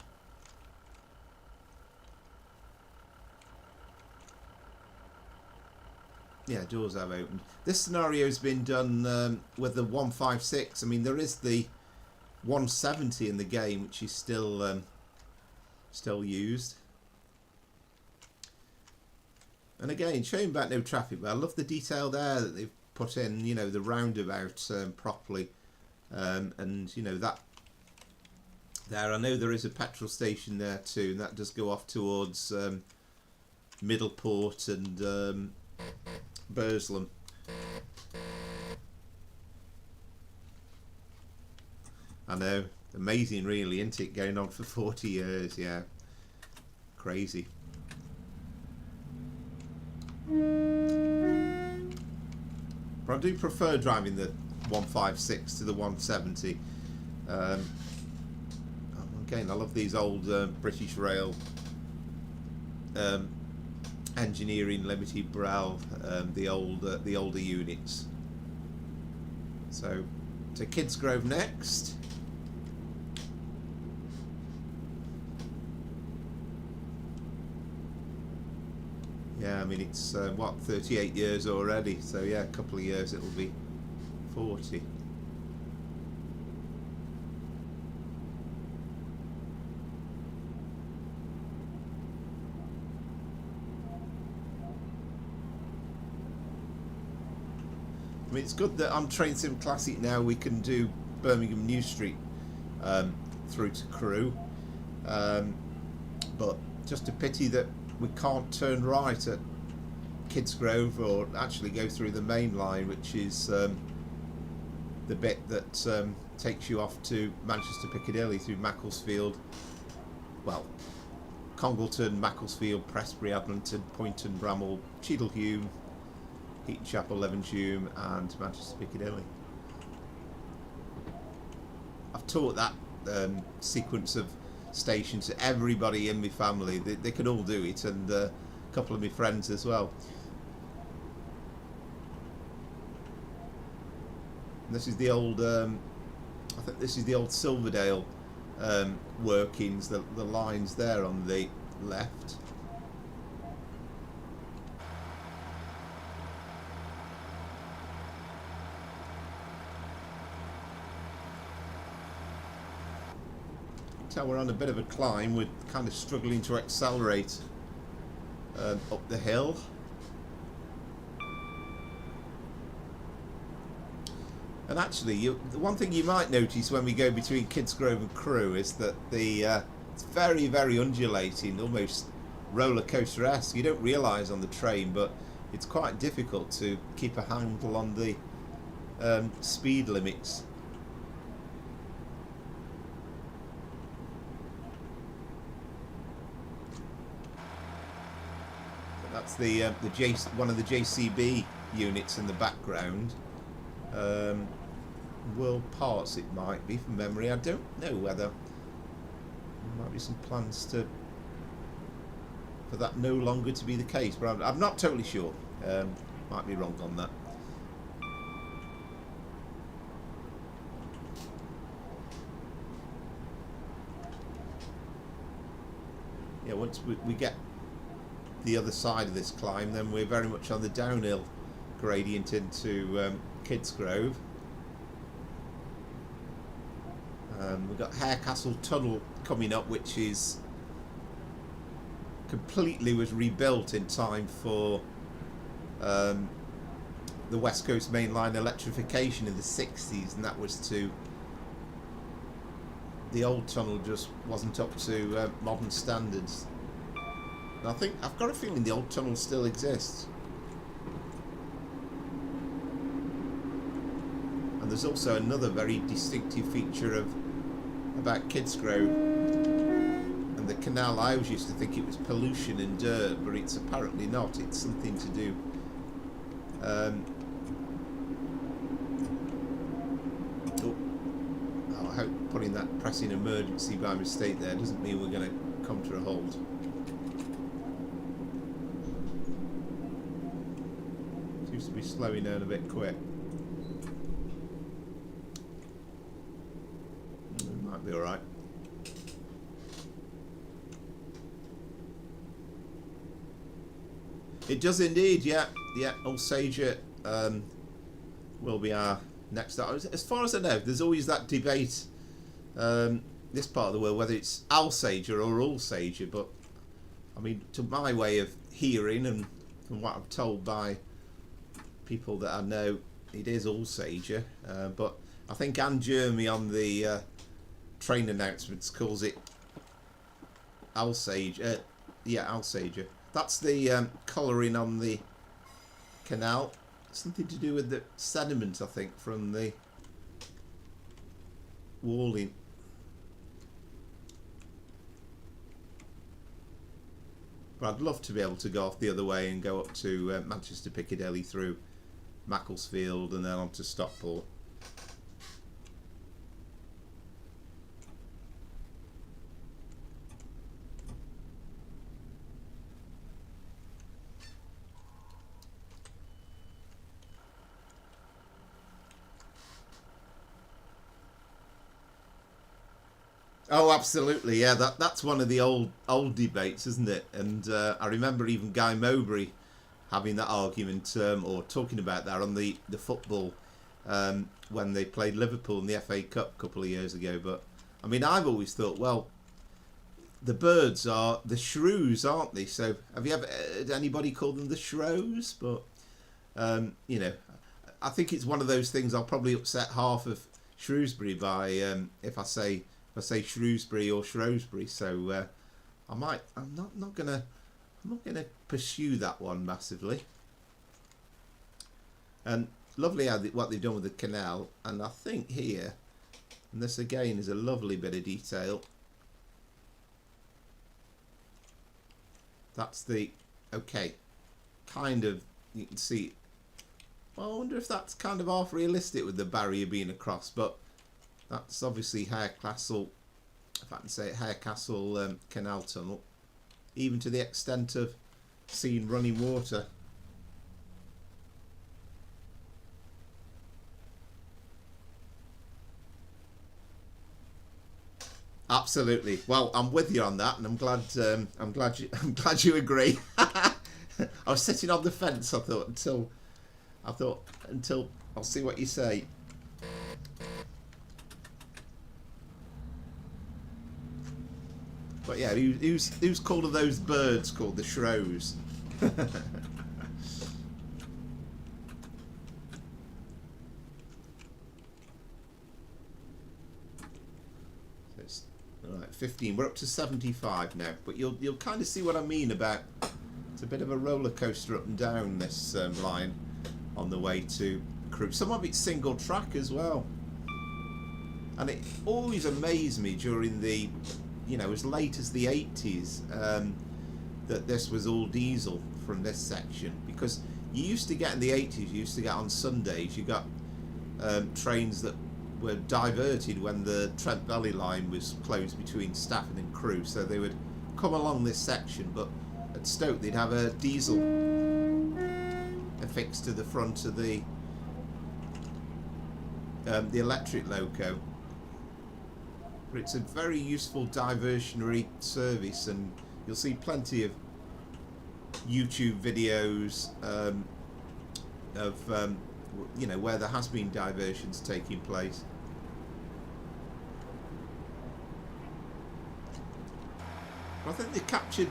Yeah, doors have opened. This scenario has been done with the 156. I mean, there is the 170 in the game, which is still used. And again, showing back no traffic, but I love the detail there that they've put in. You know, the roundabout properly, and you know that. There, I know there is a petrol station there too, and that does go off towards Middleport and Burslem. I know, amazing really, isn't it? Going on for 40 years, yeah. Crazy. But I do prefer driving the 156 to the 170. Again, I love these old British Rail Engineering Limited Brel, the older units. So, to Kidsgrove next. Yeah, I mean, it's, what, 38 years already. So, yeah, a couple of years it'll be 40. I mean, it's good that on Train Sim Classic now we can do Birmingham New Street through to Crewe. But just a pity that we can't turn right at Kidsgrove or actually go through the main line, which is the bit that takes you off to Manchester Piccadilly through Macclesfield. Well, Congleton, Macclesfield, Prestbury, Adlington, Poynton, Bramall, Cheadle-Hulme, Heaton Chapel, Levenshulme and Manchester Piccadilly. I've taught that sequence of stations to everybody in my family. They can all do it, and a couple of my friends as well. And this is the old, I think this is the old Silverdale workings, the lines there on the left. So we're on a bit of a climb. We're kind of struggling to accelerate up the hill. And actually, the one thing you might notice when we go between Kidsgrove and Crewe is that it's very, very undulating, almost roller coaster-esque. You don't realise on the train, but it's quite difficult to keep a handle on the speed limits. That's the one of the JCB units in the background. World Parts it might be from memory. I don't know whether there might be some plans for that no longer to be the case, but I'm not totally sure. Might be wrong on that. Yeah, once we get the other side of this climb, then we're very much on the downhill gradient into Kidsgrove. We've got Harecastle Tunnel coming up, which is was rebuilt in time for the West Coast Main Line electrification in the 60s, and that was to the old tunnel just wasn't up to modern standards. And I've got a feeling the old tunnel still exists. And there's also another very distinctive feature about Kidsgrove and the canal. I always used to think it was pollution and dirt, but it's apparently not. It's something to do. I hope putting that pressing emergency by mistake there doesn't mean we're going to come to a halt. Seems to be slowing down a bit quick. Might be alright. It does indeed, yeah. Alsager will be our next stop. As far as I know, there's always that debate this part of the world whether it's Alsager or Alsager, but I mean, to my way of hearing and from what I'm told by people that I know, it is Alsager, but I think Anne Jeremy on the train announcements calls it Alsager. Yeah, Alsager. That's the colouring on the canal. Something to do with the sediment, I think, from the walling. But I'd love to be able to go off the other way and go up to Manchester Piccadilly through Macclesfield and then on to Stockport. Oh, absolutely, yeah. That's one of the old debates, isn't it? And I remember even Guy Mowbray having that argument or talking about that on the football when they played Liverpool in the FA Cup a couple of years ago. But I mean, I've always thought, well, the birds are the shrews, aren't they? So have you ever heard anybody call them the shrows? But you know, I think it's one of those things. I'll probably upset half of Shrewsbury by if I say Shrewsbury or Shrewsbury. So I'm not gonna pursue that one massively. And lovely how what they've done with the canal. And I think here, and this again is a lovely bit of detail. That's the, okay, kind of, you can see, well, I wonder if that's kind of half realistic with the barrier being across, but that's obviously Harecastle, if I can say it, Harecastle Canal Tunnel, even to the extent of seeing running water. Absolutely. Well, I'm with you on that, and I'm glad you agree. I was sitting on the fence. I thought until I'll see what you say. But yeah, who's called of those birds called the shrows? Right, 15. We're up to 75 now, but you'll kind of see what I mean about it's a bit of a roller coaster up and down this line on the way to Crewe. Some of it's single track as well, and it always amazed me during the, you know, as late as the 80s that this was all diesel from this section, because you used to get in the 80s, you used to get on Sundays, you got trains that were diverted when the Trent Valley line was closed between Stafford and Crewe, so they would come along this section, but at Stoke they'd have a diesel affixed to the front of the electric loco. But it's a very useful diversionary service, and you'll see plenty of YouTube videos of you know, where there has been diversions taking place. But I think they captured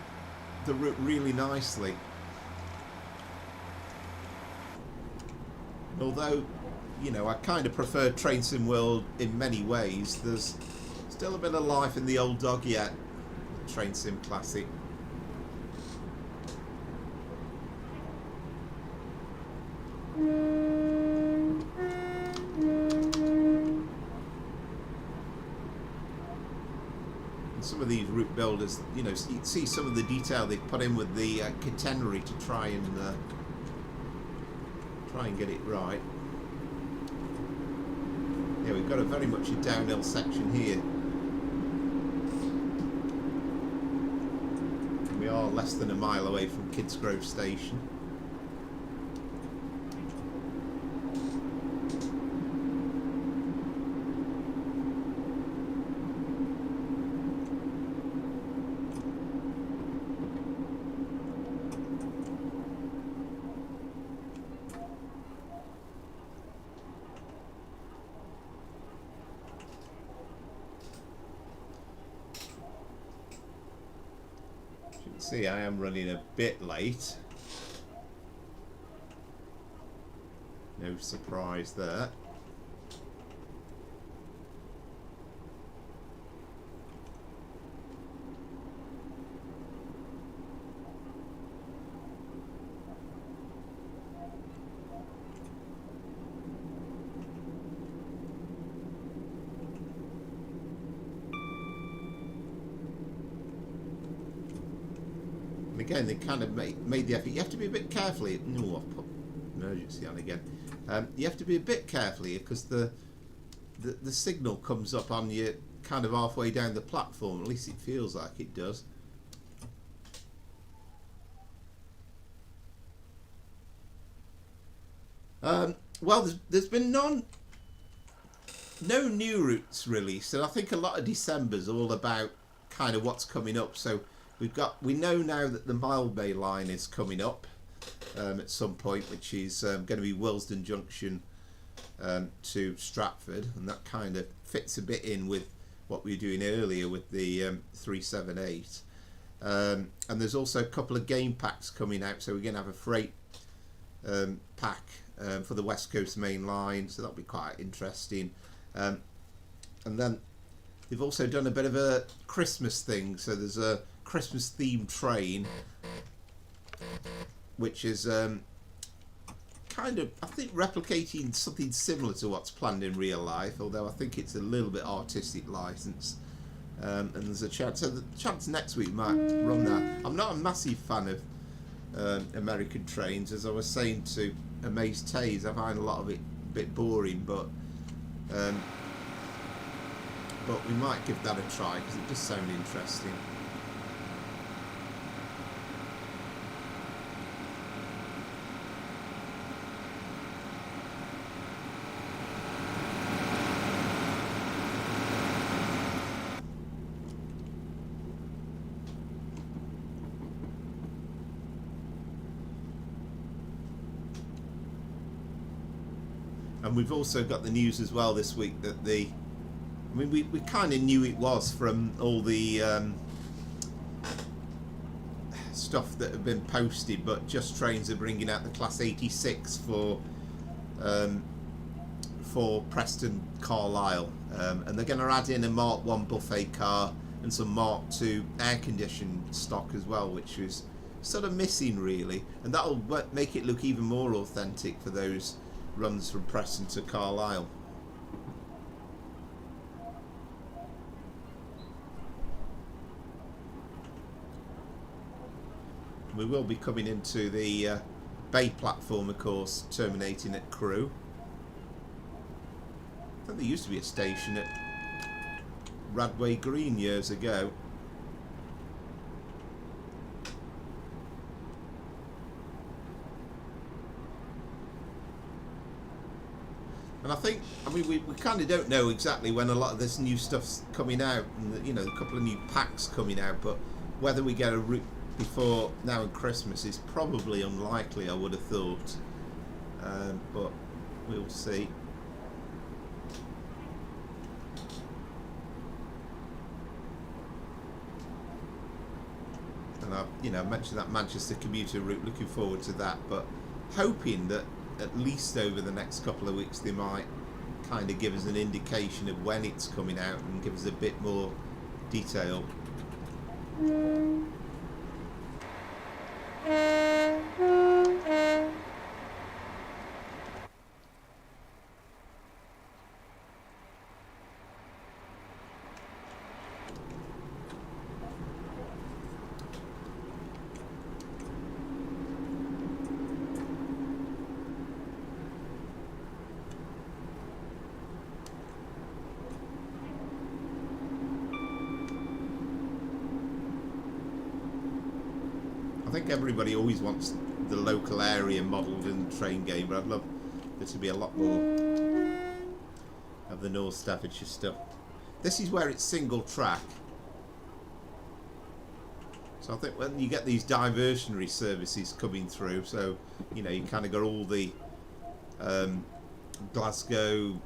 the route really nicely. Although, you know, I kind of prefer Train Sim World in many ways, there's still a bit of life in the old dog yet. Train Sim Classic. Some of these route builders, you know, you see some of the detail they've put in with the catenary to try and get it right. Yeah, we've got a very much a downhill section here. And we are less than a mile away from Kidsgrove Station. See, I am running a bit late. No surprise there. Again, they kind of made the effort. You have to be a bit careful. No, I've put emergency on again. You have to be a bit careful here because the signal comes up on you kind of halfway down the platform. At least it feels like it does. Well, there's been no new routes released, and I think a lot of December's all about kind of what's coming up. So we know now that the Midland Main Line is coming up. at some point, which is going to be Willesden Junction to Stratford, and that kind of fits a bit in with what we were doing earlier with the 378. And there's also a couple of game packs coming out, so we're going to have a freight pack for the West Coast Main Line, so that'll be quite interesting. And then they've also done a bit of a Christmas thing, so there's a Christmas themed train which is kind of, I think, replicating something similar to what's planned in real life, although I think it's a little bit artistic license. And there's a chance, so the chance next week might run that. I'm not a massive fan of American trains, as I was saying to Amaze Taze. I find a lot of it a bit boring, but we might give that a try because it does sound interesting. And we've also got the news as well this week that I mean, we kind of knew it was from all the stuff that have been posted, but Just Trains are bringing out the Class 86 for Preston Carlisle, and they're going to add in a Mark 1 buffet car and some Mark 2 air-conditioned stock as well, which was sort of missing really, and that'll make it look even more authentic for those runs from Preston to Carlisle. We will be coming into the Bay platform, of course, terminating at Crewe. I think there used to be a station at Radway Green years ago. And I mean, we kind of don't know exactly when a lot of this new stuff's coming out, and you know, a couple of new packs coming out, but whether we get a route before now and Christmas is probably unlikely, I would have thought, but we'll see. And I mentioned that Manchester commuter route, looking forward to that, but hoping that at least over the next couple of weeks they might kind of give us an indication of when it's coming out and give us a bit more detail. I think everybody always wants the local area modelled in the train game, but I'd love there to be a lot more of the North Staffordshire stuff. This is where it's single track, so I think when you get these diversionary services coming through, so you know, you kind of got all the Glasgow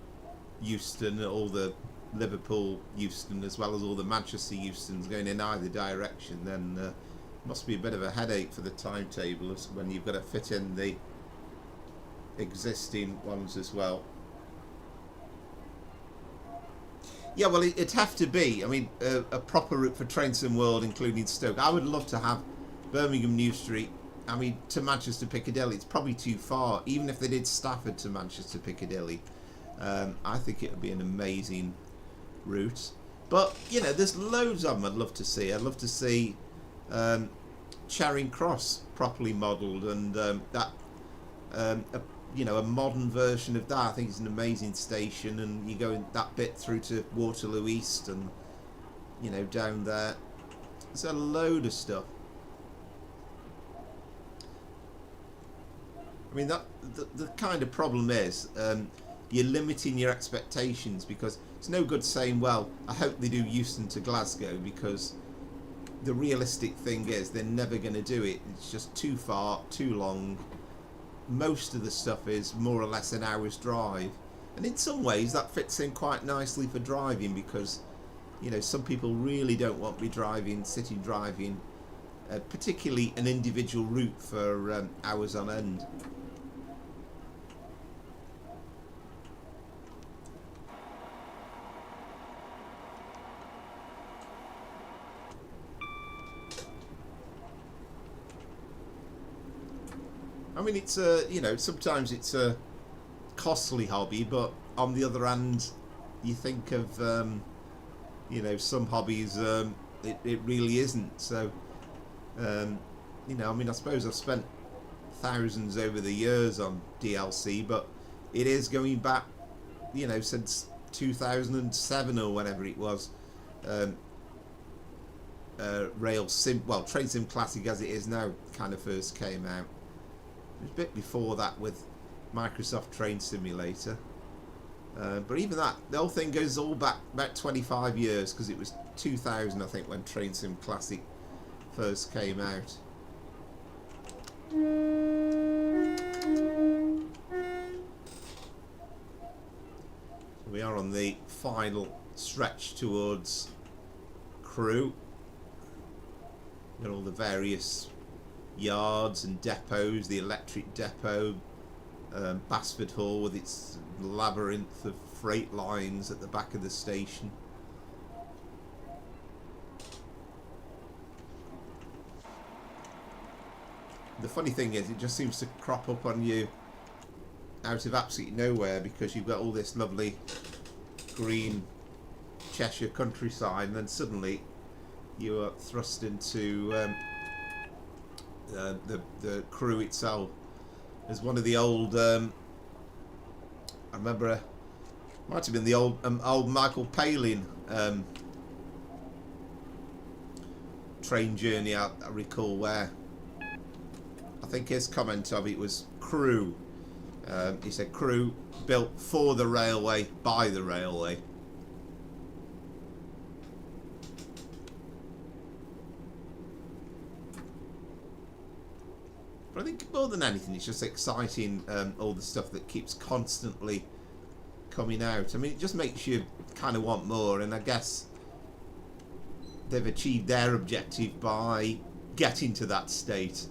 Euston, all the Liverpool Euston, as well as all the Manchester Eustons going in either direction, then must be a bit of a headache for the timetablers when you've got to fit in the existing ones as well. Yeah, well, it'd have to be, I mean, a proper route for Trains and World, including Stoke. I would love to have Birmingham New Street, I mean, to Manchester Piccadilly. It's probably too far, even if they did Stafford to Manchester Piccadilly. I think it would be an amazing route. But, you know, there's loads of them I'd love to see. I'd love to see Charing Cross properly modelled, and you know, a modern version of that. I think it's an amazing station, and you go in that bit through to Waterloo East, and you know, down there there's a load of stuff. I mean, that the kind of problem is you're limiting your expectations, because it's no good saying, well, I hope they do Euston to Glasgow, because the realistic thing is they're never going to do it. It's just too far, too long. Most of the stuff is more or less an hour's drive, and in some ways that fits in quite nicely for driving, because you know, some people really don't want to be driving, city driving, particularly an individual route for hours on end. I mean, it's a, you know, sometimes it's a costly hobby, but on the other hand, you think of, you know, some hobbies, it really isn't. So, you know, I mean, I suppose I've spent thousands over the years on DLC, but it is going back, you know, since 2007 or whenever it was. Train Sim Classic as it is now kind of first came out. It was a bit before that with Microsoft Train Simulator. But even that, the whole thing goes all back about 25 years, because it was 2000, I think, when Train Sim Classic first came out. We are on the final stretch towards Crewe. Got all the various yards and depots, the electric depot, Basford Hall with its labyrinth of freight lines at the back of the station. The funny thing is, it just seems to crop up on you out of absolutely nowhere, because you've got all this lovely green Cheshire countryside, and then suddenly you are thrust into the Crewe itself. There's one of the old I remember, might have been the old Michael Palin train journey I recall, where I think his comment of it was Crewe. He said Crewe built for the railway by the railway. But I think more than anything, it's just exciting, all the stuff that keeps constantly coming out. I mean, it just makes you kind of want more, and I guess they've achieved their objective by getting to that state.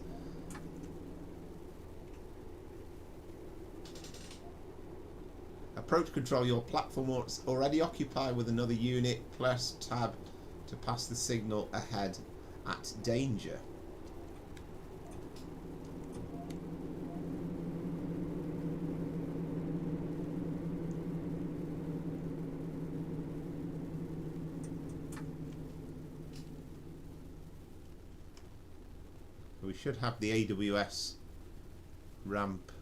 Approach control, your platform is already occupied with another unit. Press tab to pass the signal ahead at danger. We should have the AWS ramp.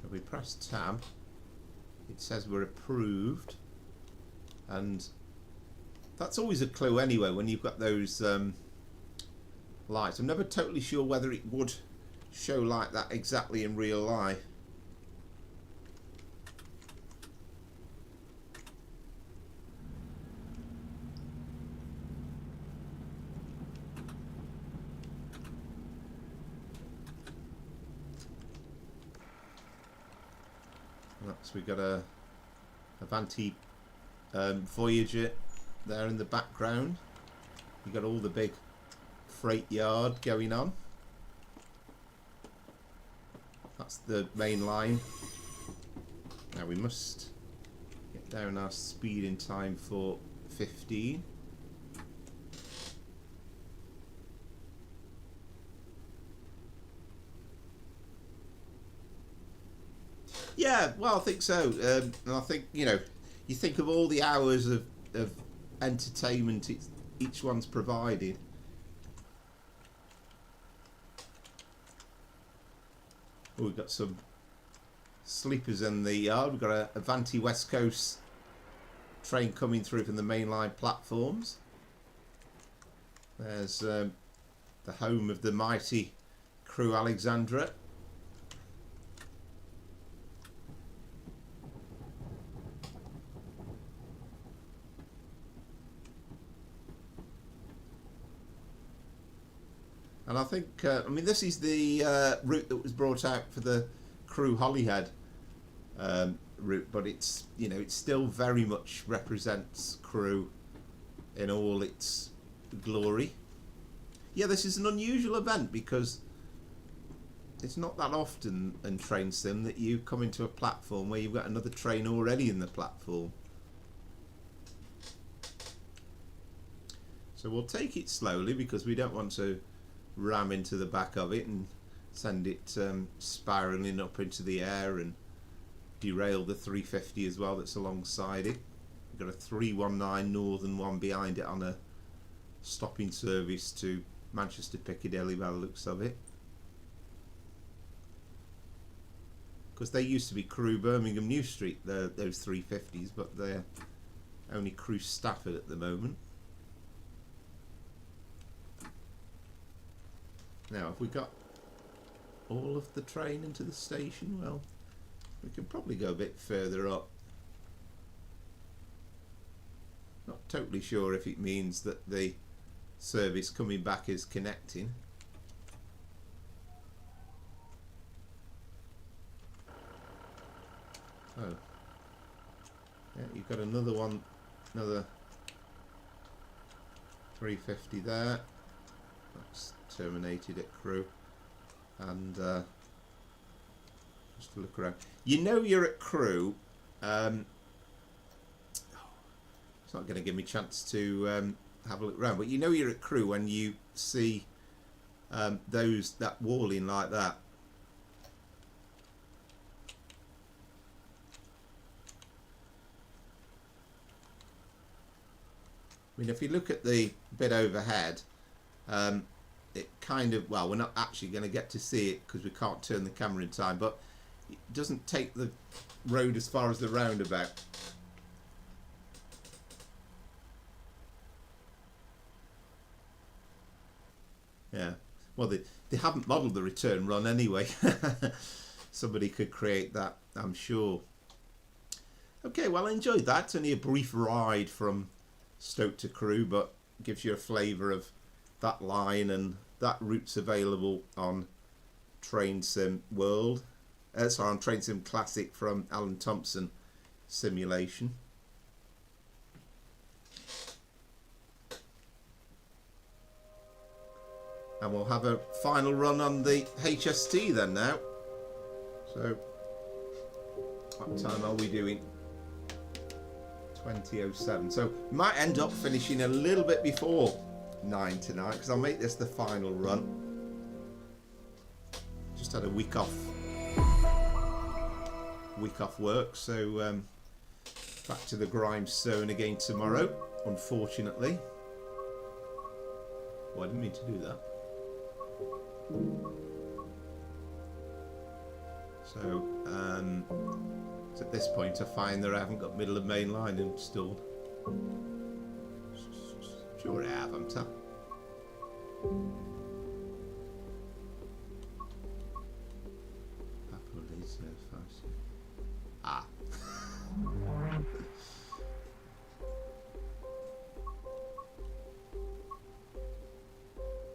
If we press tab, it says we're approved, and that's always a clue anyway when you've got those lights. I'm never totally sure whether it would show like that exactly in real life. So we've got a Avanti Voyager there in the background. You've got all the big freight yard going on. That's the main line. Now we must get down our speed in time for 15. Yeah, well, I think so. And I think, you know, you think of all the hours of entertainment each one's provided. Oh, we've got some sleepers in the yard. We've got a Avanti West Coast train coming through from the mainline platforms. There's the home of the mighty Crewe Alexandra. And I think, I mean, this is the route that was brought out for the Crewe Holyhead route, but it's, you know, it still very much represents Crewe in all its glory. Yeah, this is an unusual event because it's not that often in train sim that you come into a platform where you've got another train already in the platform. So we'll take it slowly because we don't want to ram into the back of it and send it spiralling up into the air and derail the 350 as well that's alongside it. We've got a 319 Northern one behind it on a stopping service to Manchester Piccadilly by the looks of it. Because they used to be Crewe Birmingham New Street, those 350s, but they're only Crewe Stafford at the moment. Now, have we got all of the train into the station? Well, we can probably go a bit further up. Not totally sure if it means that the service coming back is connecting. Oh. Yeah, you've got another one, another 350 there. That's terminated at Crewe. And just to look around, you know you're at Crewe. It's not going to give me a chance to have a look around, but you know you're at Crewe when you see that walling like that. I mean, if you look at the bit overhead, it kind of, well, we're not actually going to get to see it because we can't turn the camera in time, but it doesn't take the road as far as the roundabout. Yeah, well, they haven't modelled the return run anyway. Somebody could create that, I'm sure. Okay, well, I enjoyed that. It's only a brief ride from Stoke to Crewe, but gives you a flavour of that line, and that route's available on Train Sim World. Sorry, on Train Sim Classic from Alan Thompson Simulation. And we'll have a final run on the HST then now. So, what time are we doing? 20:07. So, we might end up finishing a little bit before 9 tonight because I'll make this the final run. Just had a week off work, so back to the grindstone again tomorrow, unfortunately. Well, I didn't mean to do that. So at this point I find that I haven't got Midland Main Line installed. Sure I have, haven't I? Ah.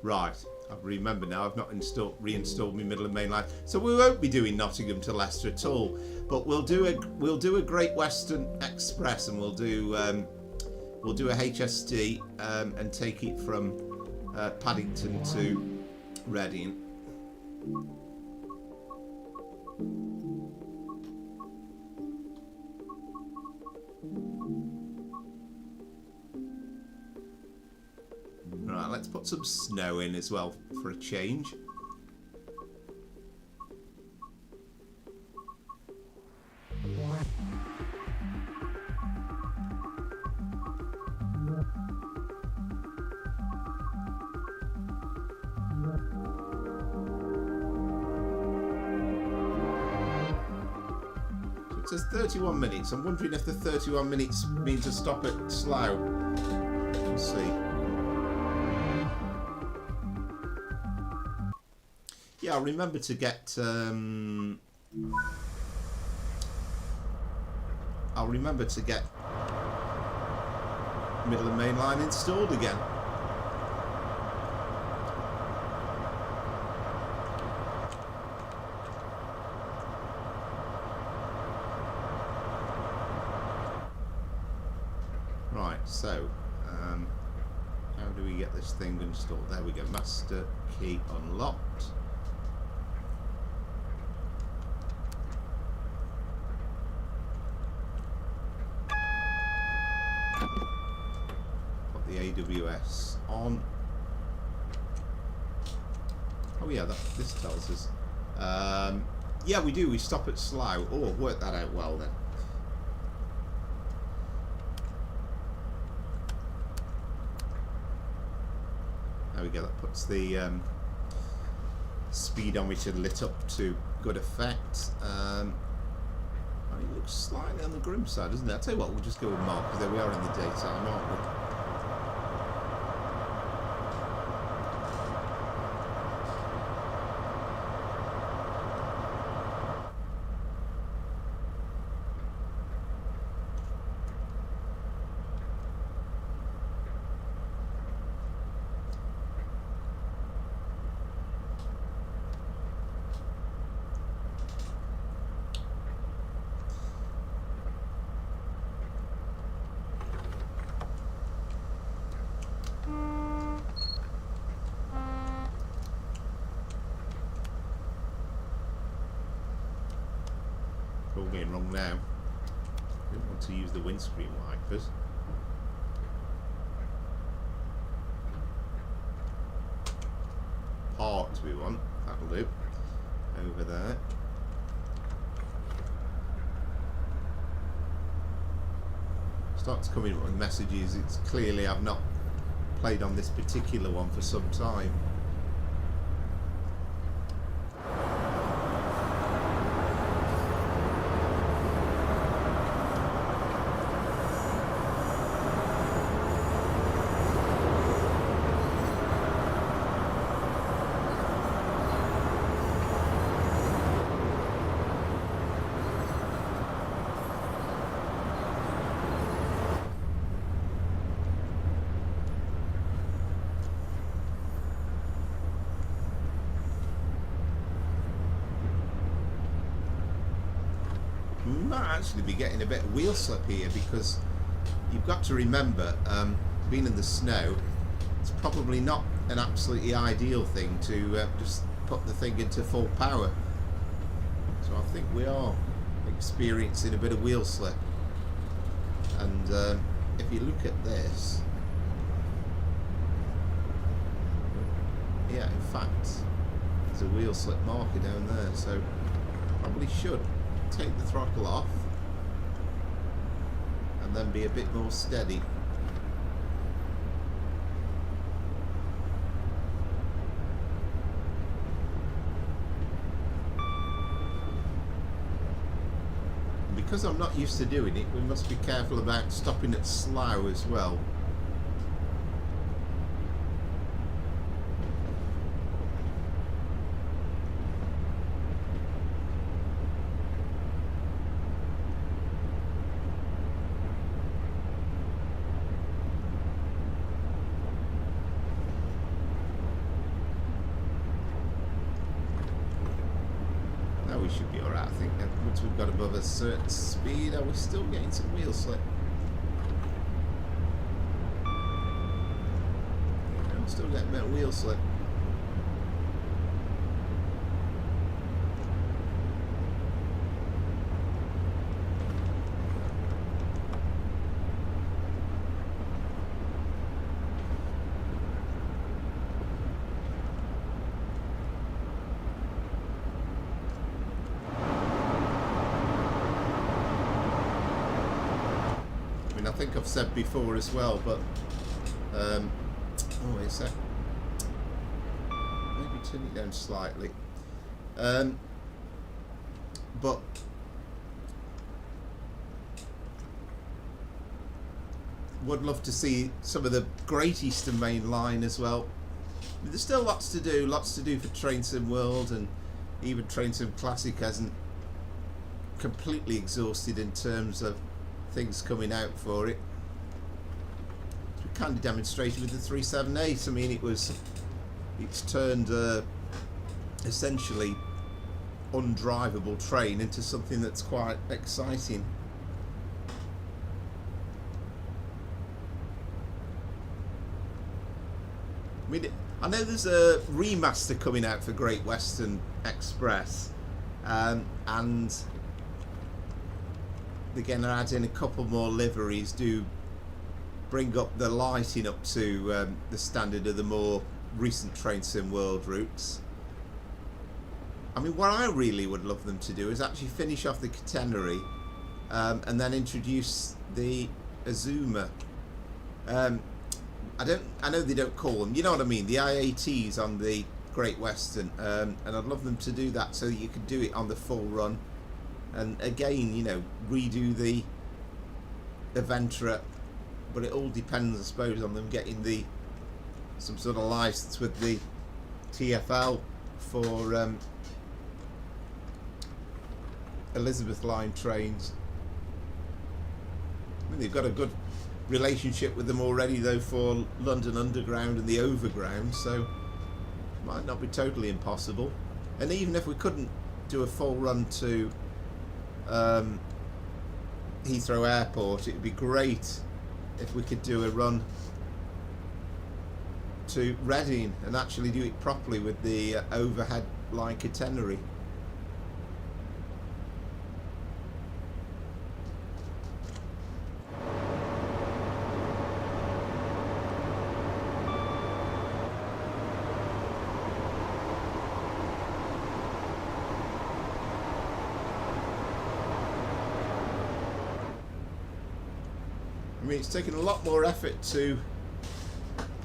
Right, I remember now. I've not reinstalled my Midland Main Line, so we won't be doing Nottingham to Leicester at all. But we'll do a Great Western Express, and we'll do a HST and take it from Paddington to Reading. Right, let's put some snow in as well for a change. So it says 31 minutes. I'm wondering if the 31 minutes means a stop at Slough. We'll see. Yeah, I'll remember to get Midland Main Line installed again. Right, so how do we get this thing installed? There we go, master key unlocked. Got the AWS on. Oh yeah, this tells us. Yeah, we do. We stop at Slough. Oh, I've worked that out well then. There we go. That puts the speedometer lit up to good effect. It looks slightly on the grim side, doesn't it? I'll tell you what, we'll just go with Mark, because there we are in the daytime, aren't we? All getting wrong now. Don't want to use the windscreen wipers. Parts we want, that'll do. Over there. Starts coming up with messages. It's clearly I've not played on this particular one for some time. Might actually be getting a bit of wheel slip here, because you've got to remember, being in the snow, it's probably not an absolutely ideal thing to just put the thing into full power. So I think we are experiencing a bit of wheel slip. And if you look at this, yeah, in fact, there's a wheel slip marker down there, so probably should take the throttle off and then be a bit more steady. And because I'm not used to doing it, we must be careful about stopping at Slough as well. We should be alright, I think. Once we've got above a certain speed, are we still getting some wheel slip? I'm still getting a bit of wheel slip. I think I've said before as well, but oh wait a sec, maybe turn it down slightly, but would love to see some of the Great Eastern Main Line as well. There's still lots to do for Train Sim World, and even Train Sim Classic hasn't completely exhausted in terms of things coming out for it. We kind of demonstrated with the 378. I mean, it's turned essentially undrivable train into something that's quite exciting. I mean, I know there's a remaster coming out for Great Western Express, and again, they're adding a couple more liveries, do bring up the lighting up to the standard of the more recent Train Sim World routes. I mean, what I really would love them to do is actually finish off the catenary and then introduce the Azuma. I know they don't call them, you know what I mean, the IATs on the Great Western, and I'd love them to do that so that you could do it on the full run, and again, you know, redo the Aventura, but it all depends, I suppose, on them getting some sort of license with the TfL for Elizabeth line trains. I mean, they've got a good relationship with them already though for London Underground and the Overground, so it might not be totally impossible. And even if we couldn't do a full run to Heathrow Airport, it would be great if we could do a run to Reading and actually do it properly with the overhead line catenary. I mean, it's taken a lot more effort to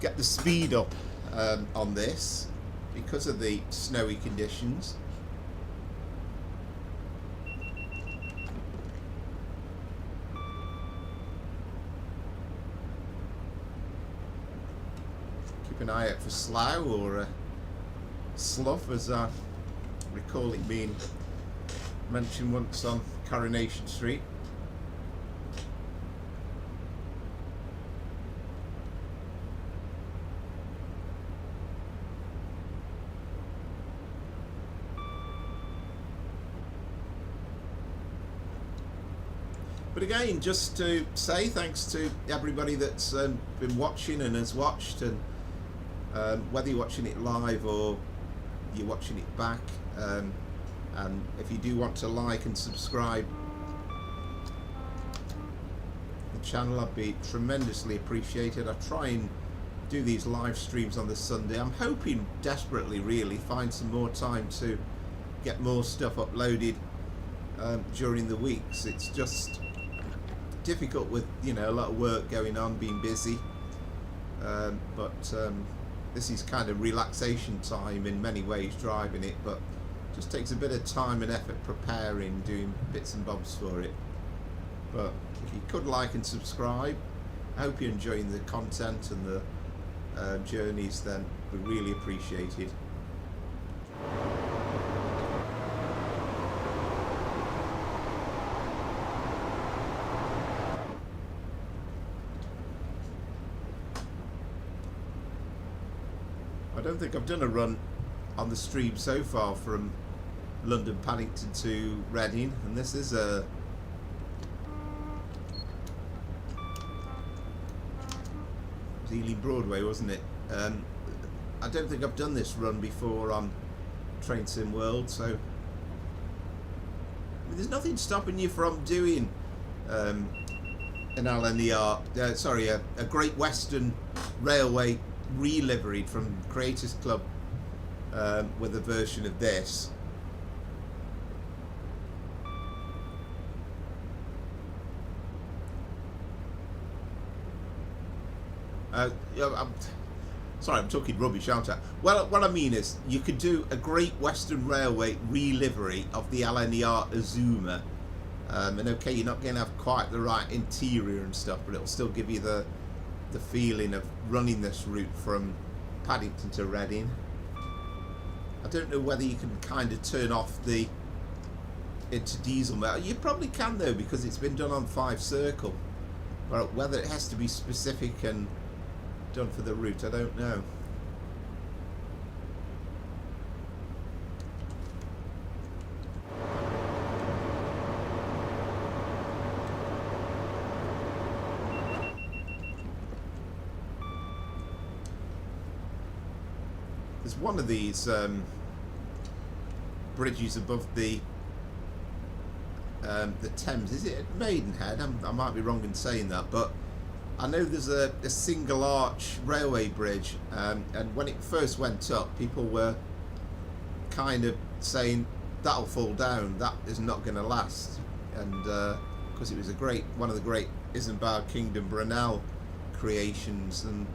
get the speed up on this because of the snowy conditions. Keep an eye out for slough or slough, as I recall it being mentioned once on Coronation Street. But again, just to say thanks to everybody that's been watching and has watched, and whether you're watching it live or you're watching it back, and if you do want to like and subscribe the channel, I'd be tremendously appreciated. I try and do these live streams on the Sunday. I'm hoping desperately, really, find some more time to get more stuff uploaded during the weeks. It's just difficult with, you know, a lot of work going on, being busy, but this is kind of relaxation time in many ways, driving it, but just takes a bit of time and effort preparing, doing bits and bobs for it. But if you could like and subscribe, I hope you're enjoying the content and the journeys, then we really appreciate it. I don't think I've done a run on the stream so far from London Paddington to Reading, and this is a Ealing Broadway, wasn't it? I don't think I've done this run before on Train Sim World, so I mean, there's nothing stopping you from doing an LNER, sorry, a Great Western Railway re-liveried from Creators Club with a version of this. I'm talking rubbish, aren't I? Well, what I mean is, you could do a Great Western Railway re-livery of the LNER Azuma, and okay, you're not going to have quite the right interior and stuff, but it'll still give you the feeling of running this route from Paddington to Reading. I don't know whether you can kind of turn off into diesel mode. You probably can though, because it's been done on 5 Circle. But whether it has to be specific and done for the route, I don't know. there's one of these bridges above the Thames. Is it at Maidenhead? I might be wrong in saying that, but I know there's a single arch railway bridge, and when it first went up, people were kind of saying that'll fall down, that is not going to last, and because it was one of the great Isambard Kingdom Brunel creations, and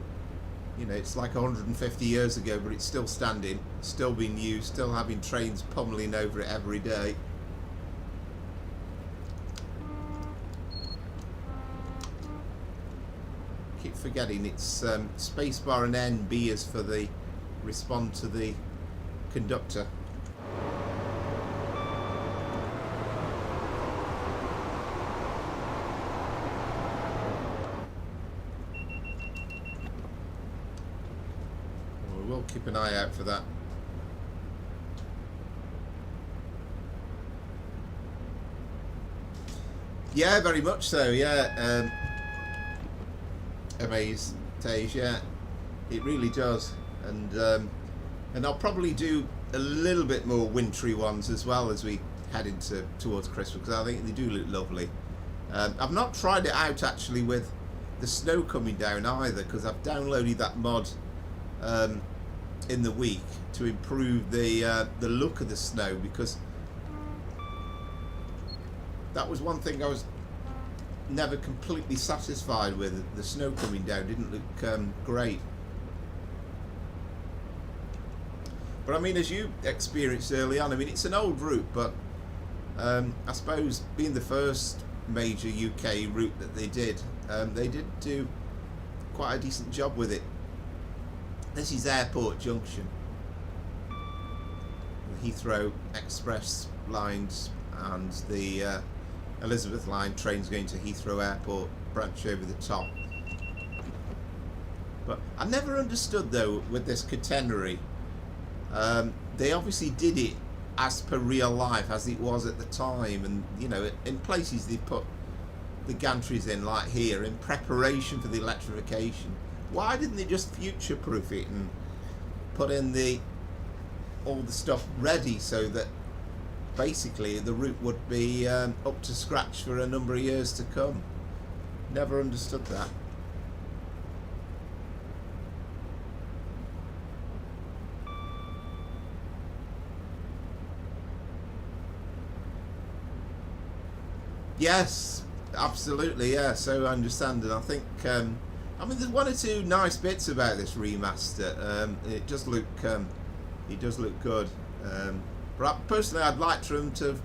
you know, it's like 150 years ago, but it's still standing, still being used, still having trains pummeling over it every day. Keep forgetting it's spacebar and NB is for the respond to the conductor. We will keep an eye out for that. Yeah, very much so. Yeah. Amaze Tage, yeah, it really does, and I'll probably do a little bit more wintry ones as well as we head towards Christmas, because I think they do look lovely. I've not tried it out actually with the snow coming down either, because I've downloaded that mod in the week to improve the look of the snow, because that was one thing I was never completely satisfied with. The snow coming down didn't look great, but I mean, as you experienced early on, I mean, it's an old route, but I suppose being the first major UK route that they did do quite a decent job with it. This is Airport Junction, the Heathrow Express lines and the Elizabeth line trains going to Heathrow Airport branch over the top. But I never understood though with this catenary, they obviously did it as per real life as it was at the time, and you know, in places they put the gantries in like here in preparation for the electrification. Why didn't they just future proof it and put in all the stuff ready so that basically the route would be up to scratch for a number of years to come? Never understood that. Yes, absolutely, yeah, so I understand, and I think I mean, there's one or two nice bits about this remaster. It does look good. But personally, I'd like for them to have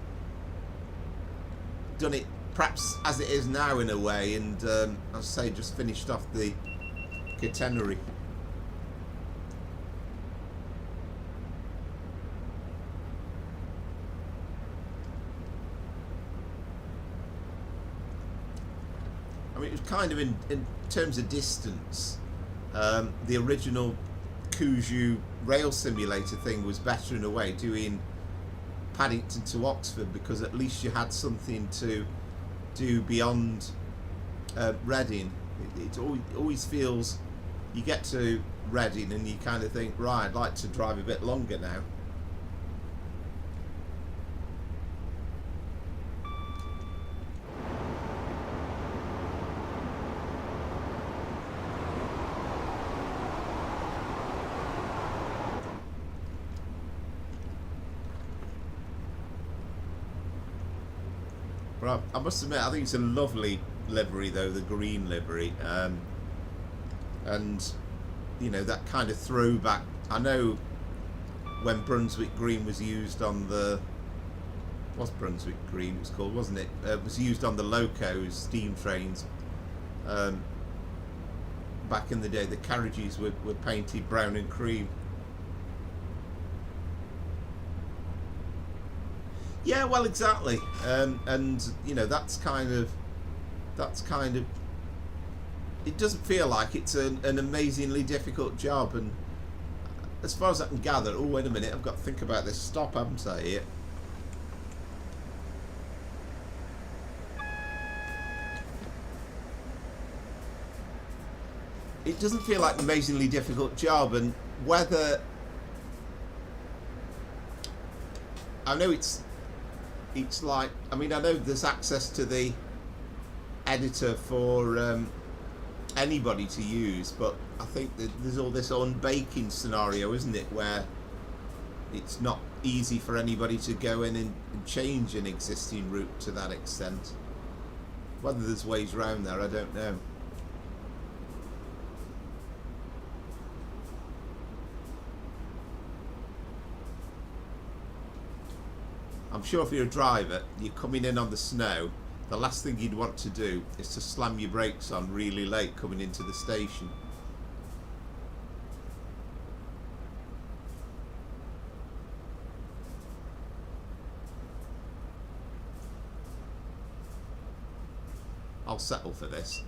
done it perhaps as it is now in a way, and as I say, just finished off the catenary. I mean, it was kind of in terms of distance, the original Cuju rail simulator thing was better in a way, doing Paddington to Oxford, because at least you had something to do beyond Reading. It always feels, you get to Reading and you kind of think, right, I'd like to drive a bit longer now. But I must admit, I think it's a lovely livery though, the green livery, and you know, that kind of throwback. I know when Brunswick Green was used on the, was Brunswick Green it was called, wasn't it? It was used on the locos, steam trains, back in the day. The carriages were painted brown and cream. Yeah, well, exactly, and you know, that's kind of, it doesn't feel like it's an amazingly difficult job, and as far as I can gather, oh wait a minute, I've got to think about this stop, haven't I, here? It doesn't feel like an amazingly difficult job, and whether I know it's like, I mean, I know there's access to the editor for anybody to use, but I think that there's all this unbaking scenario, isn't it, where it's not easy for anybody to go in and change an existing route to that extent. Whether there's ways around there, I don't know. I'm sure if you're a driver, you're coming in on the snow, the last thing you'd want to do is to slam your brakes on really late coming into the station. I'll settle for this.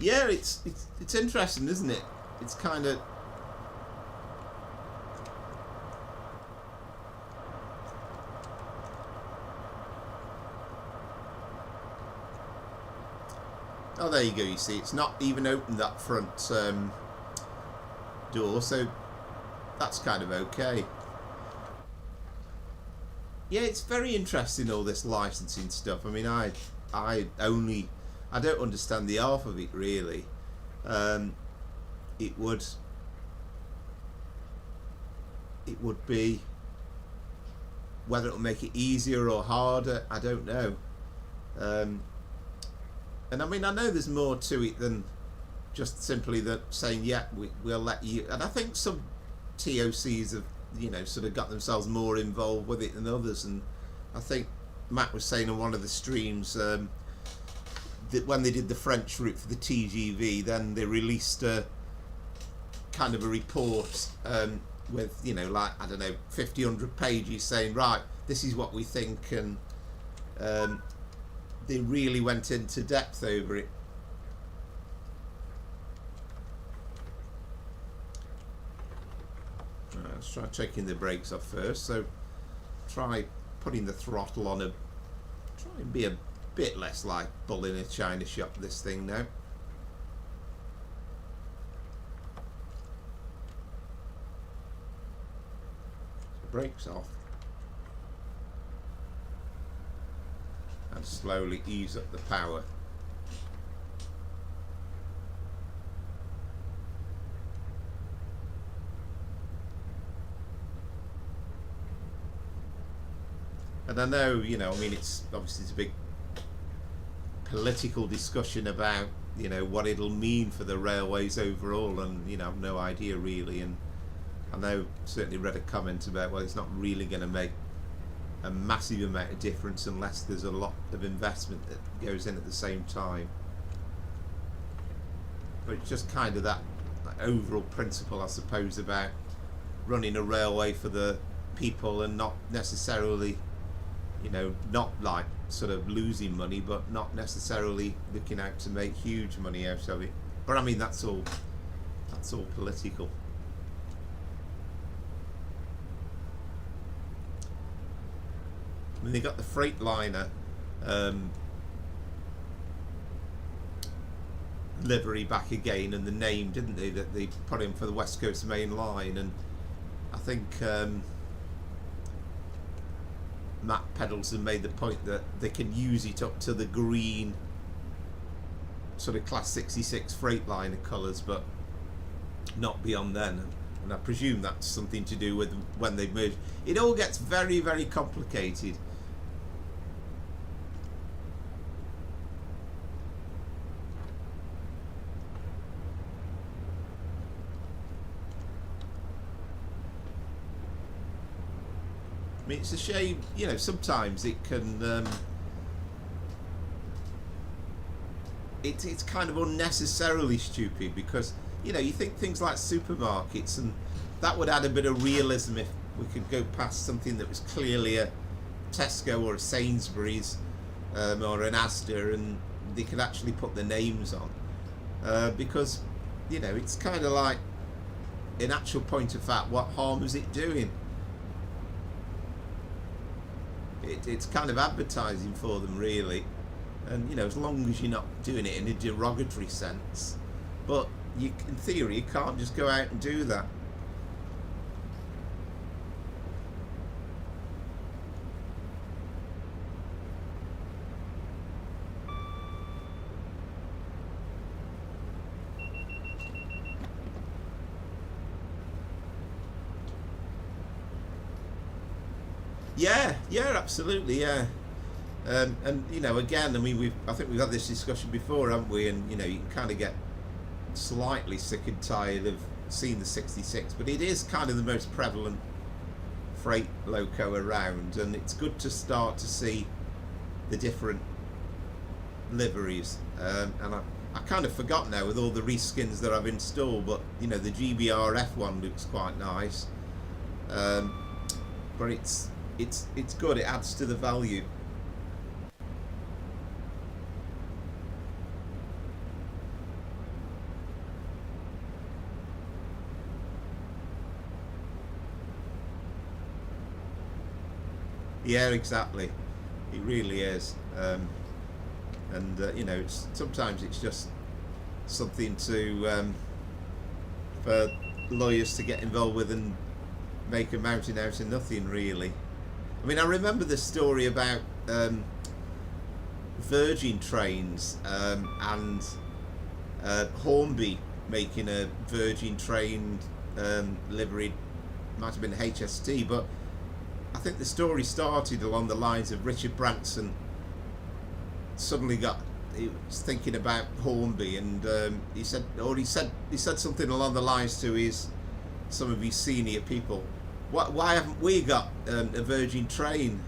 Yeah, it's interesting, isn't it? It's kind of oh, there you go. You see, it's not even opened that front door, so that's kind of okay. Yeah, it's very interesting, all this licensing stuff. I mean, I don't understand the half of it really. It would be, whether it'll make it easier or harder, I don't know. And I mean, I know there's more to it than just simply that saying, yeah, we'll let you. And I think some TOCs have, you know, sort of got themselves more involved with it than others. And I think Matt was saying on one of the streams that when they did the French route for the TGV, then they released a kind of a report with, you know, like, I don't know, 50, 100 pages saying, right, this is what we think, and they really went into depth over it. Right, let's try taking the brakes off first. So try putting the throttle on try and be a bit less like bull in a china shop, this thing now. So brakes off. And slowly ease up the power. And I know, you know, I mean, it's obviously it's a big political discussion about, you know, what it'll mean for the railways overall, and, you know, I've no idea really. And I know, certainly read a comment about, well, it's not really going to make a massive amount of difference unless there's a lot of investment that goes in at the same time. But it's just kind of that overall principle, I suppose, about running a railway for the people and not necessarily, you know, not like sort of losing money, but not necessarily looking out to make huge money out of it. But I mean, that's all political. I mean, they got the Freightliner livery back again, and the name, didn't they, that they put in for the West Coast Main Line. And I think Matt Peddleson made the point that they can use it up to the green sort of Class 66 Freightliner colours, but not beyond then. And I presume that's something to do with when they merge. It all gets very, very complicated. I mean, it's a shame, you know, sometimes it can it's kind of unnecessarily stupid, because, you know, you think things like supermarkets, and that would add a bit of realism if we could go past something that was clearly a Tesco or a Sainsbury's or an Asda, and they could actually put the names on, because, you know, it's kind of like, in actual point of fact, what harm is it doing? it's kind of advertising for them, really. And, you know, as long as you're not doing it in a derogatory sense. But you, in theory, you can't just go out and do that. Yeah, absolutely, yeah. And you know, again, I mean, I think we've had this discussion before, haven't we? And you know, you can kind of get slightly sick and tired of seeing the 66, but it is kind of the most prevalent freight loco around, and it's good to start to see the different liveries. And I kind of forgot now with all the reskins that I've installed, but you know, the GBR F1 looks quite nice. But it's good. It adds to the value. Yeah, exactly. It really is. You know, sometimes it's just something to for lawyers to get involved with and make a mountain out of nothing, really. I mean, I remember the story about Virgin trains and Hornby making a Virgin train livery. Might have been HST, but I think the story started along the lines of Richard Branson suddenly he was thinking about Hornby, and he said something along the lines to some of his senior people. Why haven't we got a Virgin train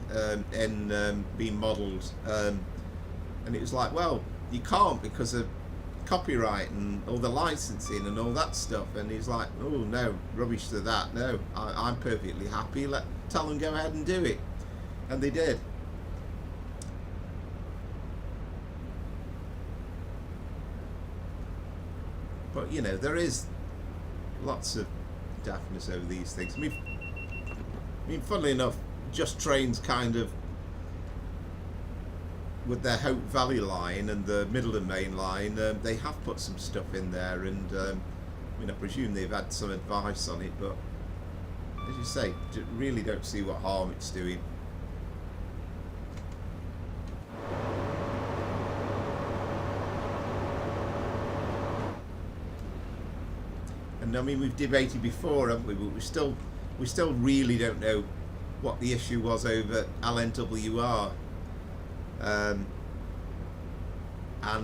being modelled? And it was like, well, you can't because of copyright and all the licensing and all that stuff. And he's like, oh no, rubbish to that. No, I'm perfectly happy. Tell them go ahead and do it. And they did. But you know, there is lots of daftness over these things. I mean, funnily enough, Just Trains kind of, with their Hope Valley line and the Midland Main Line, they have put some stuff in there, and I mean, I presume they've had some advice on it, but as you say, really don't see what harm it's doing. And I mean, we've debated before, haven't we? But we still really don't know what the issue was over LNWR. And I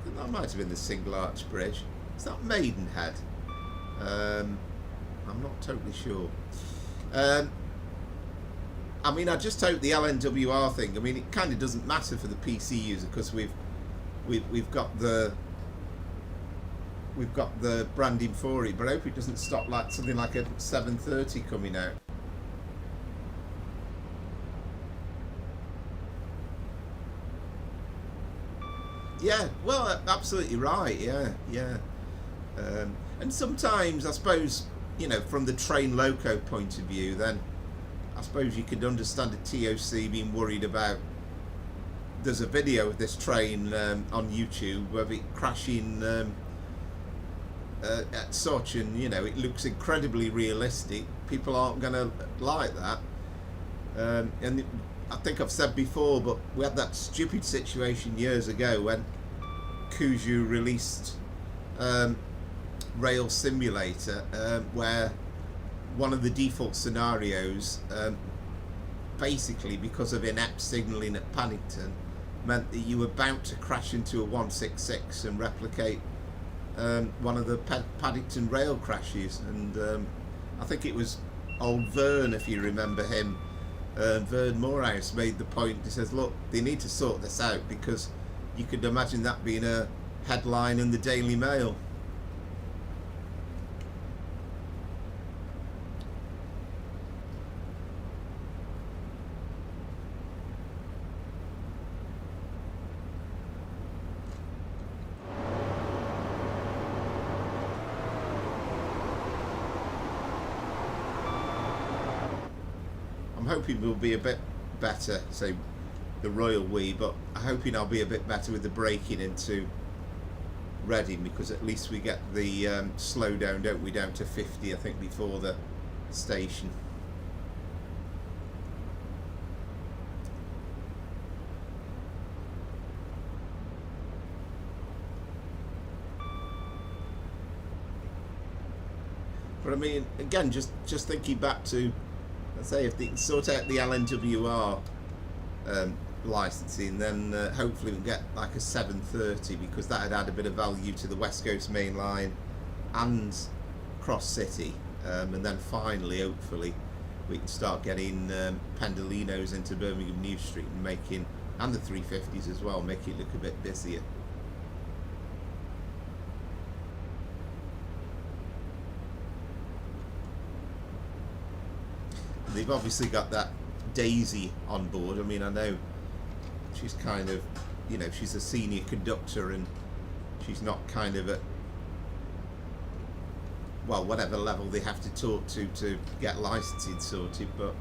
think that might have been the Single Arch Bridge. Is that Maidenhead? I'm not totally sure. I mean, I just hope the LNWR thing, I mean, it kind of doesn't matter for the PC user because we've got the branding for it, but I hope it doesn't stop like something like a 730 coming out. Yeah, well, absolutely right. Yeah. And sometimes, I suppose, you know, from the train loco point of view, then I suppose you could understand a TOC being worried about. There's a video of this train on YouTube of it crashing at such, and you know, it looks incredibly realistic. People aren't going to like that. And I think I've said before, but we had that stupid situation years ago when Crewe released Rail Simulator, where one of the default scenarios, basically because of inept signalling at Paddington, meant that you were bound to crash into a 166 and replicate one of the Paddington rail crashes. And I think it was old Vern, if you remember him, Vern Morehouse made the point. He says, look, they need to sort this out, because you could imagine that being a headline in the Daily Mail. hoping we'll be a bit better, say the Royal We, but I'm hoping I'll be a bit better with the braking into Reading, because at least we get the slowdown, don't we, down to 50, I think, before the station. But I mean, again, just thinking back to, let's say, if they can sort out the LNWR licensing, then hopefully we can get like a 730, because that would add a bit of value to the West Coast Main Line and Cross City, and then finally, hopefully, we can start getting Pendolinos into Birmingham New Street and the 350s as well, make it look a bit busier. They've obviously got that Daisy on board. I mean, I know she's kind of, you know, she's a senior conductor and she's not kind of at, well, whatever level they have to talk to get licensing sorted, but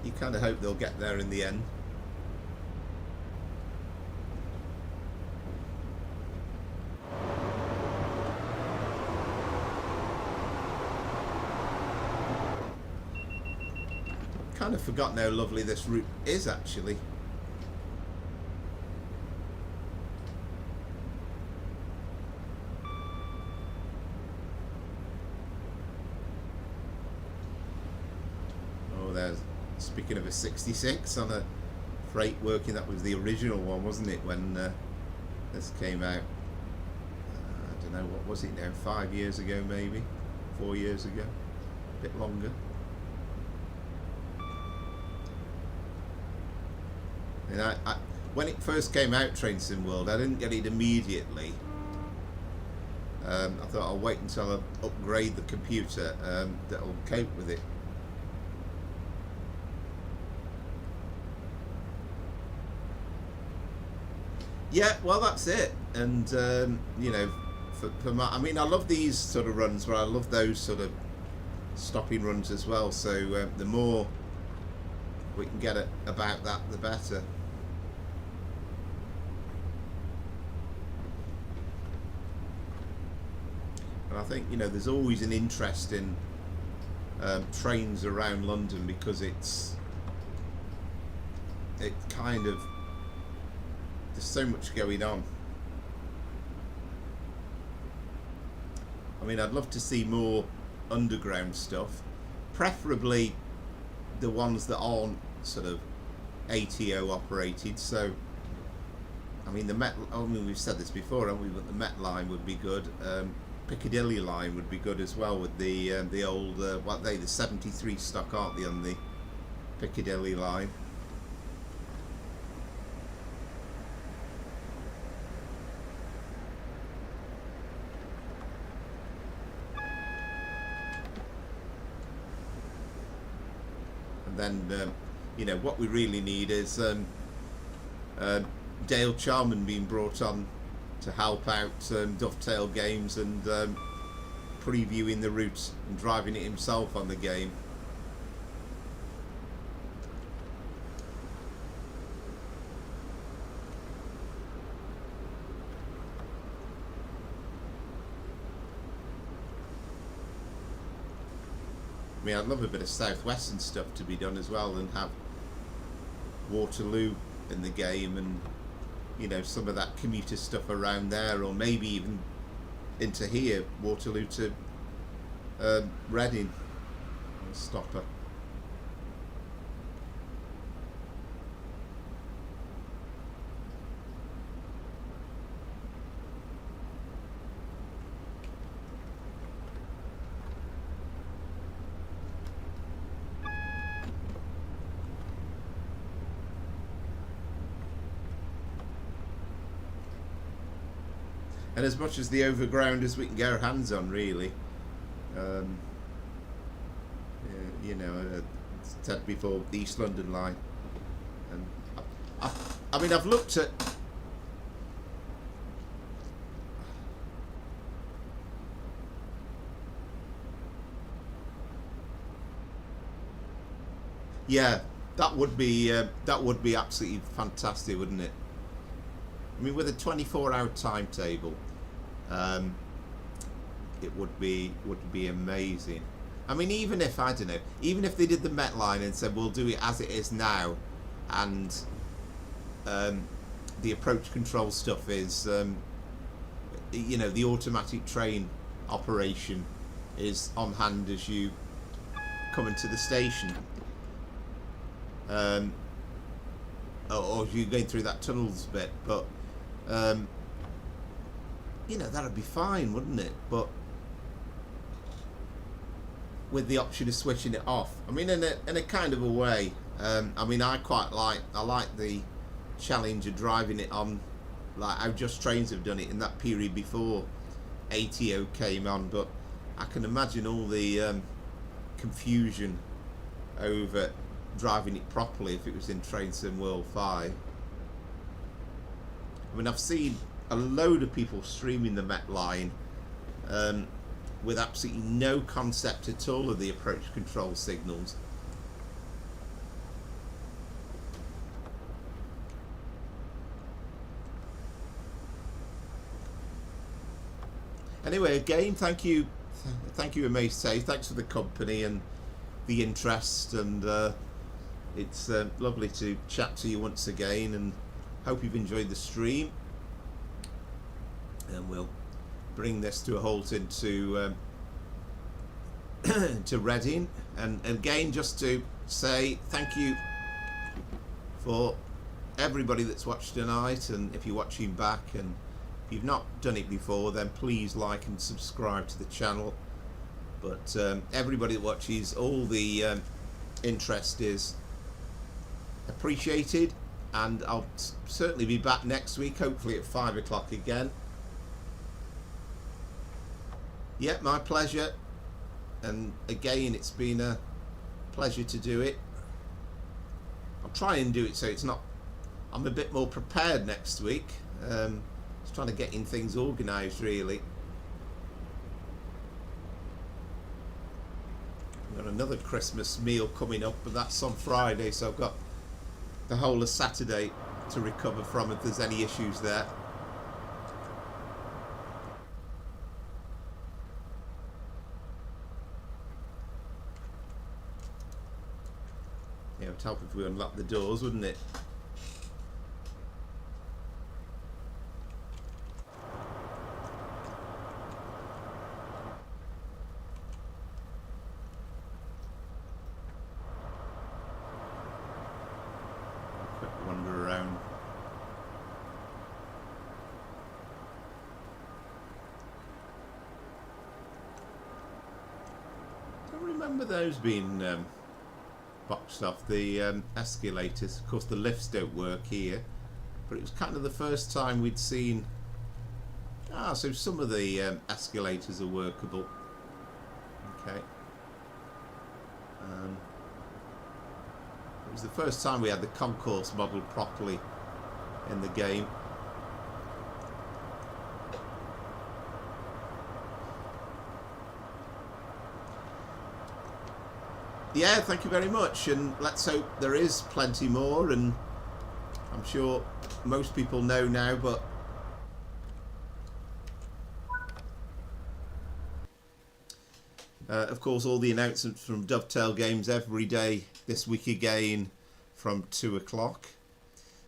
you kind of hope they'll get there in the end. Kind of forgotten how lovely this route is, actually. Oh, there's, speaking of a 66 on a freight working, that was the original one, wasn't it, when this came out? I don't know, what was it now, 5 years ago maybe, 4 years ago, a bit longer. And I, when it first came out, Train Sim World, I didn't get it immediately. I thought I'll wait until I upgrade the computer that'll cope with it. Yeah, well, that's it. And you know, for my, I mean, I love these sort of runs, but I love those sort of stopping runs as well. So the more we can get about that, the better. And I think, you know, there's always an interest in trains around London, because it kind of, there's so much going on. I mean, I'd love to see more underground stuff, preferably the ones that aren't sort of ATO operated. So I mean, we've said this before, haven't we, but the Met line would be good. Piccadilly line would be good as well, with the old the 73 stock, aren't they, on the Piccadilly line. And then you know, what we really need is Dale Charman being brought on to help out Dovetail Games and previewing the routes and driving it himself on the game. I mean, I'd love a bit of Southwestern stuff to be done as well, and have Waterloo in the game, and you know, some of that commuter stuff around there, or maybe even into here, Waterloo to Reading, stopper. And as much as the Overground as we can get our hands on, really. You know, said before, the East London line. And I mean, I've looked at. Yeah, that would be absolutely fantastic, wouldn't it? I mean, with a 24-hour timetable, it would be amazing. I mean, even if, I don't know, even if they did the Met Line and said we'll do it as it is now, and the approach control stuff is, you know, the automatic train operation is on hand as you come into the station, or you're going through that tunnels bit, but you know, that'd be fine, wouldn't it? But with the option of switching it off, I mean, in a kind of a way, I mean, I like the challenge of driving it on, like how Just Trains have done it in that period before ATO came on, but I can imagine all the confusion over driving it properly if it was in Train Sim World 5. I mean, I've seen a load of people streaming the Met Line with absolutely no concept at all of the approach control signals. Anyway, again, thank you, Amaze Say. Thanks for the company and the interest, and it's lovely to chat to you once again, and hope you've enjoyed the stream. And we'll bring this to a halt into to Reading, and again, just to say thank you for everybody that's watched tonight, and if you're watching back and if you've not done it before, then please like and subscribe to the channel. But everybody that watches, all the interest is appreciated, and I'll certainly be back next week, hopefully at 5 o'clock again. Yeah, my pleasure, and again, it's been a pleasure to do it. I'll try and do it so it's not, I'm a bit more prepared next week. Just trying to get in things organised, really. I've got another Christmas meal coming up, but that's on Friday, so I've got the whole of Saturday to recover from if there's any issues there. Yeah, it would help if we unlocked the doors, wouldn't it? Quick wander around. I don't remember those being boxed off, the escalators. Of course, the lifts don't work here, but it was kind of the first time we'd seen. So some of the escalators are workable. Okay. It was the first time we had the concourse modelled properly in the game. Yeah, thank you very much, and let's hope there is plenty more, and I'm sure most people know now, but of course all the announcements from Dovetail Games every day this week again from 2 o'clock.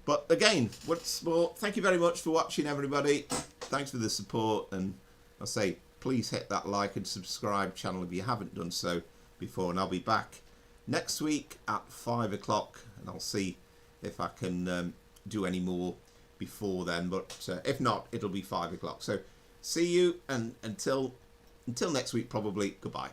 But again, once more, thank you very much for watching, everybody. Thanks for the support, and I'll say please hit that like and subscribe channel if you haven't done so before, and I'll be back next week at 5 o'clock, and I'll see if I can do any more before then, but if not, it'll be 5 o'clock. So see you, and until next week, probably. Goodbye.